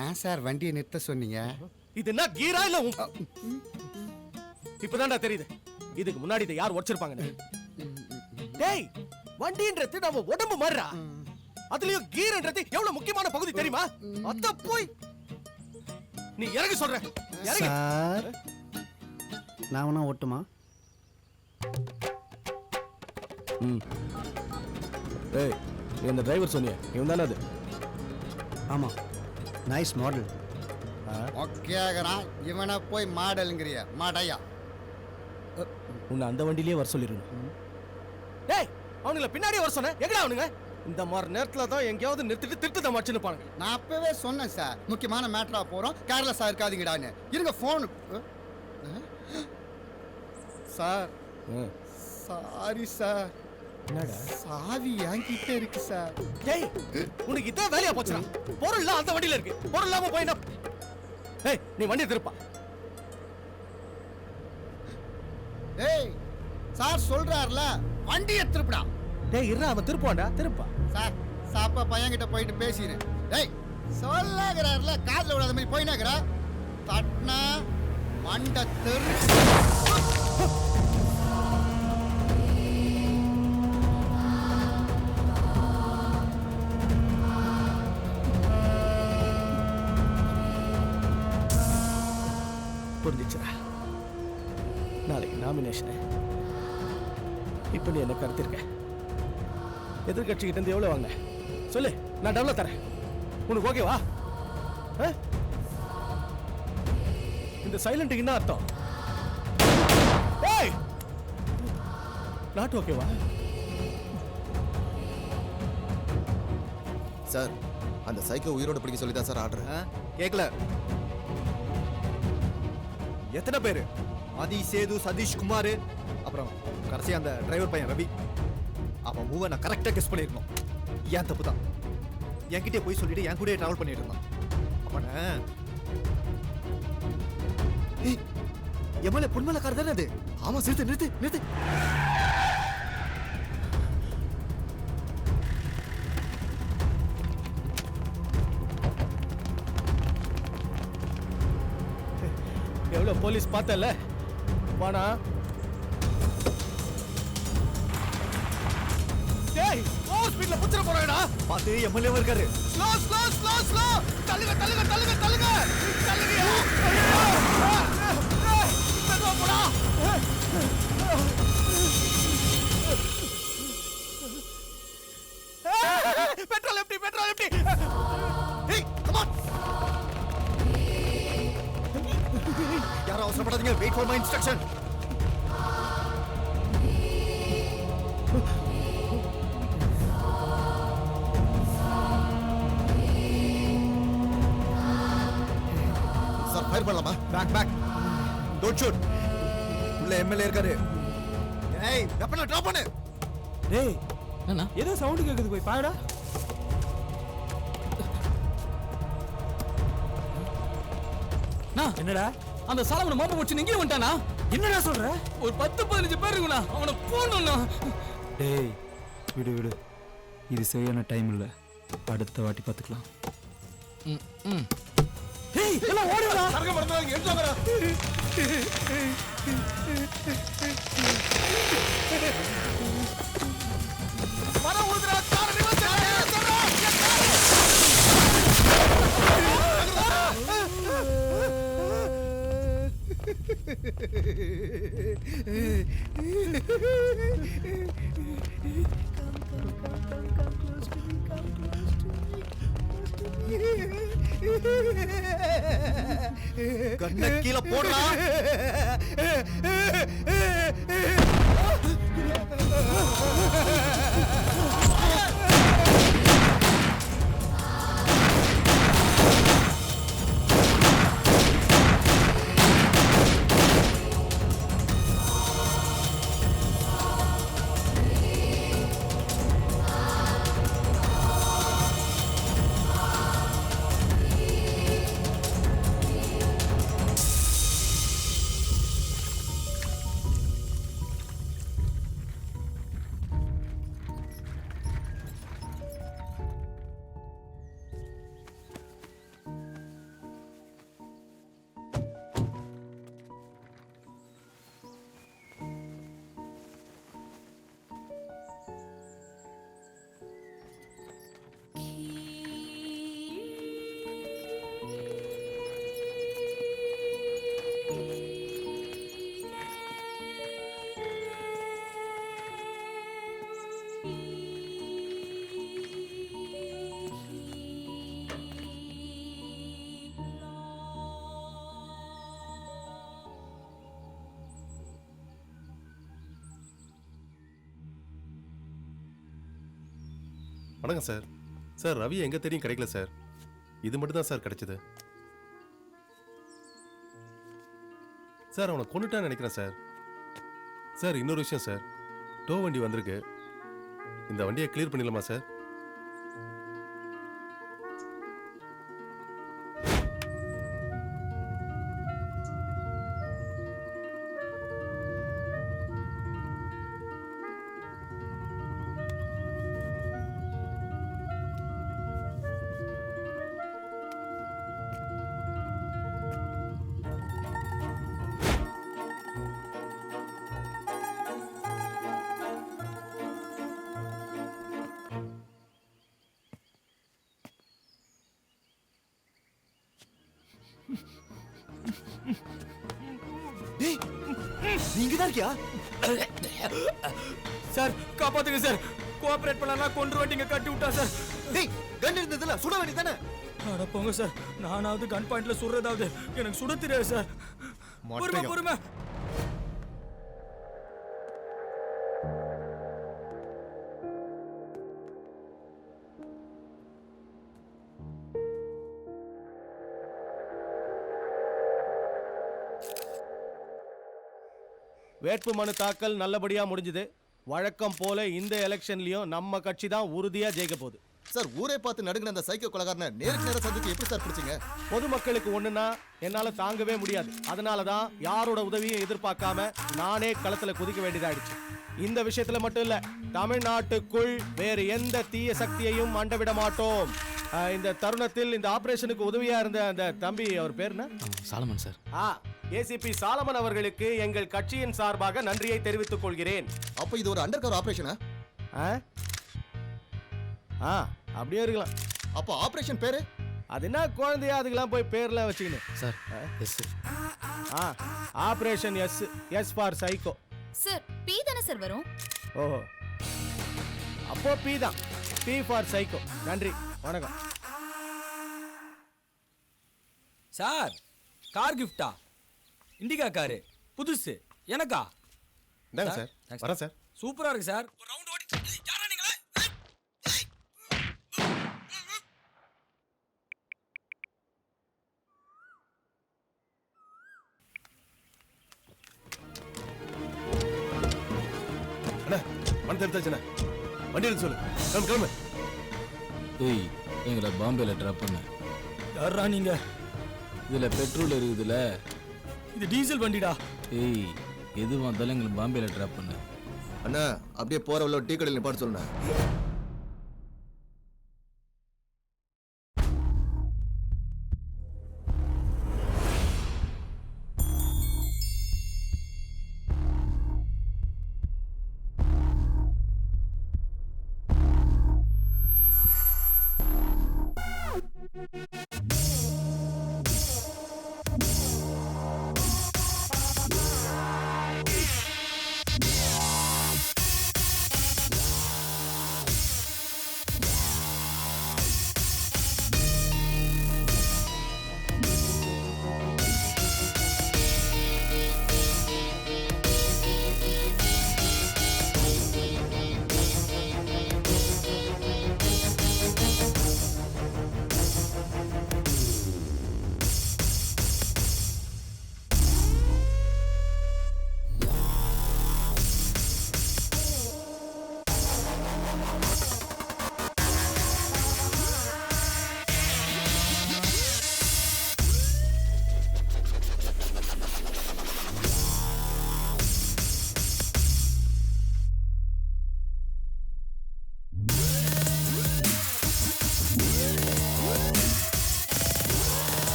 ஏன் சார் வண்டியை நிறுத்த சொன்னீங்க? இது என்ன கீரா இல்ல? இப்பதான்டா தெரியுது இதுக்கு முன்னாடி இதை யார் உடைச்சிருப்பாங்க. டேய் வண்டின்றது நம்ம உடம்பு மாதிரிடா. அதுலயும் கீர்ன்றது எவ்வளவு முக்கியமான பகுதி தெரியுமா? அத போய் நீ இறங்க சொல்ற. இறங்க சார். நான் வேணா ஓட்டுமா? ஏய் நீ அந்த டிரைவர் சொன்னியே இவன் தானே அது? ஆமாம். Nice model. ஓகேங்கிறான். இவனை போய் மாடலுங்கிறிய மாடையா? உன்னை அந்த வண்டியிலேயே வர சொல்லிருக்கணும். டேய் அவனுங்கள பின்னாடியே வர சொன்ன. எங்கடா அவனுங்க? இந்த மாதிரி நேரத்துல தான் எங்கேயாவது நிறுத்திட்டு திட்டுதான் மச்சுன்னு பாருங்க. நான் அப்பவே சொன்னேன் சார் முக்கியமான மேட்டரா போறோம் கேர்லெஸ்ஸா இருக்காதீங்கடான்னு. இருங்க போன். Sir sorry sir. என்னடா? சாவி என்கிட்ட இருக்கு சார். டேய் உனக்கு இதான் வேலையா போச்சுடா. பொருள் எல்லாம் அந்த வண்டியில இருக்கு. பொருள் இல்லாம போய் என்ன? ஏய் நீ வண்டியை திருப்பா. ஏய் சார் சொல்றாருல வண்டியை திருப்புடா. டேய் இருடா அவன் திருப்பான்டா. திருப்பா. சார் சாப்பா பையன்கிட்ட போயிட்டு பேசினேன். டேய் சொல்லாகிறாருல காதுல விடாத மாதிரி போயினாக்கிறா. தட்னா மண்ட தெரு. புரிஞ்சிச்சுடா. நாளைக்கு நாமினேஷன். இப்போ நீ என்ன கருத்திருக்க? எதிர்கட்சிக்கிட்ட இருந்து எவ்வளவு வாங்க சொல்லு. நான் டெவலப் தரேன். உனக்கு ஓகேவா? இந்த சைலண்ட்டுக்கு என்ன அர்த்தம்? ஏய் நாட் ஓகேவா? சார் அந்த சைக்கோ உயிரோட பிடிக்க சொல்லி தான் சார் ஆர்டர். கேட்கல. எத்தனை பேரு? ஆதி, சேது, சதீஷ், குமார், அப்புறம் கடைசி அந்த டிரைவர் பையன் ரவி. அவன் மூவ நான் கரெக்டாக கெஸ் பண்ணிருக்கணும். ஏன் தப்பு தான். என்கிட்டே போய் சொல்லிட்டு என் கூட டிராவல் பண்ணிட்டு இருந்தான். அவனை எம்எல்ஏ பொன்மலைக்கார தானே அது? ஆமா நிறுத்து நிறுத்து நிறுத்து. எவ்வளவு போலீஸ் பார்த்தல வானா. டேய் ஓவர் ஸ்பீட்ல புடிச்சற போறாடா. பாத்து எம்எல்ஏ இருக்காரு. Slow slow slow slow. தள்ளுங்க தள்ளுங்க தள்ளுங்க தள்ளுங்க. தள்ளுங்க. மெதுவா போடா. பெட்ரோல் எப்படி? Petrol for my instruction. Sir fire பண்ணலாமா? Back back. Don't shoot. உள்ள எம்எல்ஏ இருக்காரு. ஏய் வெப்பனை டிராப் பண்ணு. டேய் என்ன ஏதோ சவுண்ட் கேக்குது, போய் பாருடா. என்னடா அந்த சாலமனை மோப்ப வச்சு இங்கே வந்துட்டானா? என்னடா சொல்ற? ஒரு 10-15 பேர் இருக்குண்ணா, அவனை போடணும்ண்ணா. டேய் விடு விடு, இது சரியான டைம் இல்ல, அடுத்த வாட்டி பார்த்துக்கலாம். டேய் எல்லாம் ஓடுடா. சரக்கு மறந்துறாங்க, எடுத்துங்கடா. வர ஊதுடா, கார நிவர்த்தி. கண்ண கீழே போடுறா. வணக்கம் சார். சார் ரவி எங்கே தெரியும் கிடைக்கல சார். இது மட்டும் தான் சார் கிடைச்சது. சார் அவனை கொண்டுட்டான்னு நினைக்கிறேன் சார். சார் இன்னொரு விஷயம் சார், டோ வண்டி வந்திருக்கு. இந்த வண்டியை கிளியர் பண்ணிடலாமா சார்? நீங்க தான் இருக்கியா? சார் காப்பாத்துங்க சார், கோஆபரேட் பண்ணலாம் கொன்று வண்டிங்க கட்டி விட்டா சார். டேய் கன் இருந்ததுல சுட வேண்டியதானே? அட போங்க சார், நானாவது கன் பாயிண்ட்ல சுடுறதாவது, எனக்கு சுட தெரியாது சார். பொறுமை பொறுமை. வேட்பு மனு தாக்கல் நல்லபடியா முடிஞ்சது. வழக்கம் போல இந்த எலெக்ஷன்லயும் நம்ம கட்சி தான் உறுதியா ஜெயிக்க போகுது. சார் ஊரே பார்த்து நடுங்கின அந்த சைக்கோ கொலைகாரனை நேருக்கு நேரம் சந்திச்சு எப்படி சார் பிடிச்சிங்க? பொதுமக்களுக்கு ஒண்ணுன்னா என்னால தாங்கவே முடியாது. அதனால தான் யாரோட உதவியும் எதிர்பார்க்காம நானே களத்துல குதிக்க வேண்டியதாயிடுச்சு. இந்த விஷயத்துல மட்டும் இல்ல, தமிழ்நாட்டுக்குள் வேறு எந்த தீய சக்தியையும் அண்டவிட மாட்டோம். இந்த தருணத்தில் இந்த ஆபரேஷனுக்கு உதவியா இருந்த அந்த தம்பி, அவர் பேர் என்ன? சாலமன் சார். ஏசிபி சாலமன் அவர்களுக்கு எங்கள் கட்சியின் சார்பாக நன்றியை தெரிவித்துக் கொள்கிறேன். அப்ப இது ஒரு அண்டர் கவர் ஆபரேஷனா? அப்படியே இருக்கலாம். அப்ப ஆபரேஷன் பேரு? அது என்ன குழந்தையா அதுக்கெல்லாம் போய் பேர்ல வச்சுக்கணும் sir. S operation S. S for psycho. Sir B தானே சார் வரும்? ஓஹோ, அப்போ பி தான். B for psycho. நன்றி, வணக்கம் சார். கார் கிஃப்டா? இண்டிகா காரு புதுசு எனக்கா? இந்தாங்க சார். வரேன் சார். சூப்பரா இருக்கு சார். ஒரு ரவுண்ட் ஓடி. யாரா நீங்களே? அண்ணா வண்டி எடுத்தாச்சுண்ணா. வண்டி எடுத்து சொல்லு. கிளம்பு கிளம்பு. ஏய் எங்களை பாம்பேல ட்ராப் பண்ண. யாரா நீங்க? இதுல பெட்ரோல் இருக்குதுல. இது டீசல் வண்டிடா. ஏய் எது வந்தாலும் எங்களை பாம்பேல ட்ராப் பண்ண. அண்ணா அப்படியே போற உள்ள டீ கடையில் நிப்பாட்டு சொல்லுண்ணா.